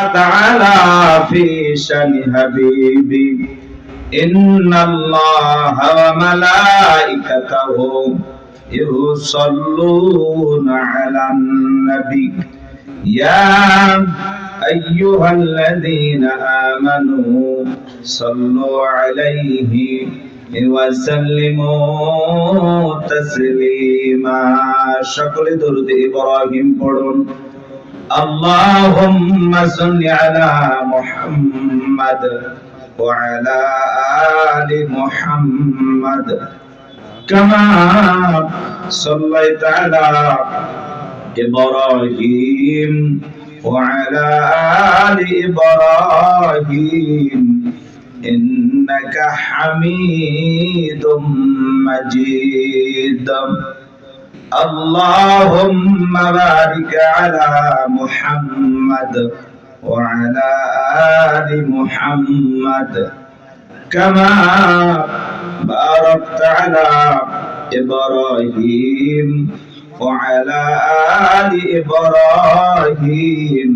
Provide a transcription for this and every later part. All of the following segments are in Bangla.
تعالى في شأن حبيبي إن الله وملائكته يصلون على النبي يا أيها الذين آمنوا صلوا عليه وسلموا تسليما شكل درود إبراهيم পড়ুন اللهم صل على محمد وعلى آل محمد كما صليت على إبراهيم وعلى آل إبراهيم إنك حميد مجيد اللهم بارك على محمد وعلى آل محمد كما باركت على إبراهيم وعلى آل إبراهيم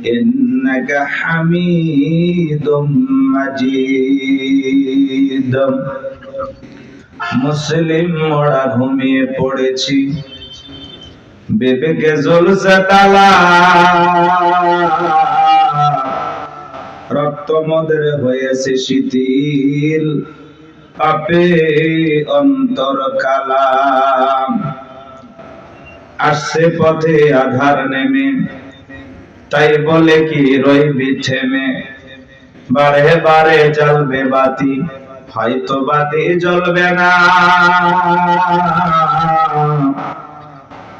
إنك حميد مجيد মুসলিম মোরা ঘুমিয়ে পড়েছি বিবেকে জ্বলছে তালা রক্ত মদের হয়েছে শিথিল পাপে অন্তর কালা আসছে পথে আধার নেমে তাই বলে কি রইবি থেমে বারে বারে জ্বলবে বাতি হয়তো বাতি জ্বলবে না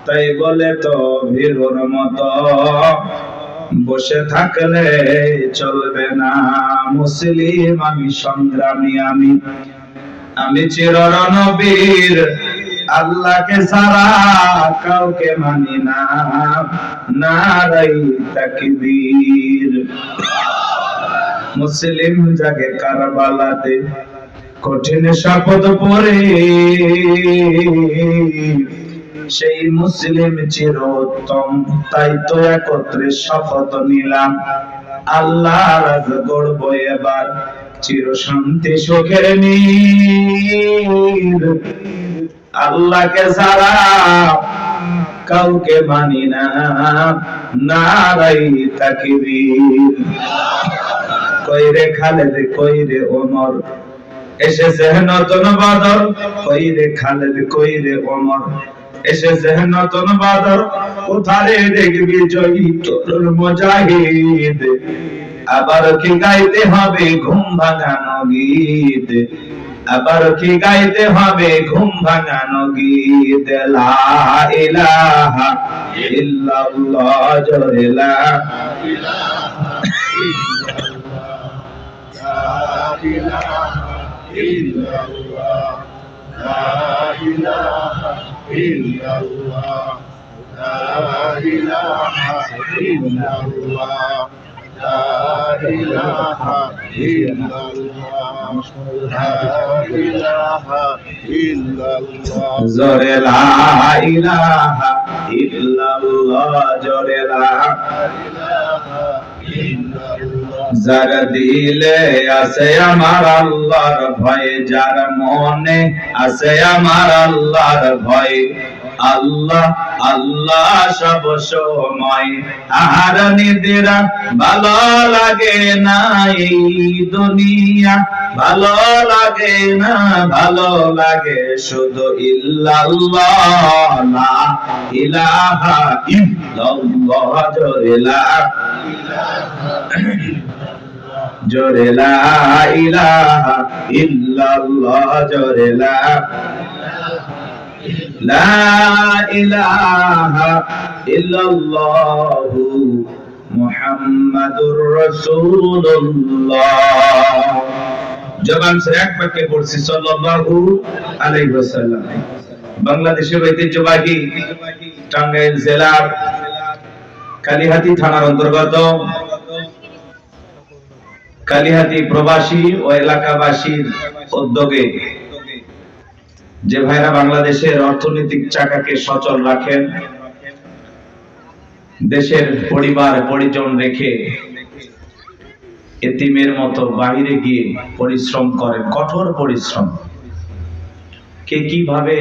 তাই বলে তো ভীরুর মতো বসে থাকলে চলবে না মুসলিম আমি সংগ্রামী আমি চির রণবীর আল্লাহকে ছাড়া কাউকে মানি না নারাই তাকবীর মুসলিম জাগে কারবালাতে কঠিন শপথ পড়ে সেই মুসলিম চিরোত্তম তাই তো একত্রে শপথ নিলাম আল্লাহ রাজ গড়ব এবার চির শান্তি সুখের নীর আল্লাহকে ছাড়া কাউকে মানি না নারাই তাকবীর কইরে খালেদ কইরে ওমর এসেছে নতুন বাদর কইরে খালেদ কইরে ওমর এসেছে নতুন বাদর কোথারে দেখবি জয়ী তোর মুজাহিদ আবার কি গাইতে হবে ঘুম ভাঙানো গীত আবার কি গাইতে হবে ঘুম ভাঙানো গীত লা ইলাহা ইল্লাল্লাহ জোরে লা ইলাহা ইল্লাল্লাহ লা ইলাহা ইল্লাল্লাহ লা ইলাহা ইল্লাল্লাহ লা ইলাহা ইল্লাল্লাহ লা ইলাহা ইল্লাল্লাহ জোরে লা ইলাহা ইল্লাল্লাহ জোরে লা ইলাহা ইল্লাল্লাহ যার দিলে আছে আমার আল্লাহর ভয় যার মনে আছে আমার আল্লাহর ভয় আল্লাহ আল্লাহ সব সময় আর নিদিরা ভালো লাগে না এই দুনিয়া ভালো লাগে না ভালো লাগে শুধু ইল্লাল্লাহ লা ইলাহা ইল্লাল্লাহ জোরে লা জোরে লা ইলাহা ইল্লাল্লাহ জোরে লা ইলাহা ইল্লাল্লাহু মুহাম্মাদুর রাসূলুল্লাহ জবান से এক বাক্যে পড়ছি সাল্লাল্লাহু আলাইহি ওয়াসাল্লাম বাংলাদেশের ঐতিহ্যবাহী টাঙ্গাইল জেলার কালিহাতী থানার অন্তর্গত কালিহাতী প্রবাসী ও এলাকাবাসীর উদ্যোগে যে ভাইরা বাংলাদেশের অর্থনৈতিক চাকাকে সচল রাখেন দেশের পরিবার পরিজন রেখে এতিমের মতো বাইরে গিয়ে পরিশ্রম করেন, কঠোর পরিশ্রম। কে কিভাবে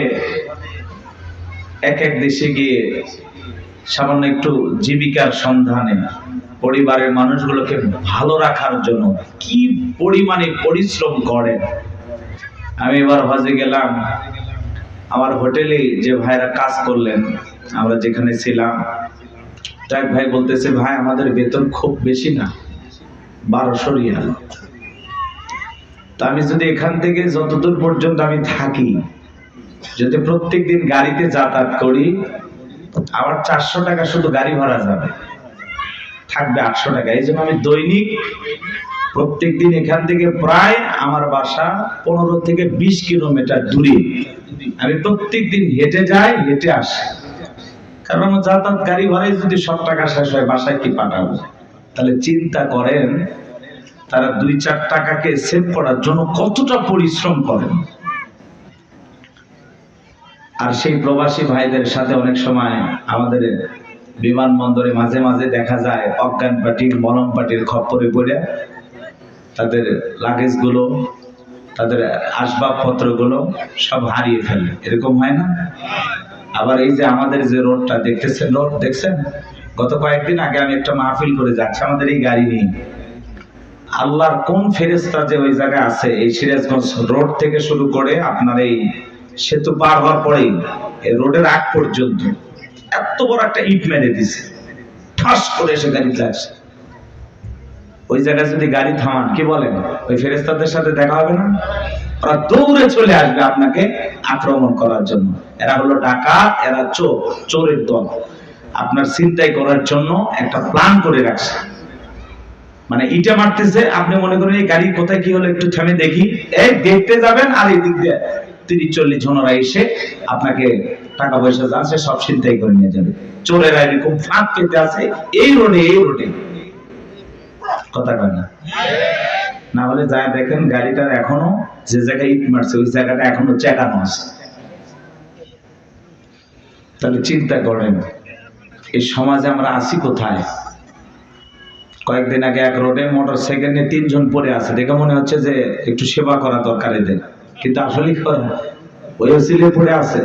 এক এক দেশে গিয়ে সামান্য একটু জীবিকার সন্ধানে পরিবারের মানুষগুলোকে ভালো রাখার জন্য কি পরিমাণে পরিশ্রম করেন। আমি এবার হজে গেলাম, আমার হোটেলে যে ভাইরা কাজ করলেন, আমরা যেখানে ছিলাম, এক ভাই বলতেছে, ভাই আমাদের বেতন খুব বেশি না, 1200 রিয়াল। তা আমি যদি এখান থেকে যতদূর পর্যন্ত আমি থাকি, যদি প্রত্যেক দিন গাড়িতে যাতায়াত করি, আমার 400 টাকা শুধু গাড়ি ভাড়া যাবে, থাকবে 800 টাকা। এই জন্য আমি দৈনিক প্রত্যেক দিন এখান থেকে প্রায় আমার বাসা 15 থেকে 20 কিলোমিটার দূরে, আমি প্রত্যেক দিন হেঁটে যাই, হেঁটে আসি। কারণ আমার যাতায়াত গাড়ি ভাড়ায় যদি সব টাকা শেষ হয়, বাসায় কি পাঠাবো? তাহলে চিন্তা করেন তারা 2-4 টাকাকে সেভ করার জন্য কতটা পরিশ্রম করেন। আর সেই প্রবাসী ভাইদের সাথে অনেক সময় আমাদের বিমানবন্দরে মাঝে মাঝে দেখা যায় অজ্ঞান পার্টির, মলম পার্টির খপ্পরে পড়ে তাদের লাগেজ গুলো, তাদের আসবাবপত্রগুলো সব হারিয়ে ফেলে, এরকম হয় না? আবার এই যে আমাদের যে রোডটা দেখতেছেন, রোড দেখছেন, গত কয়েকদিন আগে আমি একটা মাহফিল করে যাচ্ছি আমাদের এই গাড়ি নিয়ে। আল্লাহর কোন ফেরেশতা যে ওই জায়গায় আছে, এই সিরাজগঞ্জ রোড থেকে শুরু করে আপনার এই সেতু পার হওয়ার পরেই এই রোডের আগ পর্যন্ত এত বড় একটা ইট মেরে দিছে, ঠাস করে এসে গাড়ি লাগছে। ওই জায়গায় যদি গাড়ি থামান, কি বলেন, ওই ফেরেশতাদের সাথে দেখা হবে না? ওরা দৌড়ে চলে আসবে আপনাকে আক্রমণ করার জন্য। এরা হলো ডাকাত, এরা চোর, চোরের দল। আপনার ছিনতাই করার জন্য একটা প্ল্যান করে রাখছে। মানে ইটা মারতেছে, আপনি মনে করেন এই গাড়ি কোথায় কি হলো একটু থেমে দেখি, এই দেখতে যাবেন, আর এই দিক দিয়ে 30-40 জনরা এসে আপনাকে টাকা পয়সা যা আছে সব ছিনতাই করে নিয়ে যাবে। চোরেরা এরকম ফাঁক পেতে আছে এই রোডে, এই রোডে। কথা কয় না? না হলে যা দেখেন গাড়িটার এখনো যে জায়গায় ইট মারছে ওই জায়গাটা এখনো চেকানো আছে। তাহলে চিন্তা করেন এই সমাজে আমরা আছি কোথায়? কয়েকদিন আগে এক রোডে মোটরসাইকেল নিয়ে 3 জন পড়ে আছে, দেখে মনে হচ্ছে যে একটু সেবা করা দরকার এদের, কিন্তু আসলে ওই ওসিলে পড়ে আছে।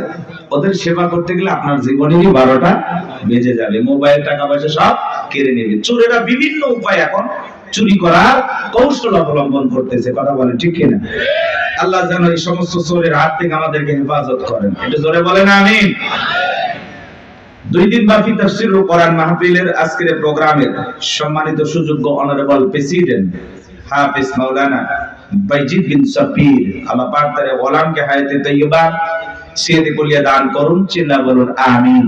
ওদের সেবা করতে গেলে আপনার জীবনেরই 12টা বেজে যাবে, মোবাইল, টাকা পয়সা সব কেড়ে নেবে। চোরেরা বিভিন্ন উপায় এখন চুরি করার কৌশল অবলম্বন করতেছে, কথা বলে ঠিক কিনা? আল্লাহ যেন এই সমস্ত চোরের হাত থেকে আমাদেরকে হেফাজত করেন, এটা জোরে বলেন আমিন। 2 দিন ব্যাপী তাফসীর ও কোরআন মাহফিলের আজকের প্রোগ্রামের সম্মানিত সুযোগ্য অনারেবল প্রেসিডেন্ট হাফেজ মাওলানা বাইজিদ বিন সাবির, আল্লাহ পাক তার গোলামকে হায়াতে তৈয়বা সিয়াতে কুলিয়া দান করুন, চিল্লা বলুন আমিন।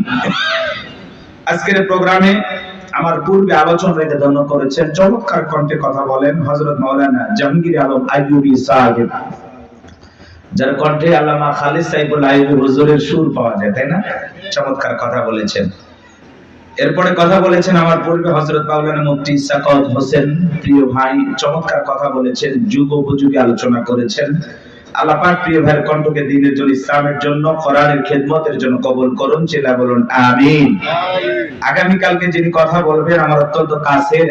আজকের প্রোগ্রামে আমার পূর্বে আলোচনা রেখে ধন্য করেছেন, চমৎকার কণ্ঠে কথা বলেন হযরত মাওলানা জাহাঙ্গীর আলম আইয়ুবী সাহেব, যার কণ্ঠে আল্লামা খালিদ সাইফুল আইয়ুবী হুজুরের সুর পাওয়া যায়, তাই না? চমৎকার কথা বলেছেন। এরপরে কথা বলেছেন আমার পূর্বে হযরত মাওলানা মুফতি সাকাওয়াত হোসেন, প্রিয় ভাই, চমৎকার কথা বলেছেন, যুগ উপযোগী আলোচনা করেছেন। আল্লাহ পাক প্রিয় ভাইয়ের কণ্ঠকে দ্বীনের জন্য, ইসলামের জন্য, কোরআনের খেদমতের জন্য কবুল করুন, চিল্লা বলুন আমিন। আগামী কালকে যিনি কথা বলবেন আমার অত্যন্ত কাছের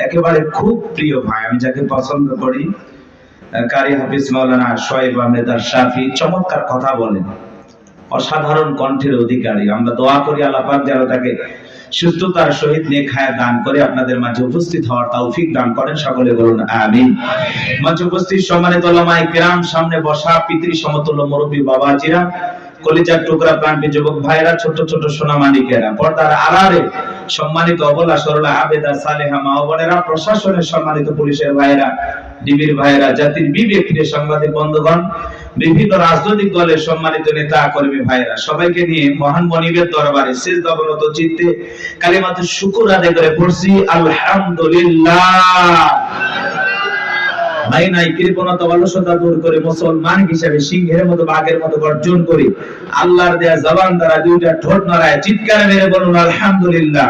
একেবারে খুব প্রিয় ভাই, আমি যাকে পছন্দ করি, কারি হাফিজ মাওলানা শোয়েব আহমেদ আশরাফি, চমৎকার কথা বলেন, অসাধারণ কণ্ঠের অধিকারী। আমরা দোয়া করি আল্লাহ পাক যেন তাকে সুস্থতার সহিত নেক হায়াত দান করে আপনাদের মাঝে উপস্থিত হওয়ার তৌফিক দান করেন, সকলে বলুন আমিন। মঞ্চে উপস্থিত সম্মানিত উলামায়ে কিরাম, সামনে বসা পিতৃ সমতুল্য মুরব্বী বাবাজিরা, কলিজার টুকরা প্রাণপ্রিয় যুবক ভাইরা, ছোট ছোট সোনামানিকেরা, পর্দার আড়ালে সম্মানিত অবলা সরলা আবেদা সালেহা মা ও বোনেরা, প্রশাসনের সম্মানিত পুলিশের ভাইরা, ডিবির ভাইরা, জাতির বিবেক প্রিয় সাংবাদিক বন্ধুগণ, বিভিন্ন রাজনৈতিক দলের সম্মানিত নেতা কর্মী ভাইরা, সবাইকে নিয়ে মহান মনিবের দরবারে সিজদা অবনত চিত্তে কালিমাতুশ শুকর আদায় করে পড়ছি আলহামদুলিল্লাহ। নাই কৃপণতা অলসতা দূর করে মুসলমান হিসেবে সিংহের মতো বাঘের মতো গর্জন করে আল্লাহর দেয়া জবান দ্বারা 2টা ঠোঁট নড়ায় চিৎকার মেরে বলুন আলহামদুলিল্লাহ।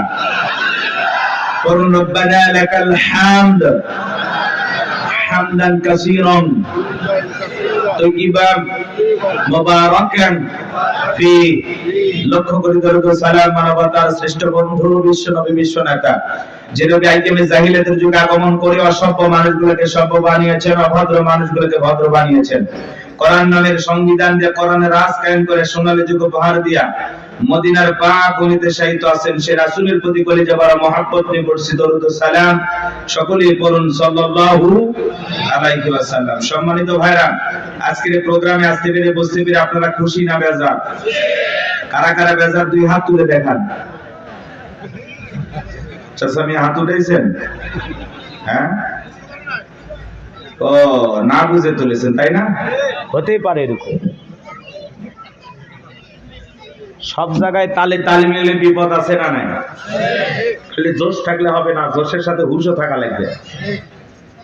করুন রব্বানা লাকাল হামদ হামদান কাসীরান তাইয়িবান মুবারাকান ফি। লক্ষ্য করি দরুদ ও সালাম মানবতার শ্রেষ্ঠ বন্ধু বিশ্ব নবী বিশ্ব নেতা, যে নবী আইকেমে জাহিলিয়াতের যুগে আগমন করে অসভ্য মানুষগুলোকে সভ্য বানিয়েছেন, অভদ্র মানুষগুলোকে ভদ্র বানিয়েছেন। কোরআন নামের সংবিধান দিয়ে কোরআনের রাজ কায়েম করে সোনালী যুগ উপহার দিয়া মদিনার পাক ভূমিতে শায়িত আছেন সে রাসূলের প্রতি কলিজা ভরা মহব্বত নিয়ে পড়ছি দরুদ ও সালাম। সকলেই পড়ুন সাল্লাল্লাহু আলাইহি ওয়াসাল্লাম। সম্মানিত ভাইরা, আজকের এই প্রোগ্রামে আসতে পেরে বসতে পেরে আপনারা খুশি না বেজার? কারা কারা বেজার দুই হাত তুলে দেখান। চাচা মিয়া হাত উঠাইছেন? হ্যাঁ, ও না বুঝে তুলেছেন তাই না? হতেই পারে এরকম। সব জায়গায় তালে তাল মিলে বিপদ আছে না নাই? খালি জোশ থাকলে হবে না, জোশের সাথে হুঁশও থাকা লাগবে।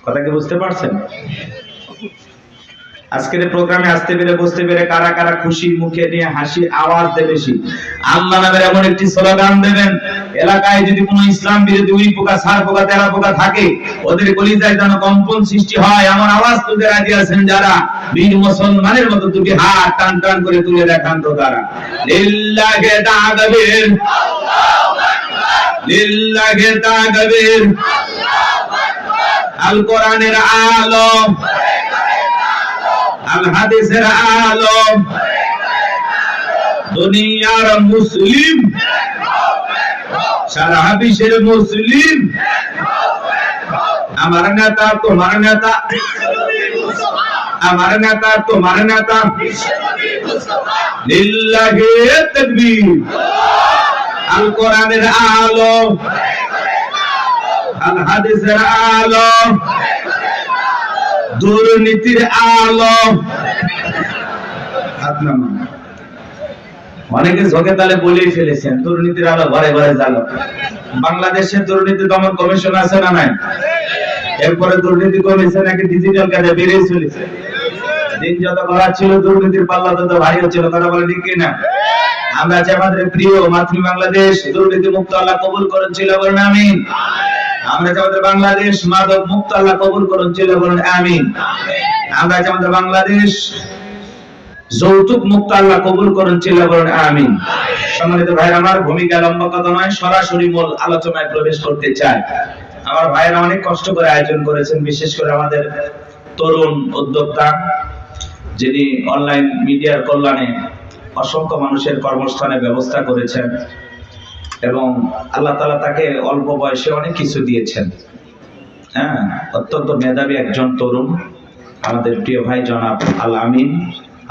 কথা কি বুঝতে পারছেন? আজকের প্রোগ্রামে আসতে পেরে বসতে পেরে কারা কারা খুশি মুখে নিয়ে হাসি আওয়াজ দেবে বেশি? আল্লাহ নামের এমন একটি স্লোগান দেবেন, এলাকায় যদি কোনো ইসলাম বিরোধী উই পোকা সার পোকা তেরা পোকা থাকে ওদের কলিজায় যেন কম্পন সৃষ্টি হয় এমন আওয়াজ তুলতে রাজি আছেন যারা? বীর মুসলমানের মতো দুটি হাত টান টান করে তুলে দেখান তো তারা। লিল্লাহি তাকবীর, লিল্লাহি তাকবীর। আল কোরআনের আলম, আল হাদিসের আলম, দুনিয়ার মুসলিম, সারা বিশ্বের মুসলিম। আমার নেতা তোমার নেতা, আমার নেতা তোমার নেতা। লিল্লাহি তাকবীর। আল কোরআনের আলম, আল হাদিসের আলম, দুর্নীতির আলম। অনেকে ঝোঁকে তালে বলেই ফেলেছেন দুর্নীতির আলো ঘরে ঘরে জ্বালো। বাংলাদেশের দুর্নীতি দমন কমিশন আছে না নাই? এরপরে দুর্নীতি কমিশন নাকি ডিজিটাল কাজে বেরিয়ে চলেছে। দিন যত করা ছিল দুর্নীতির পাল্লা তত ভারী হচ্ছিল। কথা বলে ঠিক কিনা? আমরা চাই আমাদের প্রিয় মাতৃ বাংলাদেশ দুর্নীতি মুক্ত আল্লাহ কবুল করেন, ছিল বলেন আমিন। আমরা চাই আমাদের বাংলাদেশ মাদক মুক্ত আল্লাহ কবুল করেন, ছিল বলেন আমিন। আমরা চাই আমাদের বাংলাদেশ যৌতুক মুক্ত আল্লাহ কবুল করেন, ছিল বলেন আমিন। সম্মানিত ভাইরা, আমার ভূমিকা লম্বা কথা নয়, সরাসরি মূল আলোচনায় প্রবেশ করতে চাই। আমার ভাইরা অনেক কষ্ট করে আয়োজন করেছেন, বিশেষ করে আমাদের তরুণ উদ্যোক্তা যিনি অনলাইন মিডিয়ার কল্যাণে অসংখ্য মানুষের কর্মস্থানের ব্যবস্থা করেছেন এবং আল্লাহ তাআলা তাকে অল্প বয়সে অনেক কিছু দিয়েছেন। হ্যাঁ, অত্যন্ত মেধাবী একজন তরুণ, আমাদের প্রিয় ভাই জনাব আল আমিন,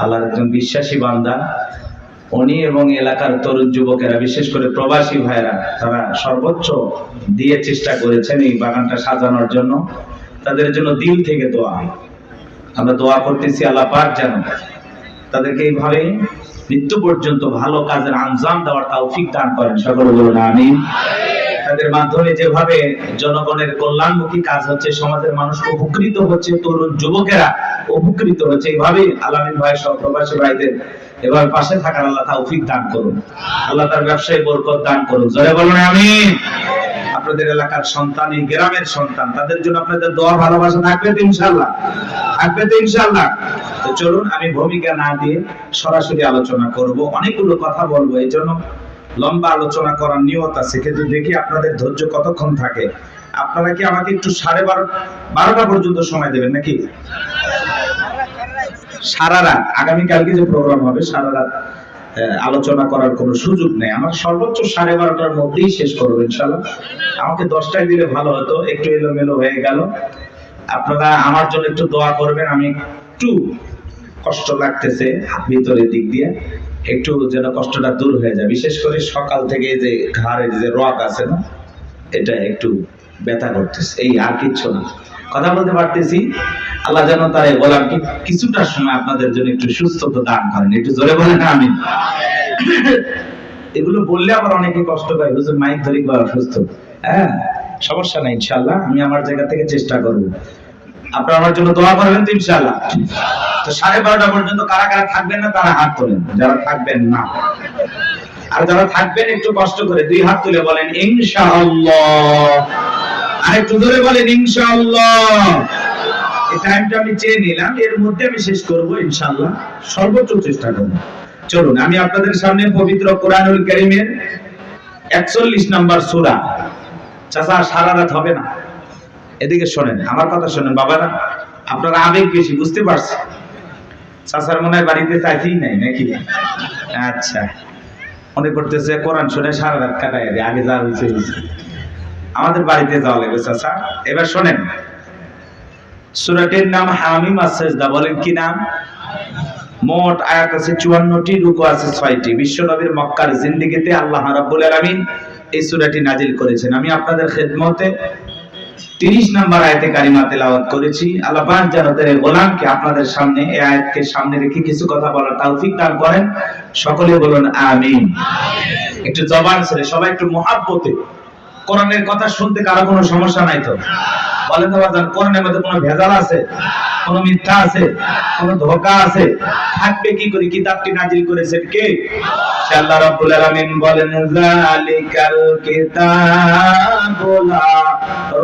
আল্লাহর একজন বিশ্বাসী বান্দা। উনি এবং এলাকার তরুণ যুবকেরা, বিশেষ করে প্রবাসী ভাইরা, তারা সর্বোচ্চ দিয়ে চেষ্টা করেছেন এই বাগানটা সাজানোর জন্য। তাদের জন্য দিল থেকে দোয়া, আমরা দোয়া করতেছি আল্লাহ পাক যেন তাদেরকে এইভাবে মৃত্যু পর্যন্ত ভালো কাজের আঞ্জাম দেওয়ার তৌফিক দান করেন। সকলে বলুন আমিন। তাদের মাধ্যমে যেভাবে জনগণের কল্যাণমুখী কাজ হচ্ছে, সমাজের মানুষ উপকৃত হচ্ছে, তরুণ যুবকেরা উপকৃত হচ্ছে, এইভাবে আলামিন ভাই সব প্রবাসী ভাইদের এবার পাশে থাকার আল্লাহ তৌফিক দান করুন। আল্লাহ তার ব্যবসায় বরকত দান করুন। জোরে বলুন আমিন। আপনাদের এলাকার সন্তান, এই গ্রামের সন্তান, তাদের জন্য আপনাদের দোয়া ভালোবাসা থাকবে তো ইনশাআল্লাহ? থাকবে তো ইনশাআল্লাহ? তো চলুন, আমি ভূমিকা না দিয়ে সরাসরি আলোচনা করব। অনেকগুলো কথা বলবো, এই জন্য লম্বা আলোচনা করার নিয়ত আছে, কিন্তু দেখি আপনাদের ধৈর্য কতক্ষণ থাকে। আপনারা কি আমাকে একটু 12:30 পর্যন্ত সময় দেবেন নাকি? সারা রাত, আগামীকালকে যে প্রোগ্রাম হবে সারা রাত আলোচনা করার কোনো সুযোগ নেই। আমার সর্বোচ্চ 12:30টার মধ্যেই শেষ করবো ইনশাআল্লাহ। আমাকে 10টায় দিলে ভালো হতো, একটু এলোমেলো হয়ে গেল। আপনারা আমার জন্য একটু দোয়া করবেন। আমি একটু কষ্ট লাগতেছে ভিতরের দিক দিয়ে, একটু যেন কষ্টটা দূর হয়ে যায়। বিশেষ করে সকাল থেকে যে ঘাড়ের যে রগ আছে না, এটা একটু ব্যথা করতেছে, এই আর কিচ্ছু না। কথা বলতে পারতেছি। আল্লাহ যেন তার গোলামকে কিছুটা সময় আপনাদের জন্য একটু সুস্থতা দান করেন। একটু জোরে বলেন আমিন। এগুলো বললে আবার অনেকে কষ্ট পায়, হুজুর মাইক ধরে অসুস্থ। হ্যাঁ, সমস্যা নাই, ইনশাআল্লাহ আমি আমার জায়গা থেকে চেষ্টা করব। আপনারা আমার জন্য দোয়া করবেন তো ইনশাআল্লাহ? তো 12:30 পর্যন্ত কারা কারা থাকবেন না তারা হাত তোলেন, যারা থাকবেন না। আর যারা থাকবেন একটু কষ্ট করে 2 হাত তুলে বলেন ইনশাআল্লাহ। আর একটু জোরে বলেন ইনশাআল্লাহ। এই টাইমটা আমি চেয়ে নিলাম, এর মধ্যে আমি শেষ করব ইনশাআল্লাহ, সর্বোচ্চ চেষ্টা করব। চলুন আমি আপনাদের সামনে পবিত্র কোরআনুল কারীমের 41 নাম্বার সূরা। চাচা সারা রাত হবে না, এদিকে শোনেন, আমার কথা শোনেন বাবারা, আপনারা আবেগ বেশি বুঝতে পারছেন। চাচার মনে হয় বাড়িতে চাইতেই নাই নাকি? আচ্ছা, মনে করতেছে কোরআন শুনে সারা রাত কাটাই দেয়, আগে যা হয়েছে। আমাদের বাড়িতে যাওয়া লাগবে চাচা। এবার শোনেন, সূরাটির নাম হামিম আস-সাজদা। বলেন কি নাম? মোট আয়াত আছে 54টি, রুকু আছে 6টি। বিশ্বনবীর মক্কার জিন্দেগিতে আল্লাহ রাব্বুল আলামিন এই সূরাটি নাজিল করেছেন। আমি আপনাদের খেদমতে 30 নাম্বার আয়াতে কারিমা তেলাওয়াত করেছি। আল্লাহ পাক যেন তার গোলামকে আপনাদের সামনে এই আয়াতকে সামনে রেখে কিছু কথা বলার তৌফিক দান করেন। সকলে বলুন আমিন। একটু জবান ছেড়ে সবাই একটু মহাব্বতে কোরআনের কথা শুনতে কারো কোনো সমস্যা নাই তো? বলেন তো বাজান, কোরআনের মধ্যে কোনো ভেজাল আছে? কোনো মিথ্যা আছে? কোনো ধোঁকা আছে? থাকবে কি করে? কিতাবটি নাজিল করেছেন কে? আল্লাহ রাব্বুল আলামিন বলেন, যালিকাল কিতাবু লা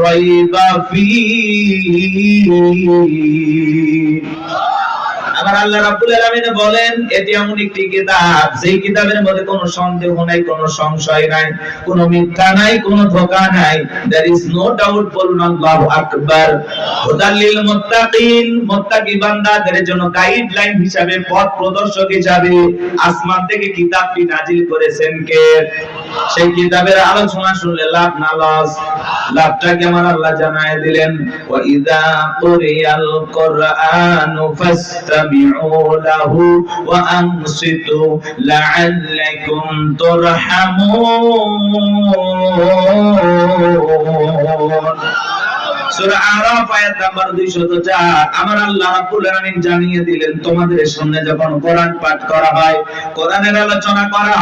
রাইবা ফীহি। আবার আল্লাহ রাব্বুল আলামিন বলেন, এটি এমন একটি কিতাব, যেই কিতাবের মধ্যে কোনো সন্দেহ নাই, কোনো সংশয় নাই, কোনো মিথ্যা নাই, কোনো ধোঁকা নাই। there is no doubt। বলুন আল্লাহু আকবার। হুদাল লিল মুত্তাকিন, মুত্তাকি বান্দাদের জন্য গাইডলাইন হিসাবে, পথ প্রদর্শক হিসাবে আসমান থেকে কিতাবটি নাজিল করেছেন কে? সেই কিতাবের আলোচনা শুনলে লাভ না লস? লাভটা কেমন আল্লাহ জানায় দিলেন, ওয়া ইযা কুরিয়াল কুরআনু ফাসতামিউ লাহু ওয়া আনসিতু লাআল্লাকুম তুরহামুন। সূরা আরাফ আয়াত নাম্বার 204। আমার আল্লাহ রাব্বুল আলামিন জানিয়ে দিলেন, তোমাদের সামনে যখন কোরআন পাঠ করা হয়, কোরআনের আলোচনা করা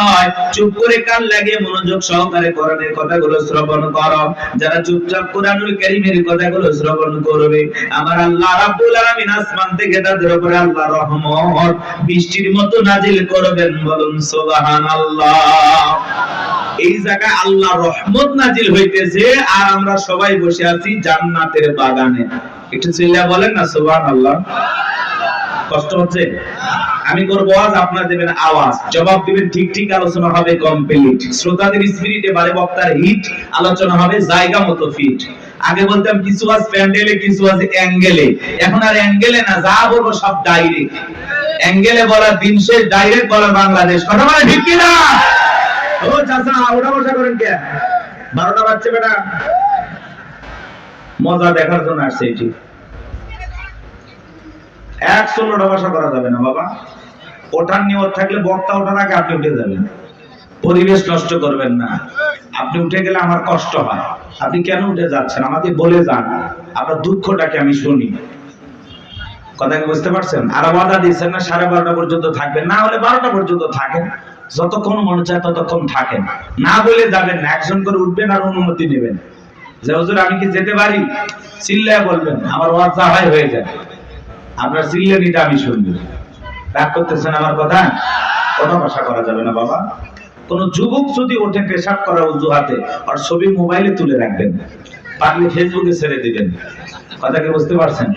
হয়, চুপ করে কান লাগিয়ে মনোযোগ সহকারে কোরআনের কথাগুলো শ্রবণ করো। যারা চুপচাপ কোরআনুল কারীমের কথাগুলো শ্রবণ করবে, আমার আল্লাহ রাব্বুল আলামিন আসমান থেকে তাদের উপরে আল্লাহর রহমত বৃষ্টির মতো নাজিল করবেন। বলুন সুবহানাল্লাহ। এই জায়গায় আল্লাহর রহমত নাজিল হইতেছে, আর আমরা সবাই বসে আছি জান্নাতের বাগানে। একটু চিল্লা বলেন না সুবহানাল্লাহ। কষ্ট হচ্ছে? আমি করব ওয়াজ, আপনারা দেবেন আওয়াজ, জবাব দিবেন ঠিক ঠিক, আলোচনা হবে কমপ্লিট। শ্রোতাদের স্পিরিটে বাড়ে, বক্তার হিট, আলোচনা হবে জায়গা মতো ফিট। আগে বলতাম কিছু আজ প্যান্ডেলে, কিছু আজ অ্যাঙ্গেলে। এখন আর অ্যাঙ্গেলে না, যা বলবো সব ডাইরেক্ট। অ্যাঙ্গেলে বলার দিন শেষ, ডাইরেক্ট বলার বাংলাদেশ। কথা বলে ঠিক কি না? ও চাচা, ওটা বসা করেন কে? 12টা বাজছে বেটা। মজা দেখার জন্য আসছে এটি। 116টা ভাষা করা যাবে না বাবা। ওঠার নিয়ত থাকলে বক্তা ওঠার আগে আপনি উঠে যাবেন। পরিবেশ নষ্ট করবেন না। আপনি উঠে গেলে আমার কষ্ট হয়। আপনি কেন উঠে যাচ্ছেন আমাকে বলে যান, আপনার দুঃখটাকে আমি শুনি। কথা কি বুঝতে পারছেন? আর ওয়াদা দিচ্ছেন না 12:30 পর্যন্ত থাকবেন, না হলে 12টা পর্যন্ত থাকেন, যতক্ষণ মনে চায় ততক্ষণ থাকেন। না বলে যাবেন না, একজন করে উঠবেন আর অনুমতি নেবেন যে হুজুর আমি কি যেতে পারি? চিল্লায় বলবেন, আমার ওয়াজ যা হয় হয়ে যায়। আপনার চিল্লানিটা আমি শুনবো। রাগ করতেছেন আমার কথা? কোনো ভাষা করা যাবে না বাবা। কোন যুবক যদি ওঠে পেশাব করা অজুহাতে, আর ছবি মোবাইলে তুলে রাখবেন, পারলে ফেসবুকে ছেড়ে দিবেন। কথা কি বুঝতে পারছেন?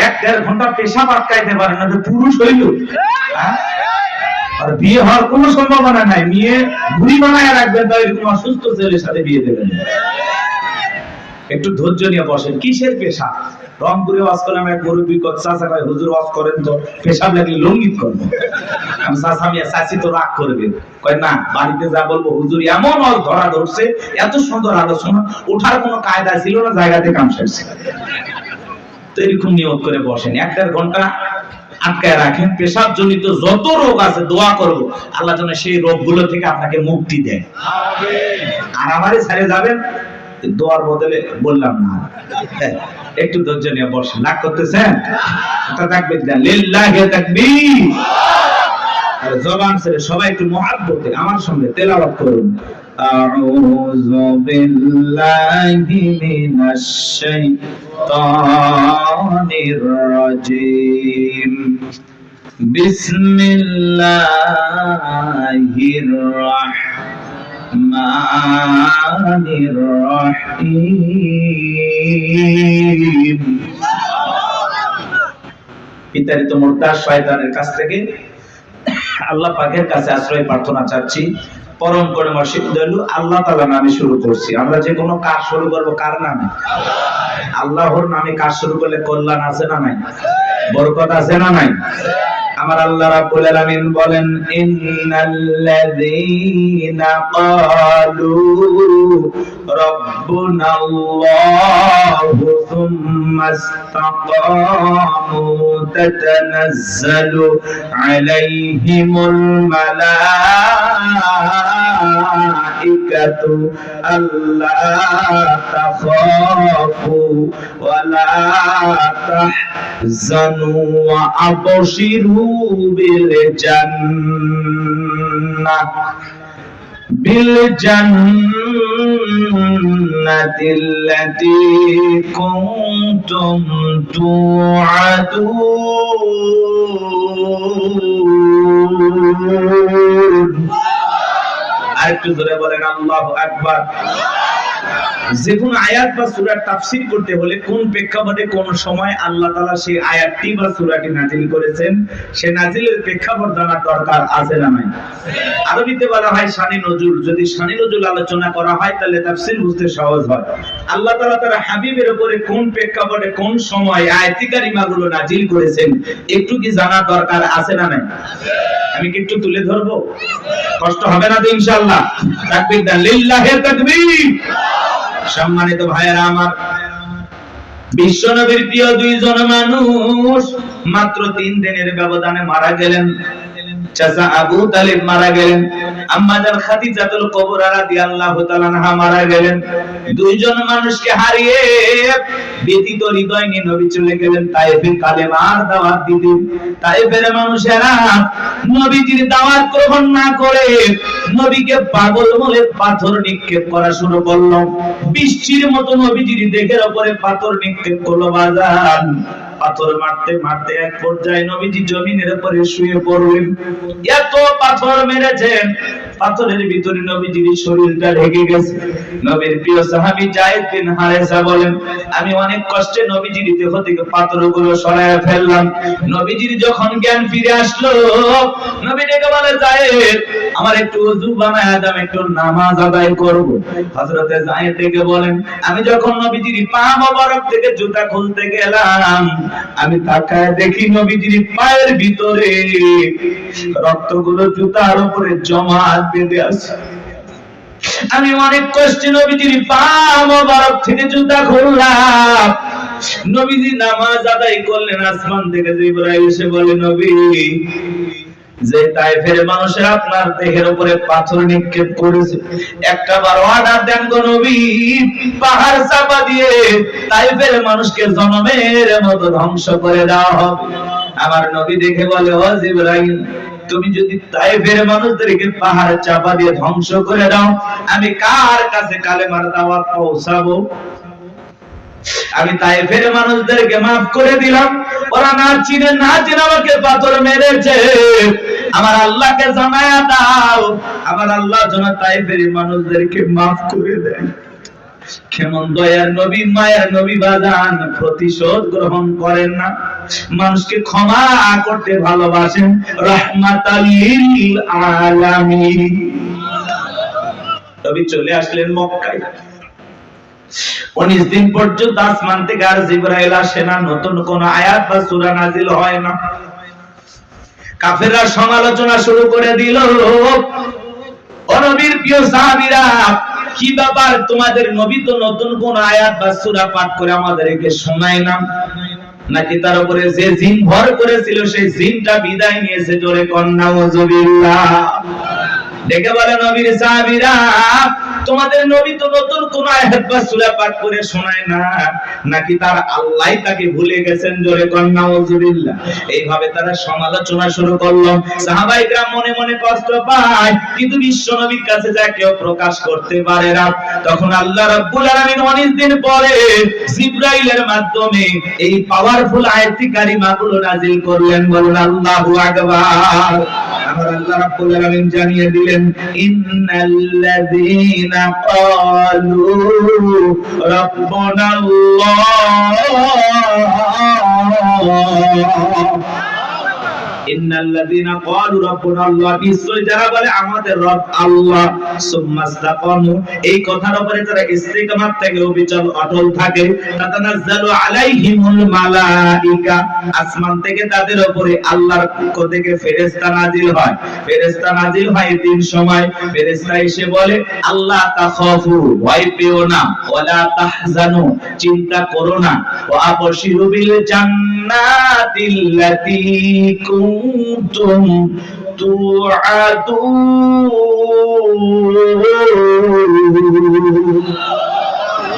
1-1.5 ঘন্টা পেশাব আটকাইতে পারেন না, পুরুষ হইল। আর বিয়ে হওয়ার কোনো সম্ভাবনা নাই, মেয়ে বুড়ি বানায় রাখবেন, তাই এরকম অসুস্থ ছেলের সাথে বিয়ে দেবেন। একটু ধৈর্য নিয়ে বসেন। কিসের পেশা? রংপুরে ওয়াজ করলাম, এক মুরব্বি চাচা কয় হুজুর ওয়াজ করেন তো, পেশাব লাগলে লঙ্গিত করবো। আমি চাচা মিয়া, চাচি তো রাগ করবে, কয় না বাড়িতে যা বলবো হুজুর এমন ওয়াজ ধরা ধরছে, এত সুন্দর আলোচনা, ওঠার কোনো কায়দা ছিল না, জায়গাতে কাম সারছে। তো এরকম নিয়ত করে বসেন, 1-1.5 ঘন্টা আটকায় রাখেন। পেশাব জনিত যত রোগ আছে দোয়া করবো আল্লাহ যেন সেই রোগগুলো থেকে আপনাকে মুক্তি দেয়। আর আমারে ছেড়ে যাবেন দোয়ার বদলে বললাম না। একটু ধৈর্য নিয়ে বসেন। রাগ করতেছেন? তাকবীর দেন, লিল্লাহি তাকবীর। আর জবান ছেড়ে সবাই একটু মুহাব্বতে আমার সঙ্গে তেলাওয়াত করুন। আউযু বিল্লাহি মিনাশ শাইতানির রাজীম। বিসমিল্লাহির রাহমানির রাহিম। বিতাড়িত মুরতাদ শয়তানের কাছ থেকে আল্লাহ পাকের কাছে আশ্রয় প্রার্থনা চাচ্ছি। পরম করে মর্শিদ দয়ালু আল্লাহ তাআলা নামে শুরু করছি। আমরা যে কোনো কাজ শুরু করব কার নামে? আল্লাহর নামে কাজ শুরু করলে কল্যাণ আছে না নাই? বরকত আছে না নাই? আমার আল্লাহ রাব্বুল আলামিন বলেন, ইন্নাল্লাযীনা ক্বালু রাব্বুনাল্লাহু সুম্মা ইসতাকামু তাতানাজ্জালু আলাইহিমুল মালাইকাতু আল্লা তাখাফু ওয়া লা তাহজানু ওয়া আবশিরু বিল-জান্নাতিল্লাতী কুনতুম তুআদুন। আরেকটু জোরে বলেন আল্লাহু আকবার। যে কোন আয়াত বা সূরার তাফসীর করতে হলে কোন প্রেক্ষাপটে কোন সময় আল্লাহ তাআলা সেই আয়াতটি বা সূরাটি নাযিল করেছেন, সে নাযিলের প্রেক্ষাপট জানার দরকার আছে না নাই? আরবিতে বলা হয় শানে নজুল। যদি শানে নজুল আলোচনা করা হয় তাহলে তাফসীর বুঝতে সহজ হয়। আল্লাহ তাআলা তার হাবিবের উপরে কোন প্রেক্ষাপটে কোন সময় আয়াতি কারিমাগুলো নাযিল করেছেন একটু কি জানার দরকার আছে না নাই? আমি কি একটু তুলে ধরবো? কষ্ট হবে না তো ইনশাআল্লাহ? তাকবীর দেন, লিল্লাহি তাকবীর। সম্মানিত ভাইয়েরা আমার, বিশ্ব নবীর প্রিয় দুইজন মানুষ মাত্র 3 দিনের ব্যবধানে মারা গেলেন। চাচা আবু তালিব মারা গেলেন, আম্মা জান খাদিজাতুল কুবরা রাদিয়াল্লাহু তাআলা আনহা মারা গেলেন। দুইজন মানুষকে হারিয়ে ব্যথিত হৃদয় নিয়ে নবী চলে গেলেন তায়েফে কালেমার দাওয়াত দিতে। তায়েফের মানুষেরা নবীজির দাওয়াত গ্রহণ না করে নবীকে পাগল বলে পাথর নিক্ষেপ করা শুরু করলো। বৃষ্টির মতো নবীজির দেহের উপরে পাথর নিক্ষেপ করলো। বাজান পাথর মারতে মারতে এক পর্যায়ে নবীজি জমিনের উপরে শুয়ে পড়লেন। এত পাথর মেরেছেন, পাথরের ভিতরে নবীজির শরীরটা ঢেকে গেছে। নবীর প্রিয় সাহাবী যায়েদ বিন হারেসা বলেন, আমি অনেক কষ্টে নবীজির দেহ থেকে পাথরগুলো সরায় ফেললাম। নবীজির যখন জ্ঞান ফিরে আসলো, নবী ডেকে বলে, যায়েদ আমার একটু ওযু বানায় দাও, একটু নামাজ আদায় করব। হযরতে যায়েদ ডেকে বলেন, আমি যখন নবীজির পা মোবারক থেকে জুতা খুলতে গেলাম, আমি তাকায় দেখি নবীজির পায়ের ভিতরে রক্তগুলো জুতার উপরে জমা বেঁধে আছে। আমি অনেক কষ্টে নবীজির পা মোবারক থেকে জুতা খুললাম। নবীজি নামাজ আদায় করলেন। আসমান থেকে জিবরাইল এসে বলে, নবী যে তায়েফের মানুষের আপনার দেহের উপরে পাথর নিক্ষেপ করেছে, একটা বার অর্ডার দেন গো নবী, পাহাড় চাপা দিয়ে তায়েফের মানুষকে জনমের মতো ধ্বংস করে দেওয়া হবে। আমার নবী দেখে বলে, ও জিবরাইল, তুমি যদি তায়েফের মানুষদেরকে পাহাড় চাপা দিয়ে ধ্বংস করে দাও, আমি কার কাছে কালেমার দাওয়াত পৌঁছাবো? আমি তায়েফের মানুষদেরকে মাফ করে দিলাম, ওরা না চিনে না চিনে আমাকে পাথর মেরেছে, আমার আল্লাহকে জানায়া দাও, আমার আল্লাহ যেন তায়েফের মানুষদেরকে মাফ করে দেন। কেমন দয়ার নবী, মায়ের নবী বাজান, প্রতিশোধ গ্রহণ করেন না, মানুষকে ক্ষমা করতে ভালোবাসেন। রাহমাতাল লিল আলামিন। নবী চলে আসলেন মক্কায়। 19 দিন পর্যন্ত আসমান থেকে আর জিবরাইল আসে না, নতুন কোন আয়াত বা সূরা নাযিল হয় না। কাফেররা সমালোচনা শুরু করে দিল, ও নবীর প্রিয় সাহাবীরা, কি ব্যাপার তোমাদের নবী তো নতুন কোন আয়াত বা সূরা পাঠ করে আমাদেরকে শোনায় না, নাকি তার উপরে যে জিন ভর করেছিল সেই জিনটা বিদায় নিয়েছে? জোরে কন্না ওয়াজুবিল্লাহ। দেখে বলে নবীর সাহাবীরা, তোমাদের নবী তো নতুন কোন আয়াত বা সূরা পাঠ করে শোনায় না, নাকি তার আল্লাহই তাকে ভুলে গেছেন? জোরে কন্না ওয়াজুবিল্লাহ। এইভাবে তারা সমালোচনা শুরু করলো। সাহাবায়ে কেরাম মনে মনে কষ্ট পায়, কিন্তু বিশ্ব নবীর কাছে যা কেউ প্রকাশ করতে পারে না। তখন আল্লাহ রাব্বুল আলামিন 19 দিন পরে জিবরাইলের মাধ্যমে এই পাওয়ারফুল আয়াতি কারিমাগুলো নাযিল করলেন। বলুন আল্লাহু আকবার। আমার আল্লাহ রাব্বুল আলামিন জানিয়ে দিলেন, ইন্নাল্লাযীনা ক্বালু রাব্বুনাল্লাহ ইন্নাল্লাযীনা ক্বালু রাব্বুনা আল্লাহ, নিশ্চয় যারা বলে আমাদের রব আল্লাহ, সুম্মা ইসতাকামু, এই কথার উপরে যারা ইস্তিকামাত থেকে অবিচল অটল থাকে, তাতানাজ্জালু আলাইহিমুল মালাইকা, আসমান থেকে তাদের উপরে আল্লাহর পক্ষ থেকে ফেরেশতা নাজিল হয়। ফেরেশতা নাজিল হয় তিন সময়। ফেরেশতা এসে বলে আল্লাহ তাখাফু, ভয় পেও না, ওয়ালা তাহজানু, চিন্তা করো না, ওয়া আবশিরু বিল জান্নাতিল্লাতী কুনতুম তুআদুন,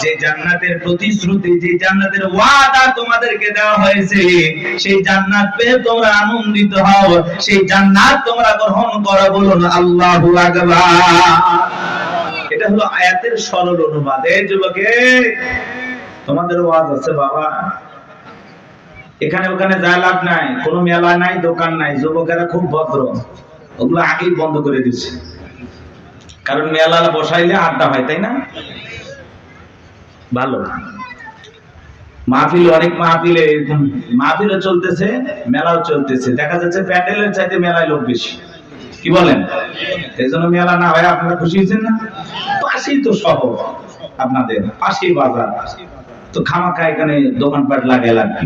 যে জান্নাতের প্রতিশ্রুতি, যে জান্নাতের ওয়াদা তোমাদেরকে দেওয়া হয়েছে, সেই জান্নাত পেয়ে তোমরা আনন্দিত হও, সেই জান্নাত তোমরা গ্রহণ করো। বলুন আল্লাহু আকবার। এটা হলো আয়াতের সরল অনুবাদ। এই যুবকে, তোমাদের ওয়াজ আছে বাবা, এখানে ওখানে যা লাভ নাই, কোনো মেলা নাই, দোকান নাই। যুবকেরা খুব ভদ্র, ওগুলো আগেই বন্ধ করে দিচ্ছে, কারণ মেলা বসাইলে আড্ডা হয়, তাই না? ভালো মাহফিল, অনেক মাহফিলে মাহফিলও চলতেছে, মেলাও চলতেছে, দেখা যাচ্ছে প্যান্ডেলের চাইতে মেলায় লোক বেশি। কি বলেন? এই জন্য মেলা না হয় আপনারা খুশি হয়েছেন না? পাশেই তো শহর, আপনাদের পাশেই বাজার, তো খামাখা এখানে দোকানপাট লাগাই লাগবে।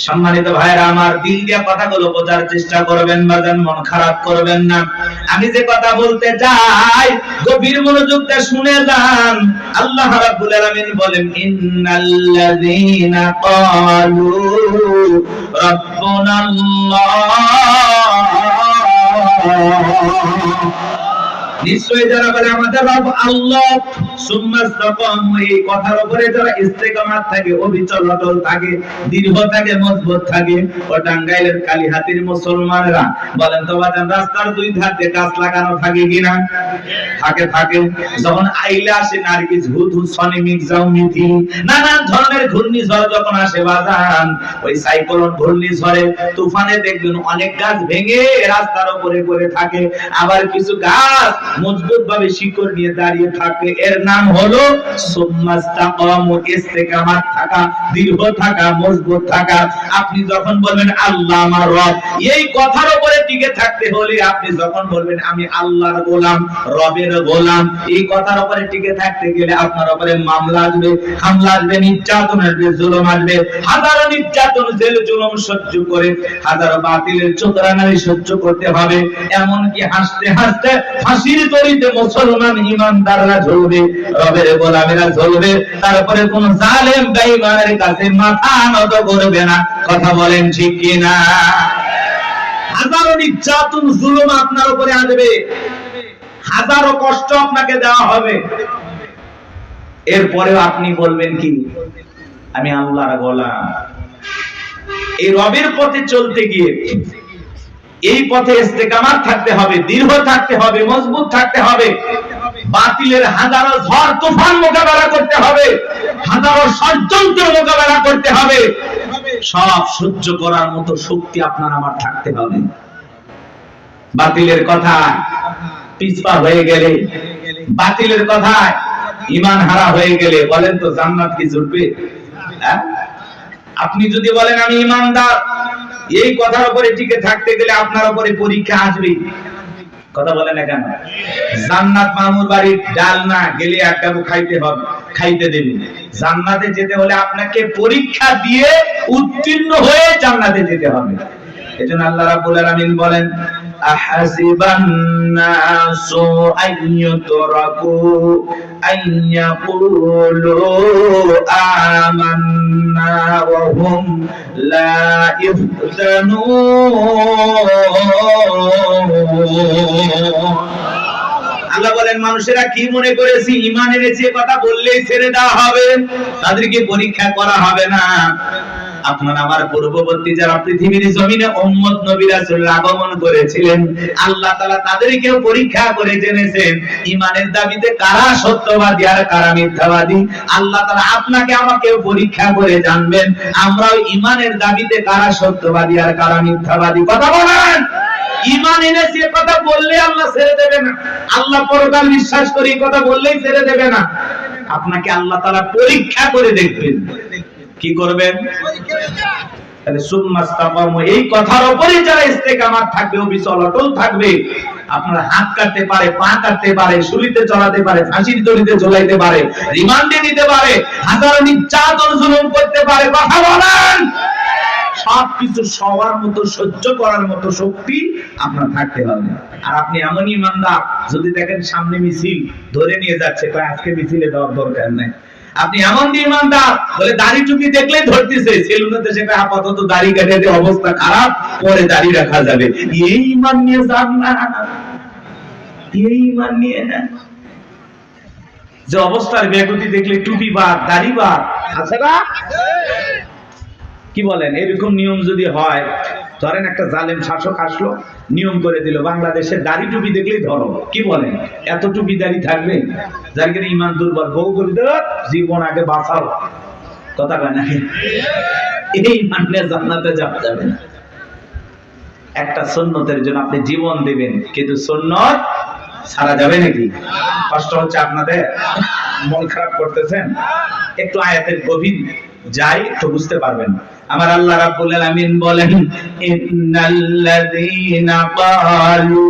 সম্মানিত ভাইরা আমার, দিল দিয়ে কথাগুলো বোঝার চেষ্টা করবেন, বাজান মন খারাপ করবেন না। আমি যে কথা বলতে চাই গভীর মনোযোগ দিয়ে শুনে যান। আল্লাহ রাব্বুল আলামিন বলেন ইন্নাল্লাযীনা ক্বালু রাব্বুনাল্লাহ, নিশ্চয়ই যারা বলে আমাদের রব আল্লাহ, সুম্মা ইসতাকামু, এই কথার উপরে যারা ইস্তেকামাত থাকে, অবিচল অটল থাকে, দৃঢ় থাকে, মজবুত থাকে। ও টাঙ্গাইলের কালীহাতির মুসলমানরা বলেন তো বাজান, রাস্তার দুই ধারে গাছ লাগানো থাকে কিনা? থাকে থাকে। যখন আইলা আসে নারকেল, হুদহুদ, সনিমিক, জাউমিথি, নানান ধরনের ঘূর্ণিঝড় যখন আসে বাজান, ওই সাইক্লোন ঘূর্ণিঝড়ে তুফানে দেখবেন অনেক গাছ ভেঙে রাস্তার উপরে পড়ে থাকে, আবার কিছু গাছ মজবুত ভাবে শিকড় নিয়ে দাঁড়িয়ে থাকে। এর নাম হলো সুম্মাস্তাকামু, ইস্তেকামাত থাকা, দৃঢ় থাকা, মজবুত থাকা। আপনি যখন বলবেন আল্লাহ আমার রব, এই কথার উপরে টিকে থাকতে হলে, আপনি যখন বলবেন আমি আল্লাহর গোলাম, রবের গোলাম, এই কথার উপরে টিকে থাকতে গেলে আপনার উপরে মামলা আসবে, হামলা আসবে, নির্যাতন আসবে, জুলুম আসবে। হাজারো নির্যাতন, জেল জুলুম সহ্য করে, হাজারো বাতিলের চোদরানারি সহ্য করতে হবে। এমনকি হাসতে হাসতে ফাঁসির দড়িতে মুসলমান ইমানদাররা ঝুলবে, রবের গোলামেরা ঝুলবে। তারপরে কোন জালেম বেঈমানের কাছে মাথা নত করবে না। কথা বলেন ঠিক কিনা? হাজারো নির্যাতন, জুলুম আপনার উপরে আসবে, হাজারো কষ্ট আপনাকে দেওয়া হবে। এরপরেও আপনি বলবেন কি? আমি আল্লাহর গোলাম। এই রবের পথে চলতে গিয়ে এই পথে ইস্তেকামাত থাকতে হবে, দৃঢ় থাকতে হবে, মজবুত থাকতে হবে। বাতিলের হাজারো ঝড় তুফান মোকাবেলা করতে হবে, হাজারো ষড়যন্ত্র মোকাবেলা করতে হবে। সব সহ্য করার মতো শক্তি আপনার আমার থাকতে হবে। বাতিলের কথা পিছপা হয়ে গেলে, বাতিলের কথায় ঈমান হারা হয়ে গেলে, বলেন তো জান্নাত কি জুটবে? আপনি যদি বলেন আমি ঈমানদার, এই কথার উপরে টিকে থাকতে গেলে আপনার উপরে পরীক্ষা আসবে। কথা বলেন না কেন? জান্নাত মামুর বাড়ির ডাল না, গেলে একটা খাইতে হবে, খাইতে দেবে। জান্নাতে যেতে হলে আপনাকে পরীক্ষা দিয়ে উত্তীর্ণ হয়ে জান্নাতে যেতে হবে। এজন্য আল্লাহ রাব্বুল আলামিন বলেন আহাসিবান নাসু আইয়ুতরাকু আইয়াকুলু আমান্না ওয়া হুম লা ইফতানুন। আল্লাহ বলেন মানুষেরা কি মনে করেছে ঈমান এনেছে কথা বললেই ছেড়ে দেওয়া হবে, তাদেরকে পরীক্ষা করা হবে না। আপনার আমার পূর্ববর্তী যারা পৃথিবীর জমিনে উম্মত নবী রাসূলের আগমন করেছিলেন, আল্লাহ তাআলা তাদেরকেও পরীক্ষা করে জেনেছেন ঈমানের দাবিতে কারা সত্যবাদী আর কারা মিথ্যাবাদী। আল্লাহ তাআলা আপনাকে আমাকেও পরীক্ষা করে জানবেন আমরাও ঈমানের দাবিতে কারা সত্যবাদী আর কারা মিথ্যাবাদী। কথা বলেন। ঈমান এনেছে কথা বললে আল্লাহ ছেড়ে দেবে না। আল্লাহ পরকাল বিশ্বাস করি কথা বললেই ছেড়ে দেবে না। আপনাকে আল্লাহ তাআলা পরীক্ষা করে দেখবেন। কি করবেন? তাহলে সুম্মাস্তাকামু, এই কথার উপরে যারা ইস্তেকামাত থাকবে, অবিচল অটল থাকবে, আপনার হাত কাটতে পারে, পা কাটতে পারে, শুলিতে চড়াতে পারে, ফাঁসির দড়িতে ঝোলাইতে পারে, রিমান্ডে নিতে পারে, হাজারো নির্যাতন জুলুম করতে পারে, কথা বলেন, সবকিছু সবার মতো সহ্য করার মতো শক্তি আপনার থাকতে হবে। আর আপনি এমন ইমানদার, যদি দেখেন সামনে মিছিল ধরে নিয়ে যাচ্ছে, আজকে মিছিলে দেওয়ার দরকার নেই। আপনি এমন ইমানদার, বলে দাড়ি টুপি দেখলেই ধরতেছে, সেলুনেতে সেটা আপাতত দাড়ি কাটে, অবস্থা খারাপ, পরে দাড়ি রাখা যাবে, এই ইমান নিয়ে যান না, এই ইমান নিয়ে না। যে অবস্থার ব্যাগতি দেখলে টুপি বাদ, দাড়ি বাদ, আছে না? কি বলেন? এরকম নিয়ম যদি হয়, ধরেন একটা জালেম শাসক আসলো, নিয়ম করে দিল বাংলাদেশে দাড়ি টুপি দেখলেই ধরো, কি বলেন? এত টুপি দাড়ি থাকবে? যার কিনা ইমান দুর্বল, বউ করে দেব, জীবন আগে বাঁচাও, কথা কয় না? এই মানে জান্নাতে যাওয়া যাবে না। একটা সুন্নতের জন্য আপনি জীবন দিবেন, কিন্তু সুন্নত ছাড়া যাবে নাকি? কষ্ট হচ্ছে আপনাদের? মন খারাপ করতেছেন? একটু আয়াতের গভীর যাই তো বুঝতে পারবেন। আমার আল্লাহ রাব্বুল আলামিন বলেন, ইন্নাল্লাযীনা ক্বালু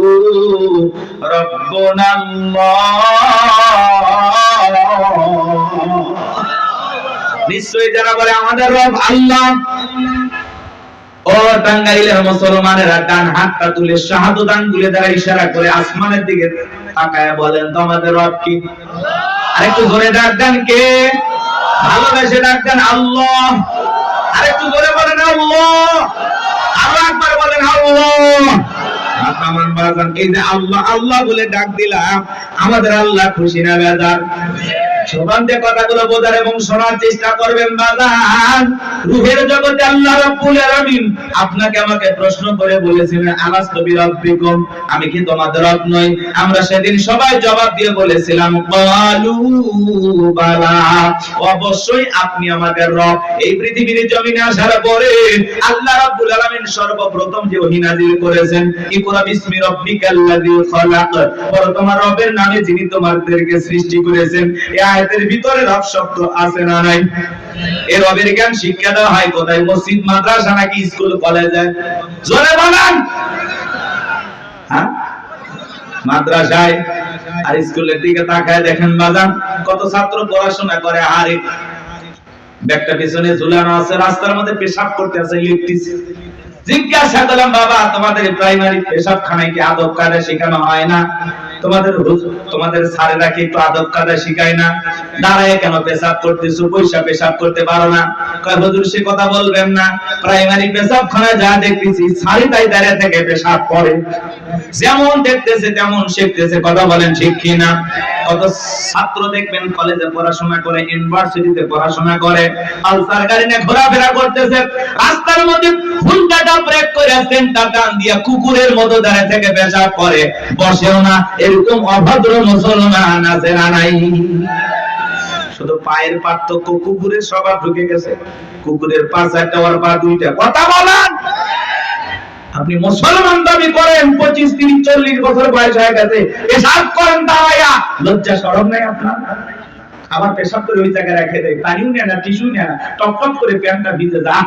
রাব্বুনাল্লাহ, নিশ্চয়ই যারা বলে আমাদের রব আল্লাহ। ও টাঙ্গাইলের মুসলমানেরা, ডান হাতটা তুলে শাহাদাত আঙ্গুলে দ্বারা ইশারা করে আসমানের দিকে তাকায় বলেন, তোমাদের রব কি? আরেকটু জোরে ডাক দেন, কে? ভালোবেসে ডাক দেন, আল্লাহ। আরেকটু জোরে বলেন, আল্লাহ। আরো একবার বলেন, আল্লাহ। আমার বাজান, এই যে আল্লাহ আল্লাহ বলে ডাক দিলাম, আমাদের আল্লাহ খুশি না বেজার? সবান যে কথাগুলো বোঝার এবং শোনার চেষ্টা করবেন বাজান। রূহের জগতে আল্লাহ রাব্বুল আলামিন আপনাকে আমাকে প্রশ্ন করে বলেছিলেন, আলাস্তু বিরাব্বিকুম, আমি কি তোমাদের রব নই? আমরা সেদিন সবাই জবাব দিয়ে বলেছিলাম, ক্বালু বালা, অবশ্যই আপনি আমাদের রব। এই পৃথিবীর জমিনে আসার পরে আল্লাহ রাব্বুল আলামিন সর্বপ্রথম যে ওহী নাযিল করেছেন, ইকরা বিসমি রাব্বিকাল্লাযী খালাক, বলো তোমার রবের নামে যিনি তোমাদেরকে সৃষ্টি করেছেন। এই আয়াতের ভিতরে রব শব্দ আছে না নাই? এই রবের জ্ঞান শিক্ষা দেওয়া হয় কোথায়? মসজিদ, মাদ্রাসা নাকি স্কুল, কলেজে? জোরে বলেন। হ্যাঁ, মাদ্রাসায় আর স্কুলের দিকে তাকায় দেখেন বাজান, কত ছাত্র পড়াশোনা করে, আর ব্যাগটা পিছনে ঝুলানো আছে, রাস্তার মধ্যে পেশাব করতে আছে, লিখতেছে। জিজ্ঞাসা করলাম, বাবা তোমাদের প্রাইমারি পেশাবখানায় কি আদব কায়দা শেখানো হয় না? তোমাদের স্যারেরা কি একটু আদব কায়দা শিখায় না? দাঁড়ায় কেন পেশাব করতেছো? পয়সা পেশাব করতে পারো না? কয় হুজুর সে কথা বলবেন না, প্রাইমারি পেশাবখানায় যা দেখতেছি স্যারই তাই দাঁড়িয়ে থেকে পেশাব করে, যেমন দেখতেছে তেমন শিখতেছে, কথা বলেন ঠিক কি না? কত ছাত্র দেখবেন কলেজে পড়াশোনা করে, ইউনিভার্সিটিতে পড়াশোনা করে, পালসার গাড়ি নিয়ে ঘোরাফেরা করতেছে, রাস্তার মধ্যে হুন্ডাটা ব্রেক করে সেন্টার টান দিয়া কুকুরের মতো দাঁড়িয়ে থেকে পেশাব করে, বসেও না। এরকম অভদ্র মুসলমান আছে না নাই? শুধু পায়ের পার্থক্য, কুকুরের স্বভাব ঢুকে গেছে, কুকুরের পা চারটা আর পা দুইটা, কথা বলেন। আপনি মুসলমান দাবি করেন, 25, 30, 40 বছর বয়স হয়ে গেছে, পেশাব করেন দাঁড়াইয়া, লজ্জা শরম নাই আপনার? আবার পেশাব করে ওই জায়গায় রেখে দেয়, পানিও নেয় না, টিস্যু নেয় না, টপ টপ করে প্যান্টটা ভিজে যায়,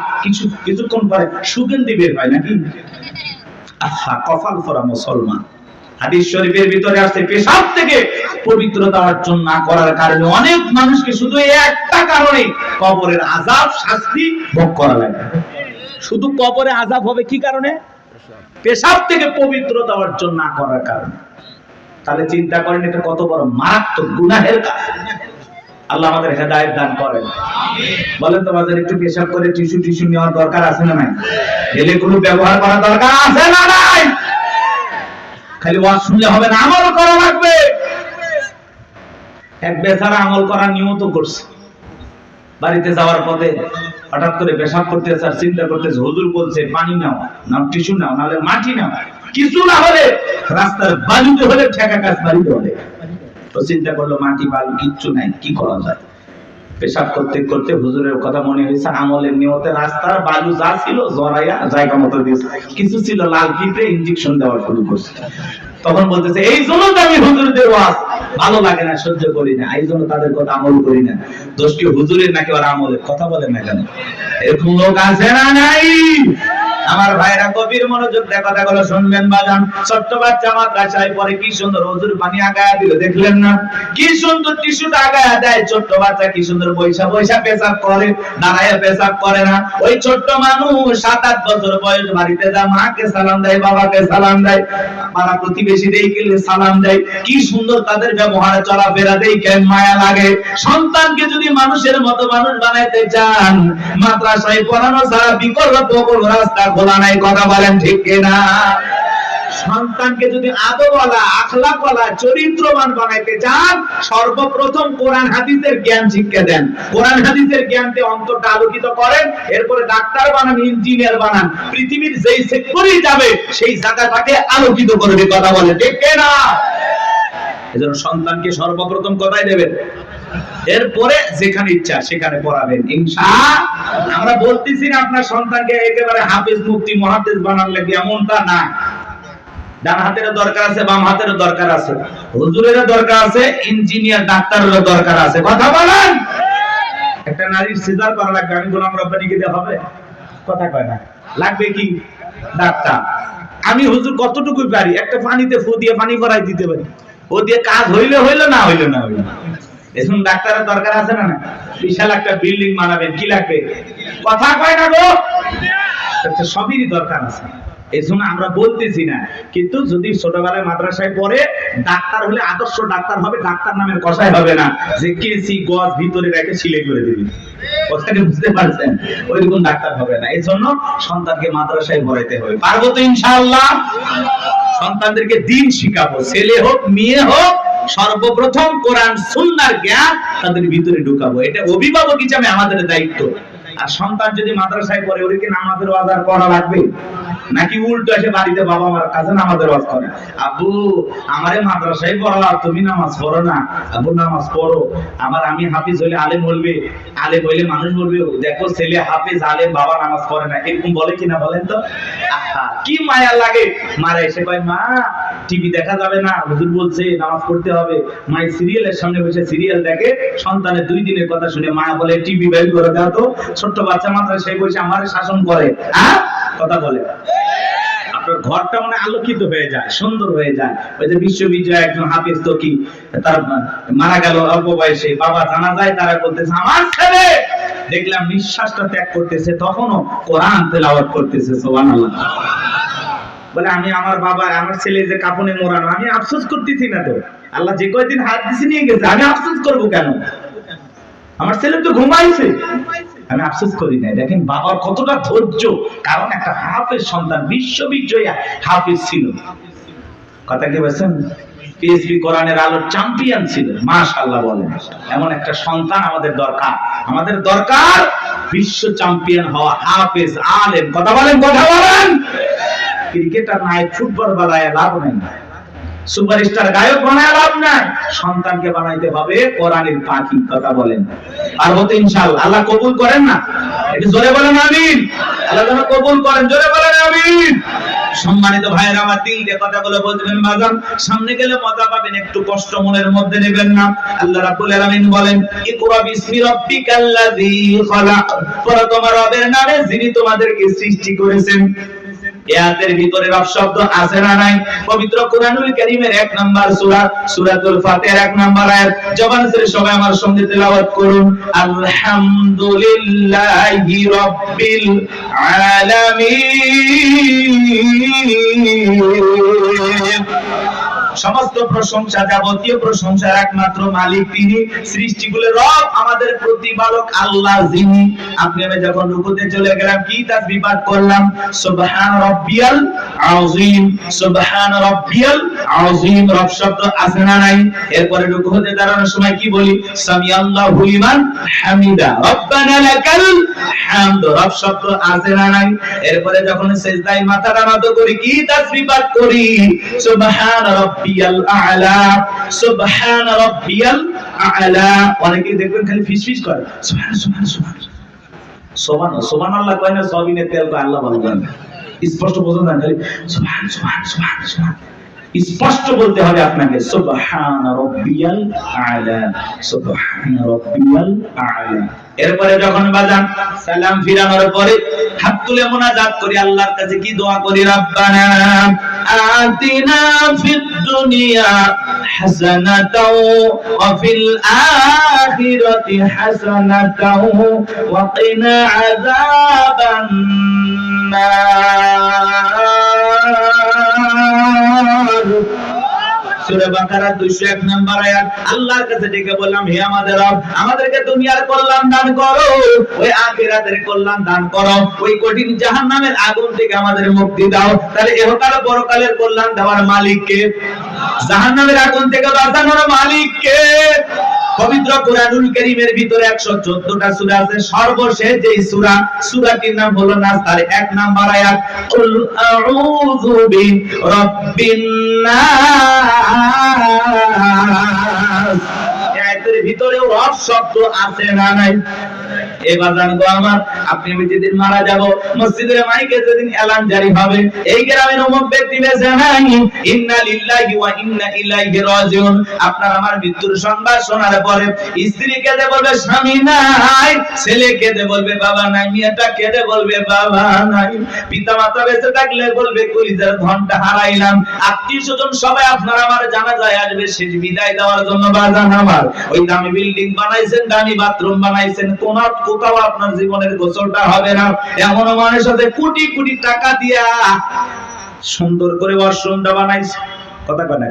কিছুক্ষণ পরে সুগন্ধি বের হয় নাকি? আহা, কপাল ফোড়া মুসলমান। হাদিস শরীফের ভিতরে আছে, পেশাব থেকে পবিত্রতা অর্জন না করার কারণে অনেক মানুষকে শুধু একটা কারণে কবরের আযাব, শাস্তি ভোগ করা লাগে। শুধু কবরে আযাব হবে কি কারণে? পেশাব থেকে পবিত্রতা অর্জন না করার কারণে। তাহলে চিন্তা করেন, এটা কত বড় মারাত্মক গুনাহের কাজ। আল্লাহ আমাদের হেদায়েত দান করেন। বলেন তো বাজার, একটু পেশাব করে টিস্যু নেওয়ার দরকার আছে না নাই? এলে কোনো ব্যবহার করা দরকার আছে না নাই? খালি ওয়াজ শুনলে হবে না, আমল করা লাগবে। এক বেচারা আমল করার নিয়ত করছে, বাড়িতে যাওয়ার পথে হঠাৎ করে পেশাব করতেছে, আর চিন্তা করতেছে হুজুর বলছে পানি নাও, না টিস্যু নাও, নাহলে মাটি নাও, কিছু না হলে রাস্তার বালুতে হলে ঠেকা কাজ বাড়িতে হলে। তো চিন্তা করলো মাটি বালু কিচ্ছু নাই, কি করা যায়? পেশাব করতে করতে হুজুরের কথা মনে হয়েছে, আমলের নিয়তে রাস্তার বালু যা ছিল জড়াইয়া জায়গা মতো দিয়েছে, কিছু ছিল লাল পিঁপড়ে, ইনজেকশন দেওয়া শুরু করছে। তখন বলতেছে, এই জন্য আমি হুজুরদের ওয়াজ ভালো লাগে না, সহ্য করি না, এই জন্য তাদের কথা আমল করি না। দোষ কি হুজুরের নাকি ওর আমলের? কথা বলেন না কেন? এরকম লোক আছে না নাই? আমার ভাইরা গভীর মনোযোগ দিয়ে কথাগুলো শুনবেন বাজান। ছোট্ট বাচ্চা মাদ্রাসায় পড়ে, কি সুন্দর হুজুর পানি আগায়া দিল, দেখলেন না? কি সুন্দর টিস্যুটা আগায়া দেয়, ছোট্ট বাচ্চা কি সুন্দর বৈশা বৈশা পেশাব করে, দাঁড়ায় পেশাব করে না। ওই ছোট্ট মানুষ 7-8 বছর বয়স, বাড়িতে যা মাকে সালাম দেয়, বাবাকে সালাম দেয়, পাড়া প্রতিবেশী দেখে সালাম দেয়, কি সুন্দর তাদের ব্যবহারে চলাফেরা দেখে মায়া লাগে। সন্তানকে যদি মানুষের মতো মানুষ বানাইতে চান, মাদ্রাসায় পড়ানো ছাড়া বিকল্প কোনো রাস্তা খোলা নাই। কথা বলেন ঠিক কিনা? সন্তানকে যদি আদবওয়ালা, আখলাকওয়ালা, চরিত্রবান বানাইতে চান, সর্বপ্রথম কোরআন হাদিসের জ্ঞান শিক্ষা দেন। কোরআন হাদিসের জ্ঞানতে অন্তরটা আলোকিত করেন, এরপরে ডাক্তার বানান, ইঞ্জিনিয়ার বানান, পৃথিবীর যেই সেক্টরেই যাবে সেই জায়গাটাকে আলোকিত করবে। কথা বলে ঠিক কিনা? এজন্য সন্তানকে সর্বপ্রথম কোথায় দেবেন? এরপরে যেখানে ইচ্ছা সেখানে পড়াবেন ইনশাআল্লাহ। আমরা বলতেছি না আপনার সন্তানকে একেবারে হাফেজ, মুফতি, মুহাদ্দিস বানান লাগবে, এমনটা না। ডান হাতের দরকার আছে, বাম হাতের দরকার আছে, হুজুরের দরকার আছে, ইঞ্জিনিয়ার ডাক্তারের দরকার আছে। কথা বলেন। একটা নারীর সিজার করা লাগবে, আমি গোলাম রব্বানিকে দিয়ে হবে? কথা কয় না। লাগবে কি? ডাক্তার। আমি হুজুর কতটুকু পারি, একটা পানিতে ফু দিয়ে পানি ভরাই দিতে পারি, ও দিয়ে কাজ হইলে হইলো, না হইলো না হইলো। এখন ডাক্তারের দরকার আছে না? বিশাল একটা বিল্ডিং বানাবেন, কি লাগবে? কথা কয় না গো? সবই দরকার আছে। এই জন্য আমরা বলতেছি না, কিন্তু যদি ছোটবেলায় মাদ্রাসায় পড়ে, ডাক্তার হলে আদর্শ ডাক্তার হবে, ডাক্তার নামের কষাই হবে না যে কেসি গজ ভিতরে রেখে সিলে করে দিবি। কথাটা বুঝতে পারছেন? ওইরকম ডাক্তার হবে না। এই জন্য সন্তানকে মাদ্রাসায় ভরাইতে হবে। পারবো তো ইনশাআল্লাহ? সন্তানদেরকে দিন শিখাবো, ছেলে হোক মেয়ে হোক, সর্বপ্রথম কোরআন সুন্নাহর জ্ঞান তাদের ভিতরে ঢুকাবো। এটা অভিভাবক হিসেবে আমাদের দায়িত্ব। আর সন্তান যদি মাদ্রাসায় পড়ে, ওর কি নামাজের ওয়াজ করা লাগবে? নাকি উল্টো এসে বাড়িতে বাবা মার কাছে নামাজের ওয়াজ করে, আব্বু আমারে মাদ্রাসায় পড়া, তুমি নামাজ পড়ো না? আব্বু নামাজ পড়ো, আমি হাফিজ হলে আলেম বলবে, আলেম হইলে মানুষ বলবে দেখো ছেলে হাফিজ আলেম, বাবা নামাজ পড়ে না। এরকম বলে কিনা বলেন তো? কি মায়া লাগে। মারা এসে কয়, মা টিভি দেখা যাবে না, হুজুর বলছে নামাজ পড়তে হবে। মাই সিরিয়ালের সামনে বসে সিরিয়াল দেখে, সন্তানের 2 দিনের কথা শুনে মা বলে টিভি বের করে দাও তো। ছোট্ট বাচ্চা মাদ্রাসায় বসে আমারে শাসন করে। কথা বলে। আপনার ঘরটা মানে আলোকিত হয়ে যায়, সুন্দর হয়ে যায়। ওই যে বিশ্ববিদ্যালয়ে একজন হাফেজ তো কি, তার মারা গেল অল্প বয়সে, বাবা জানা যায়, তারা বলতেছে আমার ছেলে দেখলাম নিঃশ্বাসটা ত্যাগ করতেছে, তখনও কোরআন তেলাওয়াত করতেছে। সুবহানাল্লাহ। বলে আমি আমার বাবা, আমার ছেলে যে কাফনে মোড়ানো, আমি আফসোস করতেছি না তো, আল্লাহ যে কয়দিন হাত দিছে নিয়ে গেছে, আমি আফসোস করবো কেন? আমার ছেলে তো ঘুমাইছে, আমি আফসোস করি না। দেখেন বাবার কতটা ধৈর্য, কারণ একটা হাফেজ সন্তান, বিশ্ববিদ্যালয়ে হাফেজ ছিল। কথা কি বলছেন? পিএইচডি কোরআনের আলোর চ্যাম্পিয়ন ছিল। মাশাআল্লাহ বলেন। এমন একটা সন্তান আমাদের দরকার। আমাদের দরকার বিশ্ব চ্যাম্পিয়ন হওয়া হাফেজ আলেম। কথা বলেন, কথা বলেন। ক্রিকেটার নাই, ফুটবল বানায় লাভ নাই, সুপারস্টার গায়ক বানায় লাভ নাই। সন্তানকে বানাইতে হবে কোরআনের পাখি। কথা বলেন। পারবো তো ইনশাআল্লাহ? আল্লাহ কবুল করেন না? একটু জোরে বলেন আমিন। আল্লাহ যেন কবুল করেন, জোরে বলেন আমিন। সম্মানিত ভাইয়েরা, আমার দিল দিয়ে কথাগুলো বলবেন বাজান। সামনে গেলে মজা পাবেন, একটু কষ্ট মনের মধ্যে নেবেন না। আল্লাহ রাব্বুল আলামিন বলেন, ইকরা বিসমি রাব্বিকাল্লাযী খালাক, পড়ো তোমার রবের নামে যিনি তোমাদেরকে সৃষ্টি করেছেন। আয়াতের ভিতরে রব শব্দ আছে না নাই? পবিত্র কোরআনুল কারীমের 1 নাম্বার সূরা সূরাতুল ফাতিহার 1 নাম্বার আয়াত। জবান ছেড়ে সবাই আমার সঙ্গে তেলাওয়াত করুন, আলহামদুলিল্লাহি রাব্বিল আলামিন। সমস্ত প্রশংসা, যাবতীয় প্রশংসার একমাত্র মালিক তিনি, সৃষ্টিগুলোর রব, আমাদের প্রতিপালক আল্লাহ যিনি। আপনি আমি যখন রুকুতে চলে গেলাম, কি তাসবিহ পাঠ করলাম? সুবহান রাব্বিয়াল আযীম, সুবহান রাব্বিয়াল আযীম। রব শব্দ আছে না নাই? এরপরে রুকুতে দাঁড়ানোর সময় কি বলি? সামিআল্লাহু লিমান হামিদা, রব্বানা লাকাল হামদ। রব শব্দ আছে না নাই? এরপরে যখন সিজদায় মাথাটা নত করি, কি তাসবিহ পাঠ করি? সুবহান রাব্বিয়াল আ'লা, সুবহান রাব্বিয়াল আ'লা। অনেকে দেখবেন খালি ফিসফিস করে, সুবহান সুবহান সুবহান সুবহান সুবহানাল্লাহ কয় না, সবিনে তেল কয়, আল্লাহ বলেন স্পষ্ট বোঝা যায়, খালি সুবহান সুবহান সুবহান সুবহান। স্পষ্ট বলতে হবে আপনাকে, সুবহান রাব্বিয়াল আলা, সুবহান রাব্বিয়াল আলা। এরপরে যখন বাজান সালাম ফিরানোর পরে হাত তুলে মুনাজাত করি, আল্লাহর কাছে কি দোয়া করি? রাব্বানা আতিনা ফিদ দুনিয়া হাসানাতাও ওয়া ফিল আখিরাতি হাসানাতাও ওয়া কিনা আযাবান নার। সূরা বাকারা 201 নম্বর আয়াত। আল্লাহর কাছে ডেকে বললাম, হে আমাদের রব, আমাদেরকে দুনিয়ার কল্যাণ দান করো, ওই আখিরাতের কল্যাণ দান করো, ওই কঠিন জাহান্নামের আগুন থেকে আমাদের মুক্তি দাও। তাহলে ইহকাল পরকালের কল্যাণ দেওয়ার মালিক কে? জাহান্নামের আগুন থেকে বাঁচানোর মালিক কে? পবিত্র কোরআনুল কারীমের ভিতরে 114টা সূরা আছে, সর্বশেষ যে সূরা, সূরাটির নাম হলো নাস, তার 1 নাম্বার আয়াত, কুল আউযু বিরাব্বিন নাস। আয়াতের ভিতরে রব শব্দ আছে না নাই? এই বাজান গো আমার, আপনি যেদিন মারা যাব, মসজিদের মাইকে যেদিন এলান জারি হবে, এই গ্রামের অমুক ব্যক্তি বেঁচে নাই, ইন্না লিল্লাহি ওয়া ইন্না ইলাইহি রাজিউন, আপনার আমার মৃত্যুর সংবাদ শোনার পরে স্ত্রী কেঁদে বলবে স্বামী নাই, ছেলে কেঁদে বলবে বাবা নাই, মেয়েটা কেঁদে বলবে বাবা নাই, পিতা মাতা বেঁচে থাকলে বলবে কলিজার ধনটা হারাইলাম। আত্মীয় স্বজন সবাই আপনার আমার জানাজায় আসবে শেষ বিদায় দেওয়ার জন্য। বাজান আমার, ওই দামি বিল্ডিং বানাইছেন, দামি বাথরুম বানাইছেন, কোথাও আপনার জীবনের গোসলটা হবে না। এমন মানুষ আছে কোটি কোটি টাকা দিয়া সুন্দর করে ওয়াশরুমটা বানাইছে, কথা কয় না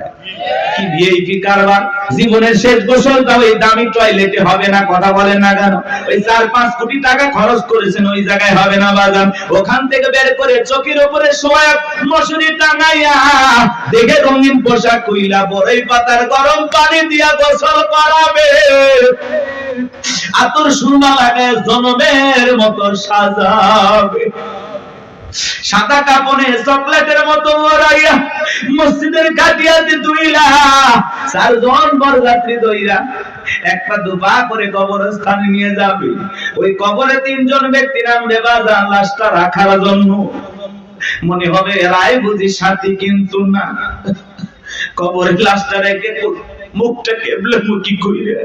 কি ভিআইপি কারবার, জীবনের শেষ গোসলটা ওই দামি টয়লেটে হবে না, কথা বলেন না কেন? ওই 4-5 কোটি টাকা খরচ করেছেন, ওই জায়গায় হবে না বাজান। ওখান থেকে বের করে চোখের উপরে শোয়া মশুরি টাঙাইয়া দেখে রঙিন পোশাক কইলা বড়ই পাতার গরম পানি দিয়া গোসল করাবে, আতর সুরমা লাগায় জনমের মতো সাজাবে, সাদা কাপড়ে চকলেটের মতো ওরাইয়া মসজিদের কাটিয়াতে দুইলা 4 জন বরযাত্রী দইরা একটা দুপা করে কবরস্থানে নিয়ে যাবে। ওই কবরে 3 জন ব্যক্তি নামবে বাজান লাশটা রাখার জন্য। মনে হবে এরাই বুঝি সাথী, কিন্তু না, কবরের লাশটা রেখে মুখটা কেবলে মুখি কইরে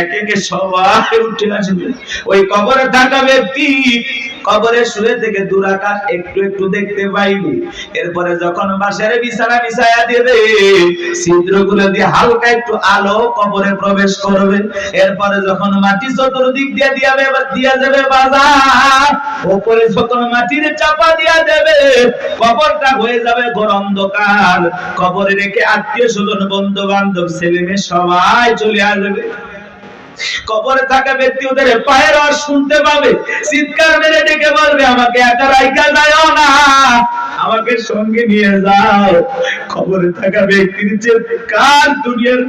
একে একে সবাই উঠে আসবে। ওই কবরে থাকা ব্যক্তি কবরে শুয়ে থেকে দুরাকাশ একটু একটু দেখতে পাইবে। এরপরে যখন বাসার বিছানা বিছায়া দেবে, ছিদ্রগুলো দিয়ে হালকা একটু আলো কবরে প্রবেশ করবে। এরপরে যখন মাটি চতুর্দিক দিয়ে দিয়া যাবে বাজার, উপরে যখন মাটির চাপা দিয়া দেবে, কবরটা হয়ে যাবে ঘোর অন্ধকার। কবরে রেখে আত্মীয় স্বজন বন্ধু বান্ধব ছেলে মেয়ে সবাই চলে আসবে। কবরে থাকা ব্যক্তি ওদের পায়ের আওয়াজ শুনতে পাবে, চিৎকার মেরে ডেকে বলবে আমাকে একা রাইখা যাও না, আমাকে সঙ্গে নিয়ে যাও। কবরে থাকা ব্যক্তির চিৎকার দুনিয়ার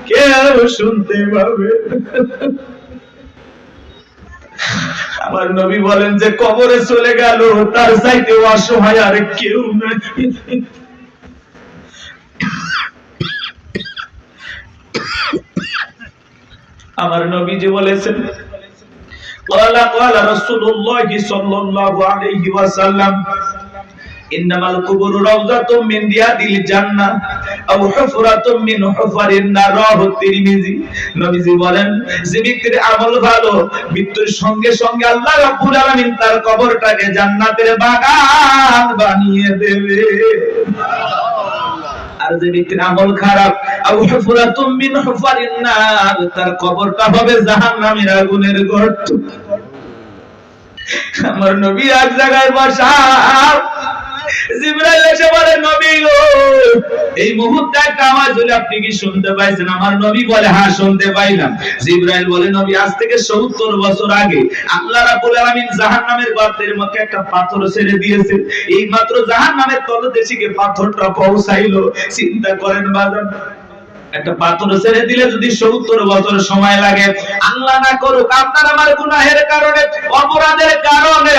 কেউ শুনতে পাবে। আমার নবী বলেন যে কবরে চলে গেল তার চাইতে অসহায় আর কেউ নাই। আমার নবীজি বলেছেন, ক্বালা রাসূলুল্লাহি সাল্লাল্লাহু আলাইহি ওয়াসাল্লাম, ইন্নামাল কুবুরু রাওযাতুম মিন রিয়াদিল জান্নাহ আও হুফরাতুম মিন হুফারিন নার। রাওয়াহু তিরমিজি। নবীজি বলেন, যে ব্যক্তির আমল ভালো, মৃত্যুর সঙ্গে সঙ্গে আল্লাহ রাব্বুল আলামিন তার কবরটাকে জান্নাতের বাগান বানিয়ে দেবে। আর যে ব্যক্তির আমল খারাপ, আও হুফরাতুম মিন হুফারিন নার, তার কবরটা হবে জাহান্নামের আগুনের গর্ত। আমার নবী এক জায়গায় বসা, জিবরাইল এসে বলে, নবী গো, এই মুহূর্তে একটা আওয়াজ হলো, আপনি কি শুনতে পাইছেন? আমার নবী বলে, হ্যাঁ শুনতে পাইলাম। জিবরাইল বলে, নবী, আজ থেকে 70 বছর আগে আল্লাহ রাব্বুল আলামিন জাহান্নামের গর্তের মধ্যে একটা পাথর ছেড়ে দিয়েছে, এই মাত্র জাহান্নামের তলদেশে পাথরটা পৌঁছাইলো। চিন্তা করেন বাজার, একটা পাথর ছেড়ে দিলে যদি 70 বছর সময় লাগে, আল্লাহ না করুক আপনার আমার গুনাহের কারণে, অপরাধের কারণে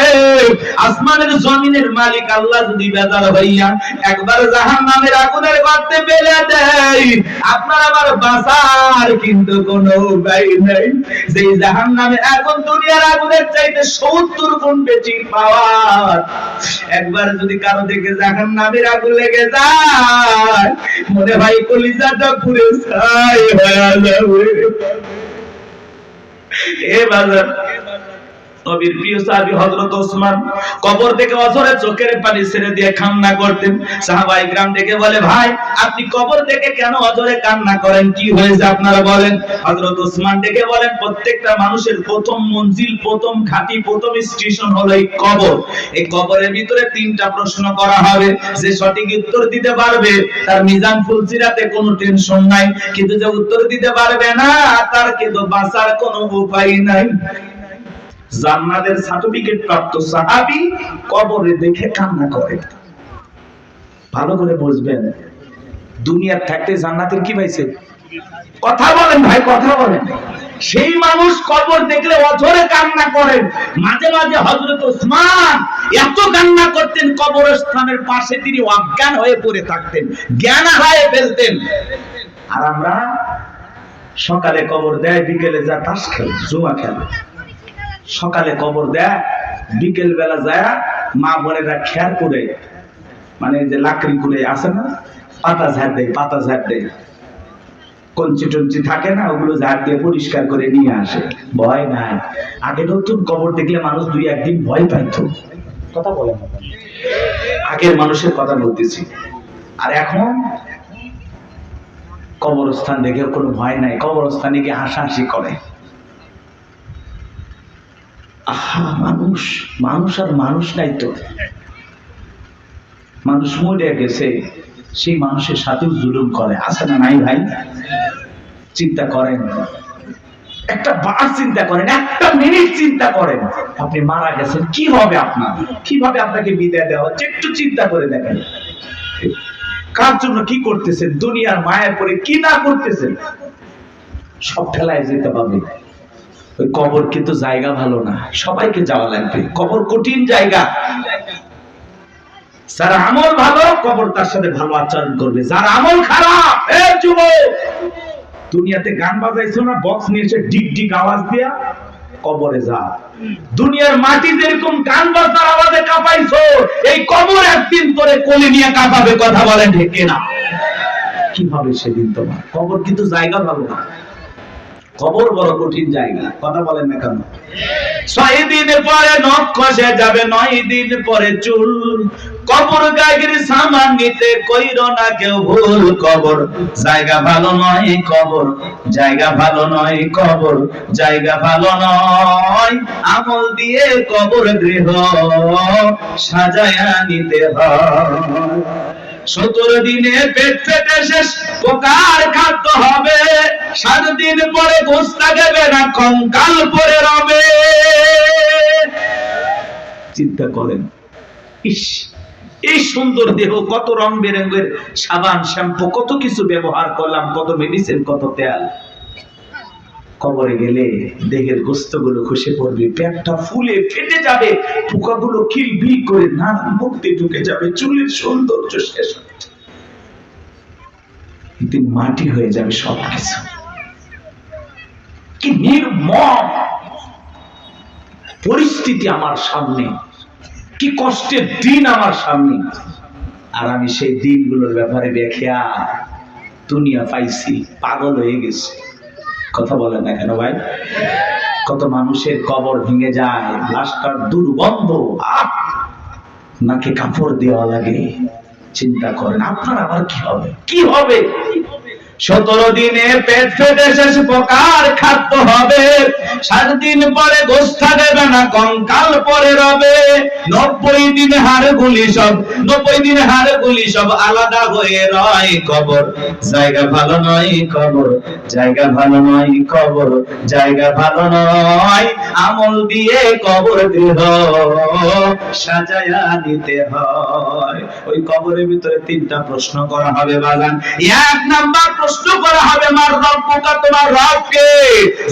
আসমানের জমিনের মালিক আল্লাহ যদি বেজার হইয়া একবার জাহান্নামের আগুনের গর্তে ফেলে দেয়, আপনার আমার বাঁচার কিন্তু কোনো উপায় নেই। যেই জাহান্নামের আগুন দুনিয়ার আগুনের চাইতে 70 গুণ বেশি পাওয়ার, একবার যদি কারো দেখে জাহান্নামের আগুন লেগে যায়, মনে হয় কলিজাটা পুড়ে ছাই হয়ে যাবে। এ বাজার, নবীর প্রিয় সাহাবী হযরত ওসমান কবর থেকে অঝরে চোখের পানি ছেড়ে দিয়ে কান্না করতেন। সাহাবায়ে কিরাম ডেকে বলে, ভাই আপনি কবর থেকে কেন অঝরে কান্না করেন, কি হয়েছে আপনারা বলেন? হযরত ওসমান ডেকে বলেন, প্রত্যেকটা মানুষের প্রথম মঞ্জিল, প্রথম ঘাঁটি, প্রথম স্টেশন হলো এই কবর। এই কবরের ভিতরে তিনটা প্রশ্ন করা হবে, যে সঠিক উত্তর দিতে পারবে তার মিজান ফুলসিরাতে কোনো টেনশন নাই, কিন্তু যে উত্তর দিতে পারবে না তার কিন্তু বাঁচার কোনো উপায় নাই। জান্নাতের সার্টিফিকেট প্রাপ্ত সাহাবী কবরে দেখে কান্না করে। ভালো করে বুঝবেন, দুনিয়ার থাকতে জান্নাতের কি পাইছে? কথা বলেন ভাই, কথা বলেন। সেই মানুষ কবর দেখলে অঝরে কান্না করেন। মাঝে মাঝে হযরত ওসমান এত কান্না করতেন, কবরস্থানের পাশে তিনি অজ্ঞান হয়ে পড়ে থাকতেন, জ্ঞান হারিয়ে ফেলতেন। আর আমরা সকালে কবর দেয়, বিকেলে যা তাস খেলে, জুয়া খেলে। সকালে কবর দেয়, বিকেল বেলা যায় মা বোনেরা খেয়ার করে, মানে যে লাকড়ি করে আসে না, পাতা ঝাড় দেয়, পাতা ঝাড় দেয়, কঞ্চি টঞ্চি থাকে না, ওগুলো ঝাড় দিয়ে পরিষ্কার করে নিয়ে আসে। ভয় নাই। আগে নতুন কবর দেখলে মানুষ দুই একদিন ভয় পাইত। কথা বলে না, আগের মানুষের কথা বলতেছি। আর এখন কবরস্থান দেখে কোনো ভয় নাই, কবরস্থানে গিয়ে হাসাহাসি করে। আহা, মানুষ মানুষ আর মানুষ নাই তো। মানুষ মরে গেছে, সেই মানুষের সাথেও জুলুম করে, আছে না নাই ভাই? চিন্তা করেন, একটা বার চিন্তা করেন, একটা মিনিট চিন্তা করেন, আপনি মারা গেছেন, কি হবে আপনার? কিভাবে আপনাকে বিদায় দেওয়া হচ্ছে? একটু চিন্তা করে দেখেন, কার জন্য কি করতেছেন, দুনিয়ার মায়ের পরে কি না করতেছেন, সব ফেলায় যেতে পারবে। ওই কবর কিন্তু জায়গা ভালো না, সবাইকে যাওয়া লাগবে। কবর কঠিন জায়গা। যার আমল ভালো, কবর তার সাথে ভালো আচরণ করবে। যার আমল খারাপ, এ যুবক, দুনিয়াতে গান বাজাইছো না, বক্স নিয়ে এসে ডিগ ডিগ আওয়াজ দিয়া, কবরে যা। দুনিয়ার মাটি যেরকম গান বাজনার আওয়াজে কাঁপাইছো, এই কবর একদিন তোরে কোলে নিয়ে কাঁপাবে। কথা বলেন ঠিক কিনা? কি হবে সেদিন তোমার? কবর কিন্তু জায়গা ভালো না, কবর বড় কঠিন জায়গা। কথা বলেন না কেন? 6 দিন পরে নখ খসে যাবে, 9 দিন পরে চুল। কবর গায়ের সামান নিতে কইরো না কেউ ভুল। কবর জায়গা ভালো নয়, কবর জায়গা ভালো নয়, কবর জায়গা ভালো নয়। আমল দিয়ে কবর গৃহ সাজায়া নিতে হয়। 17 দিনে পেট ফেটে শেষ পোকার খাদ্য হবে। 7 দিন পরে গোশ থাকবে না, কঙ্কাল পরে রবে। চিন্তা করেন, ইস, এই সুন্দর দেহ, কত রং বেরঙের সাবান, শ্যাম্পু, কত কিছু ব্যবহার করলাম, কত মেডিসিন, কত তেল। কবরে গেলে দেহের গোস্তগুলো খসে পড়বে, পেটটা ফুলে ফেটে যাবে, পোকাগুলো কিলবিল করে নানান মুখে ঢুকে যাবে, চুলের সৌন্দর্য শেষ হবে, একদিন মাটি হয়ে যাবে সবকিছু। কি নির্মম পরিস্থিতি আমার সামনে, কি কষ্টের দিন আমার সামনে। আর আমি সেই দিনগুলোর ব্যাপারে দেখিয়া দুনিয়া পাইছি, পাগল হয়ে গেছে। কথা বলে না কেন ভাই? কত মানুষের কবর ভেঙে যায়, লাশটার দুর্গন্ধ, নাকে কাপড় দেওয়া লাগে। চিন্তা করেন আপনার আবার কি হবে, কি হবে? 17 দিনে পেট ফেটে শেষ পোকার খাদ্য হবে। 7 দিন পরে গোস্ত দেবে না, কঙ্কাল পরে রবে। 90 দিন হাড়গুলি সব, 90 দিন হাড়গুলি সব আলাদা হয়ে রয়। কবর জায়গা ভালো নয়, কবর জায়গা ভালো নয়, কবর জায়গা ভালো নয়। আমল দিয়ে কবর গৃহ সাজায়া নিতে হয়। ওই কবরের ভিতরে 3টা প্রশ্ন করা হবে বাজান। 1 নাম্বার প্রশ্ন করা হবে মার রব্বুকা, তোমার রব কে?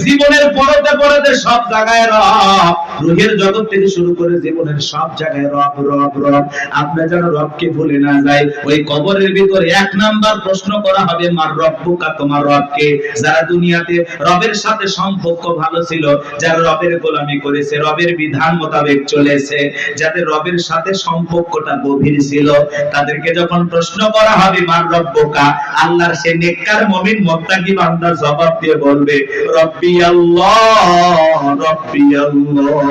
জীবনের পরতে পরতে সব জায়গায় রব, রুহের জগৎ থেকে শুরু করে জীবনের সব জায়গায় রব রব রব। আপনি যেন রবকে ভুলে না যায়। ওই কবরের ভিতরে এক নাম্বার প্রশ্ন করা হবে মার রব্বুকা, তোমার রব কে? যারা দুনিয়াতে রবের সাথে সম্পর্ক ভালো ছিল, যারা রবের গোলামি করেছে, রবের বিধান মোতাবেক চলেছে, যাদের রবের সাথে সম্পর্কটা গভীর ছিল, তাদেরকে যখন প্রশ্ন করা হবে মার রব্বুকা, আল্লাহর সে নেককার মুমিন মুত্তাকি বান্দা জবাব দিয়ে বলবে রব্বি আল্লাহ, রব্বি আল্লাহ,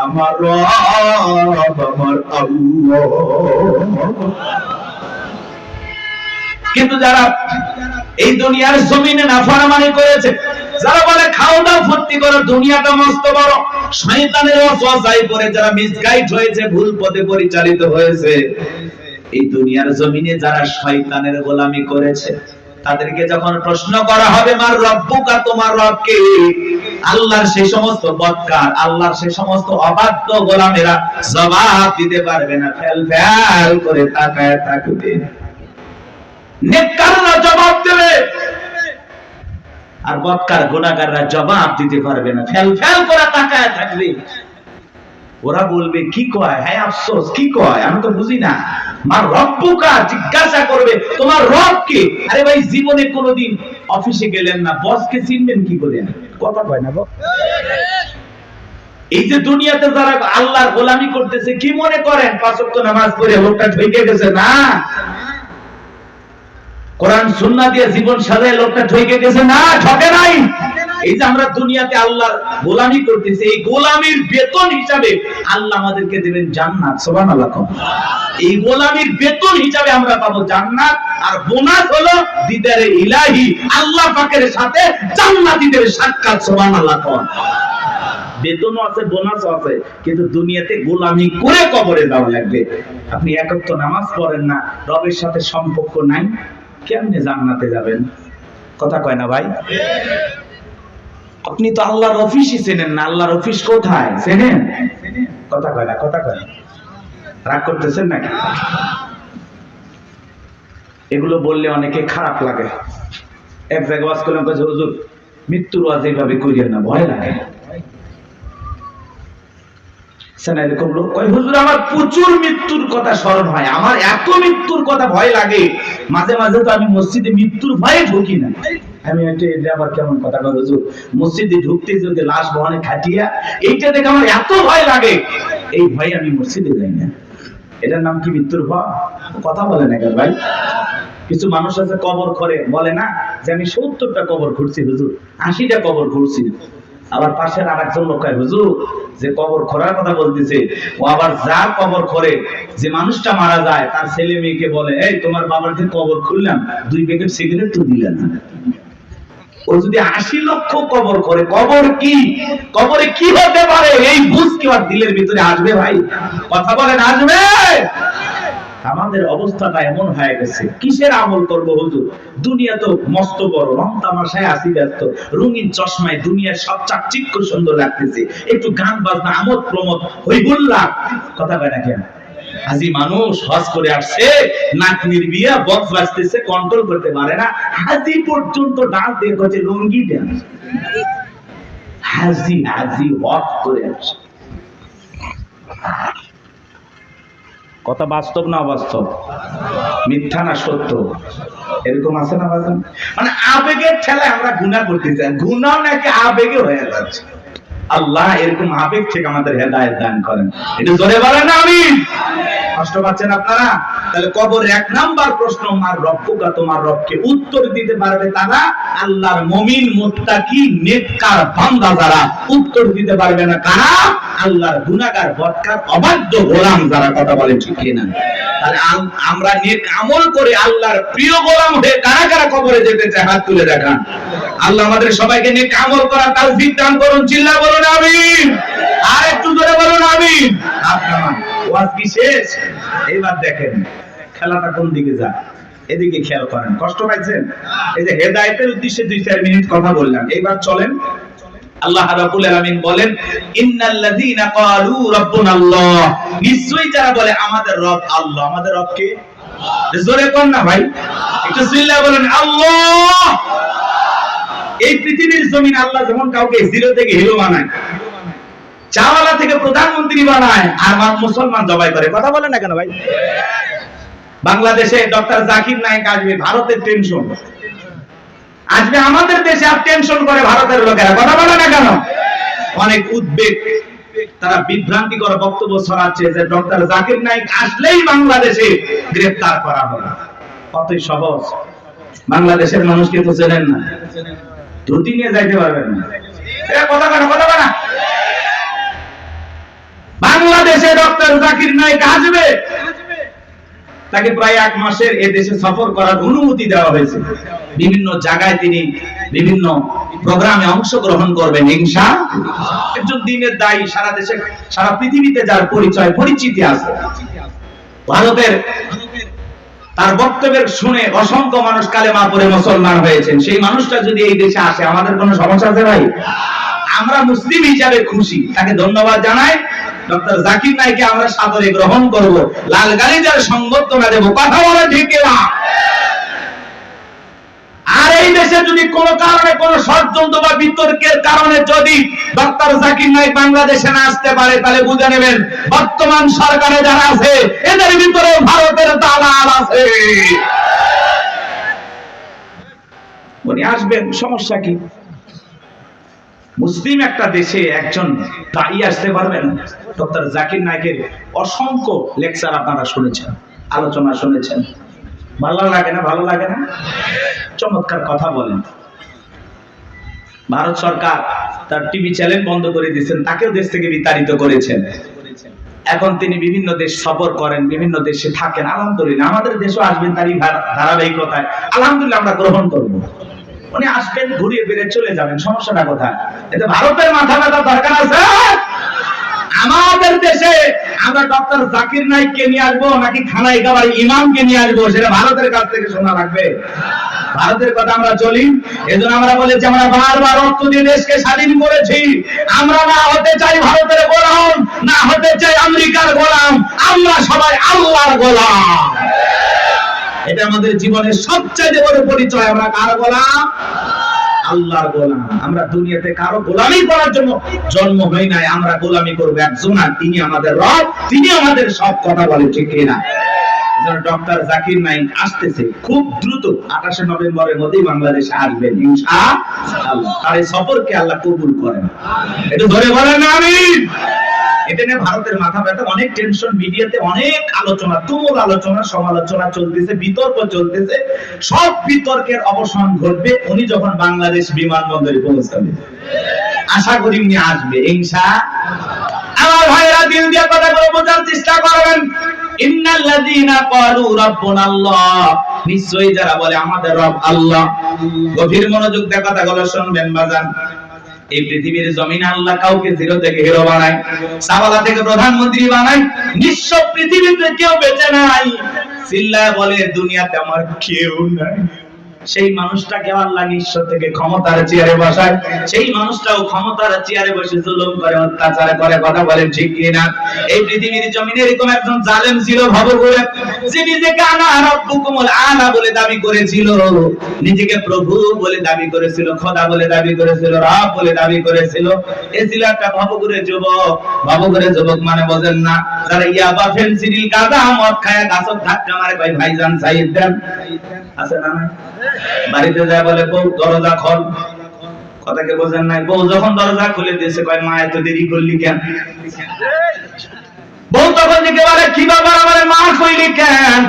আমার রব আমার আল্লাহ। কিন্তু যারা এই দুনিয়ার জমিনে নাফরমানি করেছে, যারা বলে খাও দাও ফুর্তি করো, দুনিয়াটা মস্ত বড়, শয়তানের ওয়াসওয়াসায় পড়ে যারা মিসগাইড হয়েছে, ভুল পথে পরিচালিত হয়েছে, এই দুনিয়ার জমিনে যারা শয়তানের গোলামি করেছে, তাদেরকে যখন প্রশ্ন করা হবে মার রব্বুকা, তোমার রব কে? আল্লাহর সেই সমস্ত বদকার, আল্লাহর সেই সমস্ত অবাধ্য গোলামেরা জবাব দিতে পারবে না, ফেল ফেল করে তাকায় থাকবে। নেককাররা জবাব দেবে, আর বদকার গুনাহগাররা জবাব দিতে পারবে না, ফেল ফেল করে তাকায় থাকবে। ওরা বলবে কি কয়, হ্যাঁ আফসোস, কি কয় আমি তো বুঝি না। মার রব্বুকা জিজ্ঞাসা করবে তোমার রব কে? আরে ভাই, জীবনে কোনোদিন অফিসে গেলেন না, বসকে চিনবেন কি করে? কথা কয় না বস। এই যে দুনিয়াতে যারা আল্লাহর গোলামি করতেছে, কি মনে করেন পাঁচ ওয়াক্ত নামাজ পড়ে লোকটা ঠকে গেছে? না, কোরআন সুন্নাহ দিয়ে জীবন সাজায় লোকটা ঠকে গেছে? না, ঠকে নাই। এই যে আমরা দুনিয়াতে আল্লাহর গোলামি করতেছি, এই গোলামির বেতন হিসাবে আল্লাহ আমাদেরকে দেবেন জান্নাত। সুবহানাল্লাহ। এই গোলামির বেতন হিসাবে আমরা পাবো জান্নাত, আর বোনাস হলো দিদারে ইলাহি, আল্লাহ পাকের সাথে জান্নাতীদের সাক্ষাৎ। সুবহানাল্লাহ। বেতনও আছে, বোনাসও আছে, কিন্তু দুনিয়াতে গোলামি করে কবরে যাওয়া লাগবে। আপনি এক ওয়াক্ত নামাজ পড়েন না, রবের সাথে সম্পর্ক নাই, কেমনে জান্নাতে যাবেন? কথা কয় না ভাই? আপনি তো আল্লাহর অফিসই চেনেন না। আল্লাহর অফিস কোথায় চেনেন? কথা কয় না, কথা কয়। রাগ করতেছেন নাকি? এগুলো বললে অনেকে খারাপ লাগে। এক জায়গায় ওয়াজ করলাম, হুজুর মৃত্যুর ওয়াজ এইভাবে করিয়েন না, ভয় লাগে। এরকম লোক কয়, হুজুর আমার প্রচুর মৃত্যুর কথা স্মরণ হয়, আমার এত মৃত্যুর কথা ভয় লাগে, মাঝে মাঝে তো আমি মসজিদে মৃত্যুর ভয়ে ঢুকি না। আমি এটা আবার কেমন কথা কয় হুজুর, মসজিদে ঢুকতে যদি লাশ বহনে খাটিয়া, এইটা দেখে আমার এত ভয় লাগে, এই ভয়ে আমি মসজিদে যাই না। এটার নাম কি মৃত্যুর ভয়? কথা বলে না কেন ভাই? কিছু মানুষ আছে কবর করে বলে না যে আমি 70টা কবর ঘুরছি হুজুর, 80টা কবর ঘুরছি। আবার পাশের আরেকজন লোক কয় হুজুর যে কবর খোঁড়ার কথা বলতেছে, ও আবার যার কবর খোঁড়ে, যে মানুষটা মারা যায় তার ছেলে মেয়েকে বলে, এই তোমার বাবার যে কবর খুললাম 2 প্যাকেট সিগারেট তো দিলে না। ও যদি 80 লক্ষ কবর করে, কবর কি, কবরে কি হতে পারে এই বুঝ কি আর দিলের ভিতরে আসবে ভাই? কথা বলেন, আসবে? আমাদের অবস্থাটা এমন হয়ে গেছে, কিসের আমল করব হুজুর? দুনিয়া তো মস্ত বড়, রং তামাশায় আসি ব্যস্ত, রঙিন চশমায় দুনিয়ার সব চাকচিক্য সুন্দর লাগতেছে, একটু গান বাজনা আমোদ প্রমোদ হইহুল্লাহ। কথা কয় না কেন? হাজি মানুষ হজ করে আসছে, নাতনির বিয়া, বক্স বাজতেছে, কন্ট্রোল করতে পারে না, হাজি পর্যন্ত ডান্স দিয়ে করছে, লুঙ্গি ডান্স। হাজি হাজি হজ করে আসছে। কথা বাস্তব না অবাস্তব? মিথ্যা না সত্য? এরকম আছে না বাজান? মানে আবেগের ঠেলায় আমরা গুনাহ করতে চাই, গুনাহ নাকি আবেগে হয়ে যাচ্ছে। আল্লাহ এরকম আবেগ থেকে আমাদের হেদায়েত দান করেন। এটা জোরে বলেন আমিন। কষ্ট পাচ্ছেন আপনারা? তাহলে কবরের 1 নাম্বার প্রশ্ন মার রব্বুকা, তোমার রবকে? উত্তর দিতে পারবে তারা আল্লাহর মুমিন মুত্তাকি নেককার বান্দা যারা। উত্তর দিতে পারবে না কারা? আল্লাহর গুনাহগার বদকার অবাধ্য গোলাম যারা। কথা বলেন ঠিক কিনা? তাহলে আমরা নেক আমল করে আল্লাহর প্রিয় গোলাম হয়ে কারা কারা কবরে যেতে চায় হাত তুলে দেখান। আল্লাহ আমাদের সবাইকে নেক আমল করার তৌফিক দান করুন। চিল্লা বলুন আমিন। আর একটু জোরে বলুন আমিন। আপনারা ওয়াজ কি শেষ? এইবার দেখেন খেলাটা কোন দিকে যায়, এদিকে খেয়াল করেন। কষ্ট পাইছেন? এই যে হেদায়েতের উদ্দেশ্যে 2-4 মিনিট কথা বললাম, এইবার চলেন। আল্লাহ রাব্বুল আলামিন বলেন, ইন্নাল্লাযীনা ক্বালু রাব্বুনাল্লাহ, নিশ্চয়ই যারা বলে আমাদের রব আল্লাহ। আমাদের রব কে? জোরে কোন না ভাই, একটু চিল্লায় বলেন আল্লাহ। এই পৃথিবীর জমিন আল্লাহ যেমন কাউকে জিরো থেকে হিরো বানায়, চাওয়ালা থেকে প্রধানমন্ত্রী বানায়, আর মুসলমান জবাই করে। কথা বলে না কেন ভাই? বাংলাদেশে ডক্টর জাকির নায়েক আসবে, ভারতের টেনশন আসবে আমাদের দেশে, আর টেনশন করে ভারতের লোকেরা। কথা বলে না কেন? অনেক উদ্বেগ, তারা বিভ্রান্তিকর বক্তব্য ছড়াচ্ছে যে ডক্টর জাকির নায়েক আসলেই বাংলাদেশে গ্রেফতার করা হবে। কতই সহজ। বাংলাদেশের মানুষ কিন্তু চেনেন না, ধুতি নিয়ে যাইতে পারবেন না। কথা বলে না। বাংলাদেশে ডক্টর জাকির নায়েক আসবে, তাকে প্রায় 1 মাসের এ দেশে সফর করার অনুমতি দেওয়া হয়েছে। বিভিন্ন জায়গায় তিনি বিভিন্ন প্রোগ্রামে অংশগ্রহণ করবেন ইনশাআল্লাহ। একজন দিনের দায়ী, সারা দেশে সারা পৃথিবীতে যার পরিচয় পরিচিতি আছে। ভারতের তার বক্তব্যের শুনে অসংখ্য মানুষ কালেমা পড়ে মুসলমান হয়েছেন। সেই মানুষটা যদি এই দেশে আসে, আমাদের কোনো সমস্যা আছে ভাই? আমরা মুসলিম হিসাবে খুশি, তাকে ধন্যবাদ জানাই। ডক্টর জাকির নায়েককে আমরা সাদরে গ্রহণ করব, লাল গালিচার সংবর্ধনা দেব। কথা বলে ঠিক না? আর এই দেশে যদি কোনো কারণে কোনো ষড়যন্ত্র বা বিতর্কের কারণে যদি ডক্টর জাকির নায়েক বাংলাদেশে না আসতে পারে, তাহলে বুঝে নেবেন বর্তমান সরকারে যারা আছে এদের ভিতরে ভারতের দালাল আছে। উনি আসবেন, সমস্যা কি? মুসলিম একটা দেশে একজন দায়ী আসতে পারবেন। ডক্টর জাকির নায়েকের অসংখ্য লেকচার আপনারা শুনেছেন, আলোচনা শুনেছেন। ভালো লাগে না? ভালো লাগে না? চমৎকার কথা বলেন। ভারত সরকার তার টিভি চ্যানেল বন্ধ করে দিয়েছেন, তাকেও দেশ থেকে বিতাড়িত করেছেন। এখন তিনি বিভিন্ন দেশ সফর করেন, বিভিন্ন দেশে থাকেন। আলহামদুলিল্লাহ, আমাদের দেশও আসবেন তারই ধারাবাহিকতায়। আলহামদুলিল্লাহ, আমরা গ্রহণ করব। উনি আসবেন, ঘুরিয়ে ফিরে চলে যাবেন, সমস্যাটা কোথায়? এতে ভারতের মাথা ব্যথা দরকার আছে? আমাদের দেশে আমরা ডক্টর জাকির নায়েককে নিয়ে আসবো নাকি খানায় খাবার ইমামকে নিয়ে আসবো, সেটা ভারতের কাছ থেকে শোনা লাগবে। ভারতের কথা আমরা চলি, এজন্য আমরা বলেছি আমরা বারবার রক্ত দিয়ে দেশকে স্বাধীন করেছি। আমরা না হতে চাই ভারতের গোলাম, না হতে চাই আমেরিকার গোলাম, আমরা সবাই আল্লাহর গোলাম। এটা আমাদের জীবনের সবচেয়ে বড় পরিচয়। আমরা কার গোলাম? আল্লাহর গোলাম। আমরা দুনিয়াতে কারো গোলামি করার জন্য জন্ম হই নাই, আমরা গোলামি করব একজন, আর তিনি আমাদের রব, তিনি আমাদের সব। কথা বলে ঠিক কিনা? ডক্টর জাকির নায়েক আসতেছে খুব দ্রুত, 28 নভেম্বরের মধ্যেই বাংলাদেশে আসবেন ইনশাআল্লাহ। তার এই সফরকে আল্লাহ কবুল করেন। একটু ধরে বলেন আমিন। এটা নিয়ে ভারতের মাথা ব্যথা, অনেক টেনশন, মিডিয়াতে অনেক আলোচনা, তুমুল আলোচনা, সমালোচনা চলতেছে, বিতর্ক চলতেছে। সব বিতর্কের অবসান ঘটবে উনি যখন বাংলাদেশ বিমানবন্দরে পৌঁছাবে। আশা করি উনি আসবে ইনশাআল্লাহ। আমার ভাইরা দিল দিয়ে কথাগুলো বোঝার চেষ্টা করবেন। ইন্নাল্লাযীনা ক্বালু রাব্বুনাল্লাহ, নিশ্চয়ই যারা বলে আমাদের রব আল্লাহ। গভীর মনোযোগ দিয়ে কথাগুলো শুনবেন বাজান। এই পৃথিবীর জমিনে আল্লাহ কাউকে জিরো থেকে হিরো বানায়, সাওয়ালা থেকে প্রধানমন্ত্রী বানায়। নিঃস্ব পৃথিবীতে কেউ বেঁচে নাই। চিল্লায় বলে দুনিয়াতে আমার কেউ নাই। সেই মানুষটাকে আল্লাহ নিঃস্ব থেকে ক্ষমতার চেয়ারে বসায়, সেই মানুষটাও ক্ষমতার চেয়ারে বসে জুলুম করে, অত্যাচার করে। কথা বলেন ঠিক কিনা? এই পৃথিবীর জমিনে এরকম একজন জালেম ছিল ভবঘুরে, যে নিজেকে আনা রাব্বুকুমুল আলা বলে দাবি করেছিল, নিজেকে প্রভু বলে দাবি করেছিল, খোদা বলে দাবি করেছিল, রব বলে দাবি করেছিল। এ ছিল একটা ভবঘুরে যুবক। ভবঘুরে যুবক মানে বোঝেন না? যারা ইয়াবা, ফেনসিডিল, গাঁজা, মদ খায় গাছত ধাক্কা মারে, ভাই ভাইজান সাইদ দেন, আছে না? বাড়িতে যায় বলে বউ দরজা খোল। কথাকে বোঝেন নাই? বউ যখন দরজা খুলে দিয়েছে, কয় মা এত দেরি করলি কেন? বউ তখন দিকে বলে কি ব্যাপার, আমার মা কইলি কেন?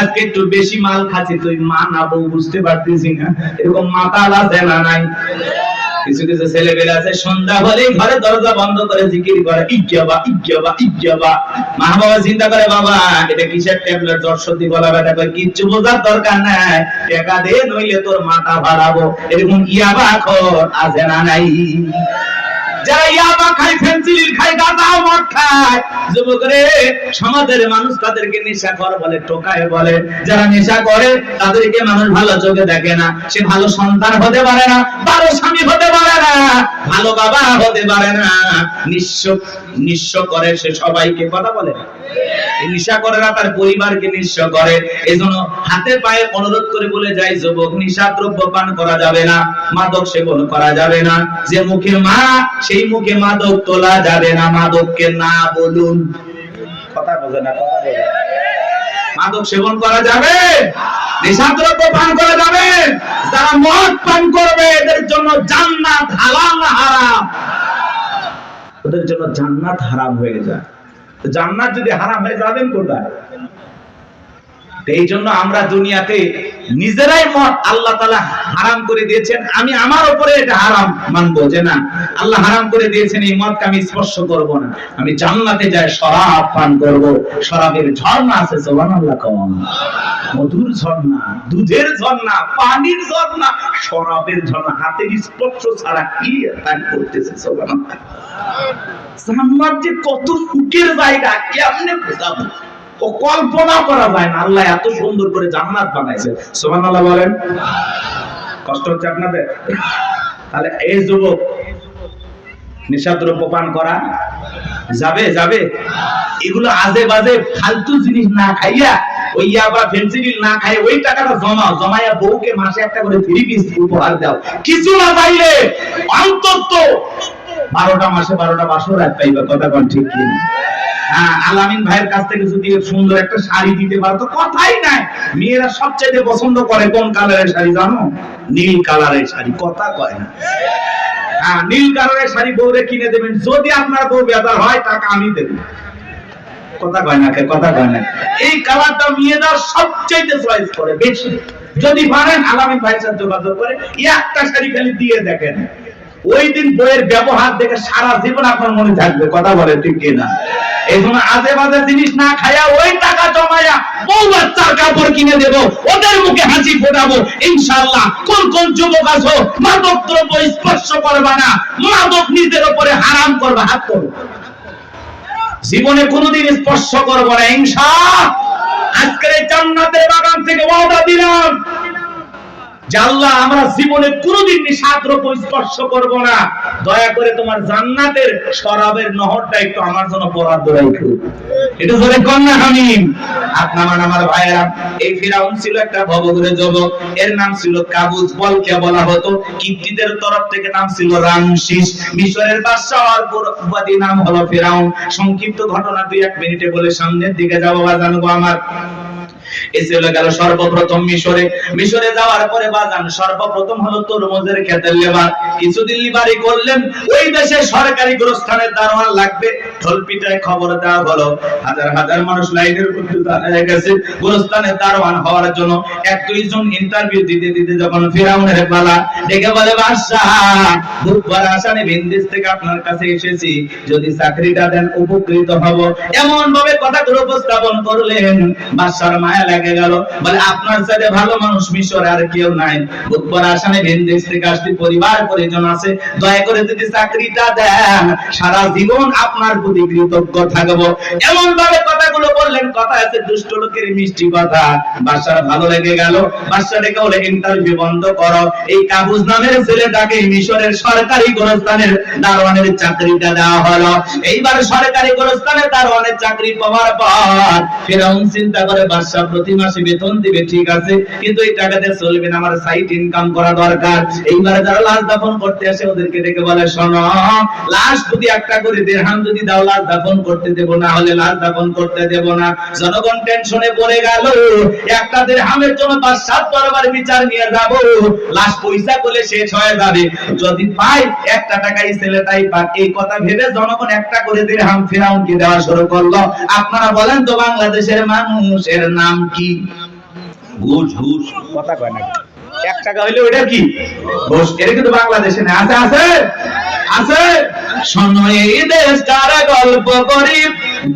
আজকে একটু বেশি মাল খাচ্ছি। তুই মা না বউ বুঝতে পারতেছি না? এরকম মাতাল আছে না নাই? কিছু কিছু ছেলে বেলা আছে সন্ধ্যা হলে ঘরে দরজা বন্ধ করে জিকির করে, ইজ্জাবা ইজ্জাবা ইজ্জাবা। মা বাবা চিন্তা করে, বাবা এটা কিসের ট্যাবলেট, জ্বর সর্দি গলা ব্যথা, করে কিচ্ছু বোঝার দরকার নাই, টাকা দে নইলে তোর মাথা বাড়াবো। এরকম ইয়াবা খোর আছে না নাই? যারা ইয়াবা খায়, ফেনসিডিল খায়, গাঁজা মদ খায়, যুবকরে, সমাজের মানুষ তাদেরকে নেশাখোর বলে, টোকায় বলে। যারা নেশা করে তাদেরকে মানুষ ভালো চোখে দেখে না। সে ভালো সন্তান হতে পারে না, ভালো স্বামী হতে পারে না, ভালো বাবা হতে পারে না। নিঃস্ব করে সে সবাইকে, কথা বলে। নেশা করে না, তার পরিবারকে নিঃস্ব করে। এজন্য হাতে পায়ে অনুরোধ করে বলে যায়, যুবক, নিশা দ্রব্য পান করা যাবে না, মাদক সেবন করা যাবে না। যে মুখে মা, সেই মুখে মাদক তোলা যাবে না। মাদককে না বলুন। কথা বোঝে না, কথা বোঝে। মাদক সেবন করা যাবে, নেশাদ্রব্য পান করা যাবে। যারা মদ পান করবে এদের জন্য জান্নাত হালাল না হারাম? ওদের জন্য জান্নাত হারাম হয়ে যায়। জান্নাত যদি হারাম হয়ে যাবেন কোথায়? এই জন্য আমরা দুনিয়াতে নিজেরাই মদ আল্লাহ তাআলা হারাম করে দিয়েছেন। আমি আমার উপরে এটা হারাম মানবো যে না, আল্লাহ হারাম করে দিয়েছেন, এই মদকে আমি স্পর্শ করব না। আমি জান্নাতে যাই শরাব পান করব। শরাবের ঝর্ণা আছে, সুবহানাল্লাহ। কোন মধুর ঝর্ণা, দুধের ঝর্ণা, পানির ঝর্ণা, শরাবের ঝর্ণা। হাতের স্পর্শ ছাড়া কি পান করতেছে? সুবহানাল্লাহ। জান্নাত যে কত সুখের জায়গা, কেমনে বোঝাবো? ও কল্পনা করা যায় না। আল্লাহ এত সুন্দর করে জান্নাত বানাইছে, সুবহানাল্লাহ বলেন। কষ্ট হচ্ছে আপনাদের? তাহলে এই যুবক, নেশাদ্রব্য পান করা যাবে? যাবে? এগুলো আজে বাজে ফালতু জিনিস না খাইয়া, ওই ইয়াবা ফেন্সিডিল না খাই, ওই টাকাটা জমায়া বউকে মাসে একটা করে 3 পিস উপহার দাও। কিছু না পাইলে অন্তত 12টা মাসে 12টা বাসর রাত পাইবা। কথা কোন ঠিক কি? হ্যাঁ, আলামিন ভাইয়ের কাছ থেকে যদি সুন্দর একটা শাড়ি দিতে পারো তো কথাই নাই। মেয়েরা সবচেয়ে পছন্দ করে কোন কালারের শাড়ি জানো? নীল কালারের শাড়ি। কথা কয় না। হ্যাঁ, নীল কালারের শাড়ি বউরে কিনে দেবেন। যদি আপনার বউ বেজার হয়, টাকা আমি দেব। কথা কয় না, কথা কয় না। এই কালারটা মেয়েরা সবচেয়ে চয়েস করে বেশি। যদি পারেন আলামিন ভাইয়ের সাথে যোগাযোগ করে একটা শাড়ি খালি দিয়ে দেখেন, ওই দিন বইয়ের ব্যবহার দেখে সারা জীবন আপনার মনে থাকবে। কথা বলে ঠিক কিনা? এই জন্য আজে বাজে জিনিস না খায়া ওই টাকা জমায়া বউ বাচ্চার কাপড় কিনে দেব, ওদের মুখে হাসি ফোটাবো ইনশাআল্লাহ। কোন কোন যুবক আছো মাদক দ্রব্য স্পর্শ করবা না, মাদক নিজের উপরে হারাম করবা, হাত করো। জীবনে কোনোদিন স্পর্শ করবো না ইনশাআল্লাহ। আজকের এই জান্নাতের বাগান থেকে ওয়াদা দিলাম যে আল্লাহ, আমরা জীবনে কোনোদিন নিশাদ্রব্য স্পর্শ করব না। দয়া করে তোমার জান্নাতের শরাবের নহরটা একটু আমার জন্য বরাদ্দ রাখো। এটা জোরে কোন না হামিম? আপনার আমার ভাইয়েরা, এই ফিরাউন ছিল একটা ভবঘুরে যুবক। এর নাম ছিল কাবুজ, বলকে বলা হতো। কিপ্টিদের তরফ থেকে নাম ছিল রামসিস। মিশরের বাদশা হওয়ার পূর্ববর্তী নাম হলো ফিরাউন। সংক্ষিপ্ত ঘটনা 2-1 মিনিটে বলে সামনের দিকে যাবো। জানবো আমার এসে গেল সর্বপ্রথম মিশরে যাওয়ার পরে বাজান সর্বপ্রথম হলো তরমুজের ক্ষেতের লেবার। কিছুদিন লিবারি করলেন। ওই দেশে সরকারি গোরস্থানের দারোয়ান লাগবে। ঢোল পিটায় খবর দেওয়া হলো, হাজার হাজার মানুষ লাইনের মধ্যে দাঁড়িয়ে গেছে গোরস্থানের দারোয়ান হওয়ার জন্য। 1-2 জন ইন্টারভিউ দিতে দিতে যখন ফিরাউনের পালা, ডেকে বলে, বাদশাহ, বুধবার আসানে ভিনদেশ থেকে আপনার কাছে এসেছি, যদি চাকরিটা দেন উপকৃত হব। এমন ভাবে কথাগুলো উপস্থাপন করলেন, বাদশার মায়া লেগে গেল। বলে, আপনার সাথে ভালো মানুষ মিশরে আর কেউ নাই। বুধবার আসানে ভিনদেশ থেকে আসতে পরিবার পরিজন আছে। দয়া করে যদি চাকরিটা দেন, সারা জীবন আপনার প্রতি কৃতজ্ঞ থাকবো। এমন ভাবে কথাগুলো বললেন, কথা আছে দুষ্ট লোকের মিষ্টি কথা। বাদশার ভালো লেগে গেল। বাদশা ডেকে বলে, ইন্টারভিউ বন্ধ করো। এই কাবুজ নামের ছেলেটাকে মিশরের সরকারি গোরস্থানের দারোয়ানের চাকরিটা দেওয়া হলো। এইবার সরকারি গোরস্থানের দারোয়ানের চাকরি পাওয়ার পর ফিরাউন চিন্তা করে, বাদশা প্রতি মাসে বেতন দিবে, ঠিক আছে, কিন্তু এই টাকাতে চলবে না, আমার সাইড ইনকাম করা দরকার। এইবার যারা লাশ দাফন করতে আসে ওদেরকে ডেকে বলে, শোনো, লাশ যদি একটা করে দিরহাম যদি দাও, লাশ দাফন করতে দেব, না হলে লাশ দাফন করতে দেব না। জনগণ টেনশনে পড়ে গেল। একটা দিরহামের জন্য বাদশার দরবারে বিচার নিয়ে যাব, লাশ পয়সা করলে শেষ হয়ে যাবে। যদি পাই 1 টাকাই ছেলেটাই পাক। এই কথা ভেবে জনগণ একটা করে দিরহাম ফিরাউনকে দেওয়া শুরু করলো। আপনারা বলেন তো, বাংলাদেশের মানুষের নাম কি? ঘুষ। ঘুষ কথা কয় না। 1 টাকা হইলে ওটা কি? ঘুষ। এটা কিন্তু বাংলাদেশে না। আছে আছে আছে। শোনো, এই দেশটার গল্প করি,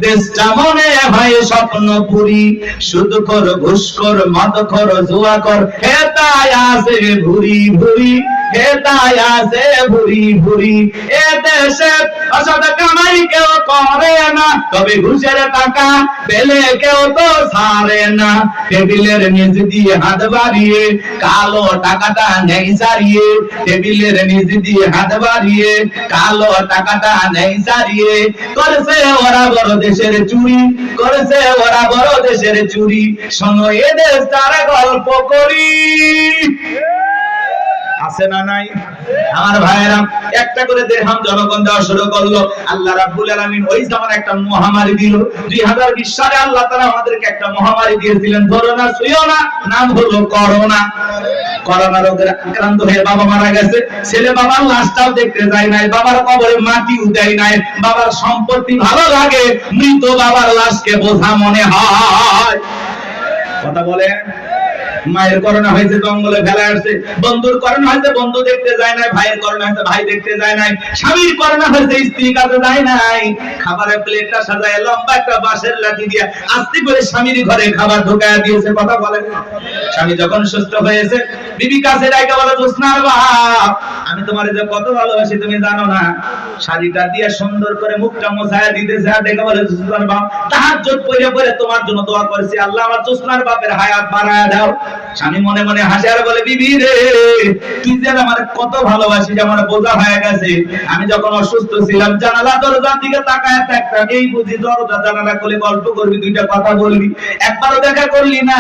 দেশটা মনে হয় স্বপ্নপুরী। সুদখোর, ঘুষখোর, মদখোর, জুয়াখোর, হেতায় আছে ভুরি ভুরি। খেতায় আছে ভুরি ভুরি। এ দেশে অসৎ কামাই কেউ করে না, তবে ঘুষের টাকা পেলে কেউ তো ছাড়ে না। টেবিলের নিচ দিয়ে হাত বাড়িয়ে কালো টাকাটা নেই সারিয়ে, টেবিলের নিচ দিয়ে হাত বাড়িয়ে কালো টাকাটা নেই সারিয়ে। করেছে ওরা বড় দেশের চুরি, করেছে ওরা বড় দেশের চুরি। শোনো এ দেশ তার গল্প করি, আছে না নাই? আমার ভাইয়েরা, একটা করে দিরহাম জনগণ দেওয়া শুরু করলো। আল্লাহ রাব্বুল আলামিন ওই জামানায় একটা মহামারী দিল। 2020 সালে আল্লাহ তাআলা আমাদেরকে একটা মহামারী দিয়েছিলেন, ধরো না ছুঁয়ো না, নাম হলো করোনা। করোনা রোগে আক্রান্ত হয়ে বাবা মারা গেছে, ছেলে বাবার লাশটাও দেখতে যায় নাই, বাবার কবরে মাটিও দেয় নাই। বাবার সম্পত্তি ভালো লাগে, মৃত বাবার লাশকে বোঝা মনে হয়। কথা বলে। মায়ের করোনা হয়েছে, জঙ্গলে ফেলা আসছে। বন্ধুর করোনা হয়েছে, বন্ধু দেখতে যায় নাই। ভাইয়ের করোনা হয়েছে, ভাই দেখতে যায় নাই। স্বামীর করোনা হয়েছে, স্ত্রী কাছে যায় নাই। খাবারের প্লেটটা সাজায় লম্বা একটা বাঁশের লাঠি দিয়ে আস্তে করে স্বামীর ঘরে খাবার ঢোকায় দিয়েছে। কথা বলে। স্বামী যখন সুস্থ হয়েছে, বিবি কাছে ডাইকা বলে, জোসনার বাপ, আমি তোমার যে কত ভালোবাসি তুমি জানো না। শাড়িটা দিয়ে সুন্দর করে মুখটা মোছায়া দিতেছে, আর ডেকে বলে, জোসনার বাপ, তাহাজ্জুদ পড়ে পড়ে তোমার জন্য দোয়া করেছি, আল্লাহ আমার জোসনার বাপের হায়াত বাড়ায়া দাও। স্বামী মনে মনে হাসে আর বলে, বিবি রে, তুই যে আমার কত ভালোবাসিস, আমার বোঝা হয়ে গেছে। আমি যখন অসুস্থ ছিলাম, জানালা দরজার দিকে তাকায় থাকতাম, এই বুঝি দরজা জানালা খুলে গল্প করবি, দুইটা কথা বলবি, একবারও দেখা করলি না।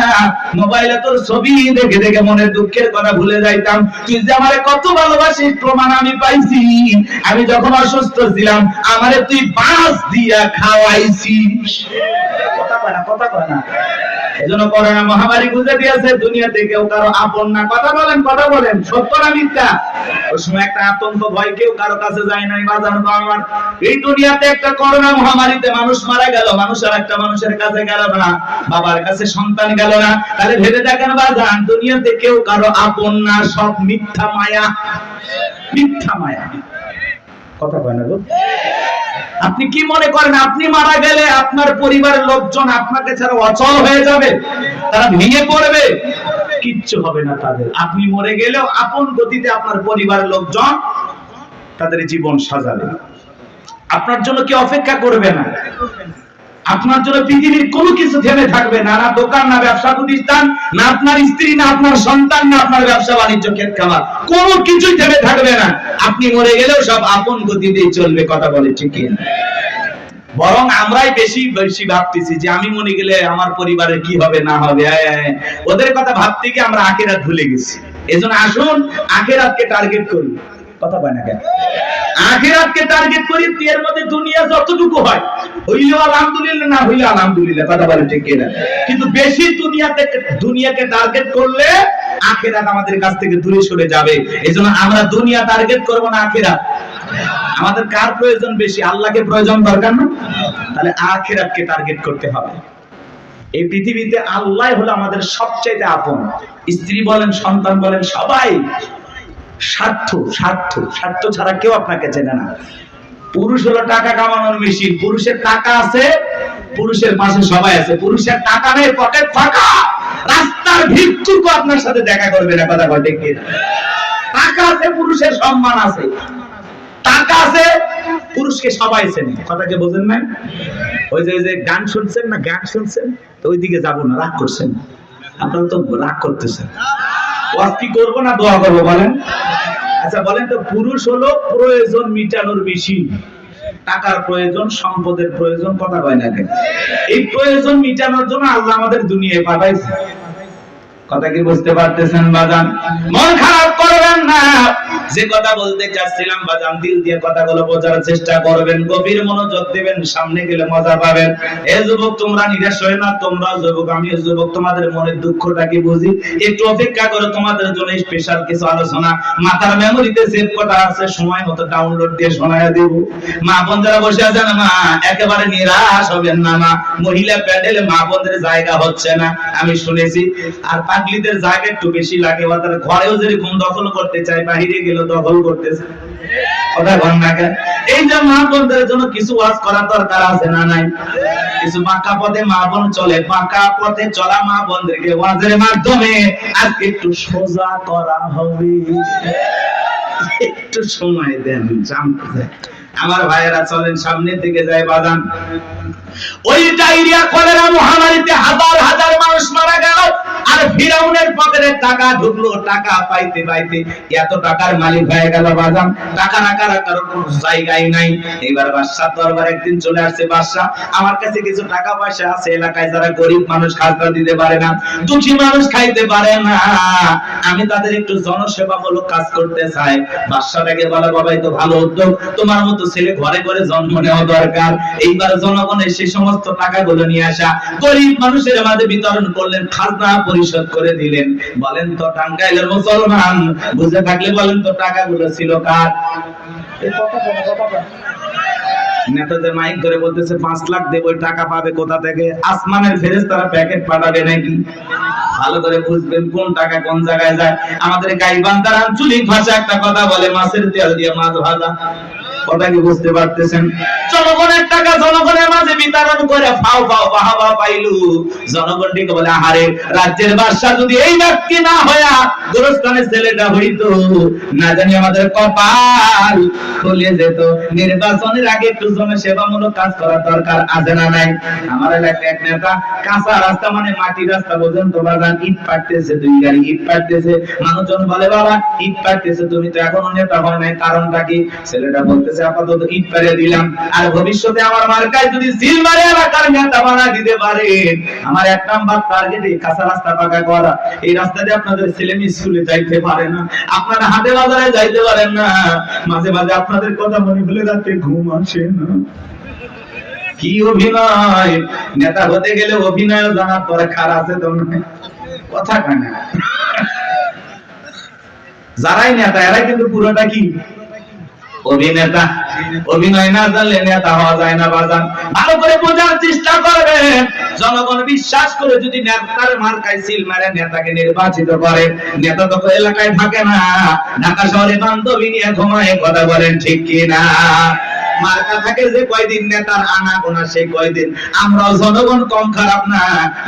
মোবাইলে তোর ছবি দেখে দেখে মনের দুঃখের কথা ভুলে যাইতাম। তুই যে আমারে কত ভালোবাসিস প্রমাণ আমি পাইছি। আমি যখন অসুস্থ ছিলাম, আমারে তুই বাঁশ দিয়া খাওয়াইছিস। কথা কয় না, কথা কয় না। এজন্য করোনা মহামারী বুঝে দিয়েছে, দুনিয়াতে কেউ কারো আপন না। কথা বলেন, কথা বলেন, সত্য না মিথ্যা? ওই সময় একটা আতঙ্ক ভয়, কেউ কারো কাছে যায় নাই। বাজানো তো আমার এই দুনিয়াতে একটা করোনা মহামারীতে মানুষ মারা গেল, মানুষ আর একটা মানুষের কাছে গেল না, বাবার কাছে সন্তান গেল না। তাহলে ভেবে দেখেন বাজান, দুনিয়াতে কেউ কারো আপন না, সব মিথ্যা মায়া, মিথ্যা মায়া। কথা কয় না গো? আপনি কি মনে করেন আপনি মারা গেলে আপনার পরিবারের লোকজন আপনাকে ছাড়া অচল হয়ে যাবে, তারা ভেঙে পড়বে? কিচ্ছু হবে না তাদের। আপনি মরে গেলেও আপন গতিতে আপনার পরিবারের লোকজন তাদের জীবন সাজাবে, আপনার জন্য কি অপেক্ষা করবে না। আপনার জন্য পৃথিবীর কোনো কিছু থেমে থাকবে না, না দোকান, না ব্যবসা প্রতিষ্ঠান, না আপনার স্ত্রী, না আপনার সন্তান, না আপনার ব্যবসা বাণিজ্য, ক্ষেত খামার, কোনো কিছুই থেমে থাকবে না। আপনি মরে গেলেও সব আপন গতিতেই চলবে। কথা বলে ঠিক না? বরং আমরাই বেশি বেশি ভাবতেছি যে আমি মরে গেলে আমার পরিবারের কি হবে না হবে। ওদের কথা ভাবতে গিয়ে আমরা আখিরাত ভুলে গেছি। এজন্য আসুন আখিরাতকে টার্গেট করি। কথা বলে না কেন? আখিরাতকে টার্গেট করি, এর মধ্যে দুনিয়া যতটুকু হয় হইলেও আলহামদুলিল্লাহ, না হইলে আলহামদুলিল্লাহ। কথা বলে ঠিক না? কিন্তু বেশি দুনিয়াকে টার্গেট করলে আখিরাত আমাদের কাছ থেকে দূরে সরে যাবে। এজন্য আমরা দুনিয়া টার্গেট করব না, আখিরাত। আমাদের কার প্রয়োজন বেশি? আল্লাহকে প্রয়োজন দরকার না? তাহলে আখিরাতকে টার্গেট করতে হবে। এই পৃথিবীতে আল্লাহ হলো আমাদের সবচেয়ে আপন। স্ত্রী বলেন, সন্তান বলেন, সবাই স্বার্থ, স্বার্থ, স্বার্থ ছাড়া কেউ আপনাকে চেনে না। পুরুষ হলো টাকা কামানোর মেশিন। পুরুষের টাকা আছে, পুরুষের পাশে সবাই আছে। পুরুষের টাকা নেই, পকেট ফাঁকা, রাস্তার ভিক্ষুকও আপনার সাথে দেখা করবে না। কথা বলে কি? টাকা আছে, পুরুষের সম্মান আছে। টাকা আছে, পুরুষকে সবাই চেনে। কথাকে বোঝেন নাই? ওই যে গান শুনছেন না, গান শুনছেন, তো ওইদিকে যাবো না, রাগ করছেন আপনারা, তো রাগ করতেছেন। ওয়াজ কি করবো না দোয়া করবো বলেন? আচ্ছা বলেন তো, পুরুষ হলো প্রয়োজন মিটানোর মেশিন। টাকার প্রয়োজন, সম্পদের প্রয়োজন। কথা কয় না কেন? এই প্রয়োজন মিটানোর জন্য আল্লাহ আমাদের দুনিয়ায় পাঠাইছে। কথা কি বুঝতে পারতেছেন বাজান? মন খারাপ করবেন না। যে কথা বলতে চাচ্ছিলাম বাজান, দিল দিয়ে কথাগুলো বোঝার চেষ্টা করবেন, গভীর মনোযোগ দিবেন, সামনে গেলে মজা পাবেন। এ যুবক, তোমরা নিরাশ হয়ে না, তোমরা যুবক, আমিও যুবক, তোমাদের মনের দুঃখটা কি বুঝি। একটু অপেক্ষা করো, তোমাদের জন্য স্পেশাল কিছু আলোচনা মাথার মেমোরিতে সেভ করা আছে, সময় মতো ডাউনলোড দিয়ে শোনায়া দেব। মা বোন যারা বসে আছেন, মা একেবারে নিরাশ হবেন না। মা মহিলা প্যাডেলে মা বোনদের জায়গা হচ্ছে না, আমি শুনেছি। আর পাগলিদের জায়গা একটু বেশি লাগে, ওদের ঘরেও যেরকম দখল করতে চায়, বাহিরে গেলে দখল করতেছে। কথা বল না কেন? এই যে মা বোনদের জন্য কিছু ওয়াজ করা দরকার আছে না নাই? কিছু বাঁকা পথে মা বোন চলে, বাঁকা পথে চলা মা বোনদেরকে ওয়াজের মাধ্যমে আজকে একটু সোজা করা হবে। একটু সময় দেন, জানতে আমার ভাইয়েরা চলেন সামনের দিকে যায় বাজান। ওই ডায়রিয়া কলেরা মহামারীতে হাজার হাজার মানুষ মারা গেল, আর ফিরাউনের পকেটে টাকা ঢুকলো, টাকা পাইতে পাইতে এত টাকার মালিক হয়ে গেল বাজান, টাকা রাখার কোনো জায়গায় নাই। এবার বাদশার দরবার একদিন চলে আসছে, বাদশা আমার কাছে কিছু টাকা পয়সা আছে, এলাকায় যারা গরিব মানুষ খাজনা দিতে পারে না, দুঃখী মানুষ খাইতে পারে না, আমি তাদের একটু জনসেবামূলক কাজ করতে চাই। বাদশাটাকে বলে, বাবা এই তো ভালো উদ্যোগ, তোমার মতো ছেলে ঘরে ঘরে জন্ম নেওয়া দরকার। এইবার জনগণের সেই সমস্ত টাকাগুলো নিয়ে আসা গরিব মানুষের মাঝে বিতরণ করলেন, খাজনা পরিশোধ করে দিলেন। বলেন তো টাঙ্গাইলের মুসলমান বুঝে থাকলে বলেন তো টাকাগুলো ছিল কার? নেতাদের মাইক ধরে বলতেছে 5 লাখ দেব, ওই টাকা পাবে কোথা থেকে? আসমানের ফেরেশতারা প্যাকেট পাঠাবে নাকি? ভালো করে বুঝবেন কোন টাকা কোন জায়গায় যায়। আমাদের গাইবান্ধার আঞ্চলিক ভাষা একটা কথা বলে, মাছের তেল দিয়ে মাছ ভাজা। কথা কি বুঝতে পারতেছেন? জনগণের টাকা জনগণের মাঝে বিতরণ করে ফাও ফাও বাহাবা পাইলু। জনগণকে বলে, আহারে রাজ্যের বাদশা যদি এই ব্যক্তি না হয়া গোরস্থানের ছেলেটা হইতো, না জানি আমাদের কপাল খুলে যেত। নির্বাচনের আগে একটু জনসেবামূলক কাজ করা দরকার আছে না নাই? আমার এলাকায় এক নেতা কাঁচা রাস্তা মানে মাটি রাস্তা পর্যন্ত বাগান ইট পাড়তেছে, 2 গাড়ি ইট পাড়তেছে। মানুষজন বলে, বাবা ইট পাড়তেছে, তুমি তো এখনো নেতা হয় নাই, কারণটা কি? ছেলেটা বলতেছে, আপাতত ইট পাড়ে দিলাম, আর ভবিষ্যতে আমার মার্কায় যদি সিল মারে এলাকার নেতা বানা দিতে পারে, আমার 1 নাম্বার টার্গেট এই কাঁচা রাস্তা পাকা করা। এই রাস্তা দিয়ে আপনাদের ছেলে মেয়ে স্কুলে যাইতে পারে না, আপনারা হাটে বাজারে যাইতে পারেন না, মাঝে মাঝে আপনাদের কথা মনে হলে রাতে ঘুম আসে না। কি অভিনয়! নেতা হতে গেলে অভিনয় জানার দরকার আছে তো কথা কানে। যারাই নেতা এরাই কিন্তু পুরোটা কি অভিনেতা। অভিনয় না জানলে নেতা হওয়া যায় না বাজান। ভালো করে বোঝার চেষ্টা করবেন। জনগণ বিশ্বাস করে যদি নেতার মার্কায় সিল মারে নেতাকে নির্বাচিত করে, নেতা তো এলাকায় থাকে না, ঢাকা শহরে বান্ধবী নিয়ে ঘুমায়। কথা বলেন ঠিক কি না? মার্কা থাকে যে কয়দিন, নেতার আনা গোনা সেই কয়দিন। আমরা জনগণ কম খারাপ না,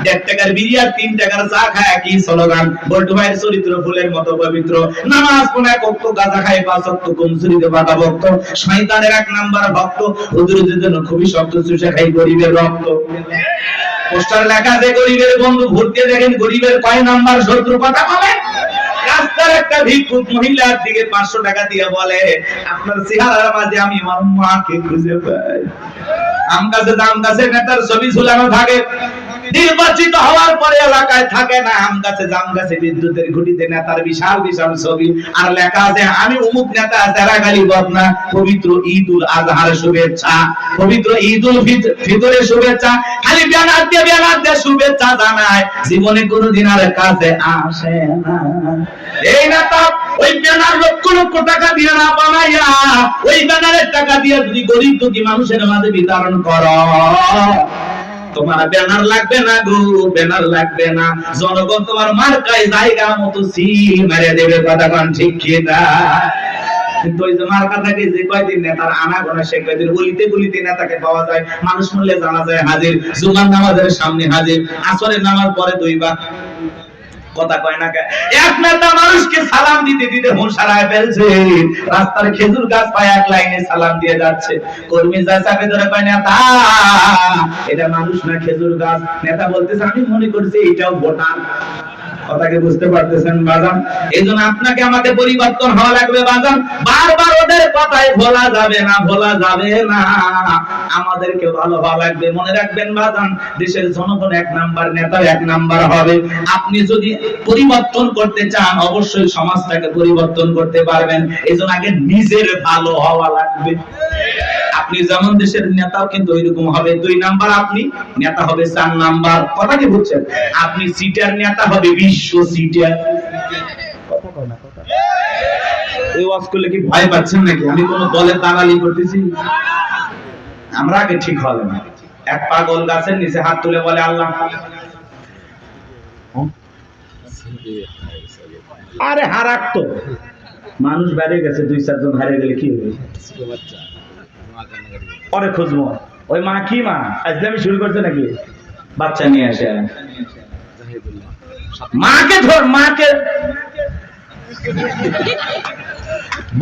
1.5 টাকার বিড়ি আর 3 টাকার চা খায় কি স্লোগান। বল্টু ভাইয়ের চরিত্র ফুলের মতো পবিত্র, নামাজ পড়ে কত গাঁজা খায়, 5 ওয়াক্ত কুমসুরিতে বাধা ভক্ত, শয়তানের 1 নাম্বার ভক্ত, হুজুরদের জন্য খুবই শক্ত, চুষে খাই গরিবের রক্ত। পোস্টার লেখা আছে গরিবের বন্ধু, ভোট দিয়ে দেখেন গরিবের কয় নাম্বার শত্রু। কথা বলেন। রাস্তার একটা ভিক্ষুক মহিলার দিকে 500 টাকা দিয়ে বলে, আপনার চেহারার মাঝে আমি আমার মাকে খুঁজে পাই। আম গাছে নেতার ছবি ঝুলানো থাকে, নির্বাচিত হওয়ার পরে এলাকায় থাকে না। আম গাছে জাম গাছে বিদ্যুতের খুঁটিতে নেতার বিশাল বিশাল ছবি, আর লেখা আছে আমি অমুক নেতা, তেরাগালি বদনা, পবিত্র ঈদুল আজহার শুভেচ্ছা, পবিত্র ঈদুল ফিতরের শুভেচ্ছা। খালি ব্যানার দিয়ে শুভেচ্ছা জানায়, জীবনে কোনোদিন আর কাছে আসে না। এই নেতা ওই ব্যানার লক্ষ লক্ষ টাকা দিয়ে না বানাইয়া, ওই ব্যানারের টাকা দিয়ে যদি গরিব দুঃখী মানুষের মাঝে বিতরণ করো, তোমার ব্যানার লাগবে না গো, ব্যানার লাগবে না। জনগণ তোমার মার্কায় জায়গা মতো সিল মেরে দেবে। কথা কোন ঠিক কি না? কিন্তু ওই যে মার্কা থাকে যে কয়দিন নেতার আনা গোনা, সে কয়দিন গলিতে গলিতে নেতাকে পাওয়া যায়। মানুষ মূল্যে জানা যায় হাজির, জুমার নামাজের সামনে হাজির, আসরের নামাজ পরে 2 বার। কথা কয় না। এক নেতা মানুষকে সালাম দিতে দিতে হুঁশ হারায় ফেলছে, রাস্তার খেজুর গাছ পায় 1 লাইনে সালাম দিয়ে যাচ্ছে। কর্মী যা চাপে ধরে কয়, নেতা এটা মানুষ না খেজুর গাছ। নেতা বলতেছে, আমি মনে করছি এটাও ভোটার। কথাকে বুঝতে পারতেছেন বাজান? এইজন্য আপনাকে আমাকে পরিবর্তন হওয়া লাগবে বাজান। বারবার ওদের কথায় ভোলা যাবে না, ভোলা যাবে না। আমাদেরকে ভালো হওয়া লাগবে। মনে রাখবেন বাজান, দেশের জনগণ 1 নাম্বার, নেতা 1 নাম্বার হবে। আপনি যদি পরিবর্তন করতে চান, অবশ্যই সমাজটাকে পরিবর্তন করতে পারবেন। এইজন্য আগে নিজের ভালো হওয়া লাগবে। আপনি যেমন দেশের নেতাও কিন্তু ওইরকম হবে। 2 নাম্বার আপনি নেতা হবে 4 নাম্বার। কথা কি বুঝছেন? আপনি সিটার নেতা হবে বিশ্ব সিটার। কথা কয় না কথা। এই ওয়াজ করলে কি ভয় পাচ্ছেন নাকি? আমি কোন দলের দালালি করতেছি? আমরা আগে ঠিক হলাম। এক পাগল গাছের নিচে হাত তুলে বলে, আল্লাহ। আরে হারাক তো মানুষ বেড়ে গেছে, 2-4 জন হারিয়ে গেলে কি হবে? পরে খুঁজবো। ওই মা কি মা আজকে আমি শুরু করছে নাকি বাচ্চা নিয়ে আসে মাকে ধর মাকে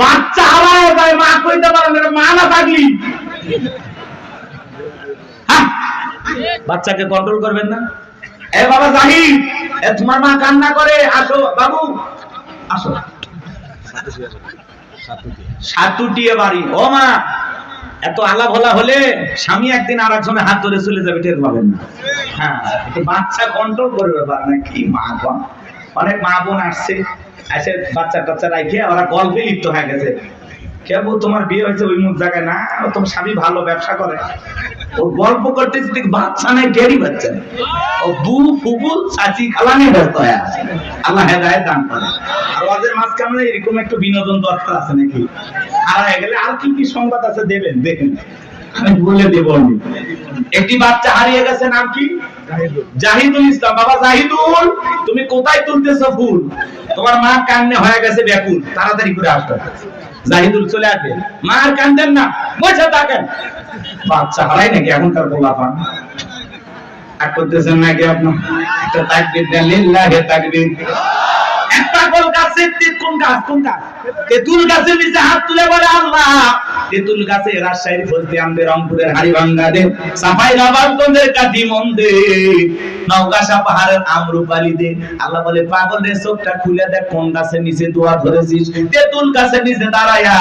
বাচ্চা হারায় ভাই মা কইতে পারে না মা না থাকলি বাচ্চাকে কন্ট্রোল করবেন না এ বাবা জাহিদ এ তোমার মা কান্না করে আসো বাবু আসো সাতুটিয়ে বাড়ি ও মা এত আলা ভোলা হলে স্বামী একদিন আর একজনের হাত ধরে চলে যাবে টের পাবেন না হ্যাঁ বাচ্চা কন্ট্রোল করবে পারে না কি মা বোন অনেক মা বোন আসছে এসে বাচ্চা টাচ্চা রাখে ওরা গল্পে লিপ্ত হয়ে গেছে কেবল তোমার বিয়ে হয়েছে ওই মুখ জায়গায় না তোমার স্বামী ভালো ব্যবসা করে ও গল্প করতে বাচ্চা নাই ডেরি বাচ্চা ও বু ফুবু চাচি খালানি ব্যস্ত হয়ে আছে আল্লাহ হেদায়েত দান করে আর ওদের মাঝখানে এরকম একটু বিনোদন দরকার আছে নাকি হারায় গেলে আর কি কি সংবাদ আছে দেবেন দেখেন আমি বলে দেব একটি বাচ্চা হারিয়ে গেছে নাম কি জাহিদুল ইসলাম বাবা জাহিদুল তুমি কোথায় তুলতেছো ফুল তোমার মা কান্নে হয়ে গেছে ব্যাকুল তাড়াতাড়ি করে আসো জাহিদুল চলে আসবে মা আর কান্দেন না বসে থাকেন বাচ্চা হারাই নাকি এখনকার পোলাপান আর করতেছেন নাকি আপনার একটা তাকবীর দেন লিল্লাহি তাকবীর একটা গোল গাছের কোন গাছ তেঁতুল গাছের নিচে হাত তুলে বলে আল্লাহ তেঁতুল গাছে রাজশাহীর ফজলি আমদের রংপুরের হাড়িভাঙ্গা দে সাফাই নবাবগঞ্জের কাটিমন দে নওগাঁসা পাহাড়ের আমরুপালি দে আল্লাহ বলে পাগল রে চোখটা খুলে দেখ কোন গাছের নিচে দোয়া ধরেছিস তেঁতুল গাছের নিচে দাঁড়ায়া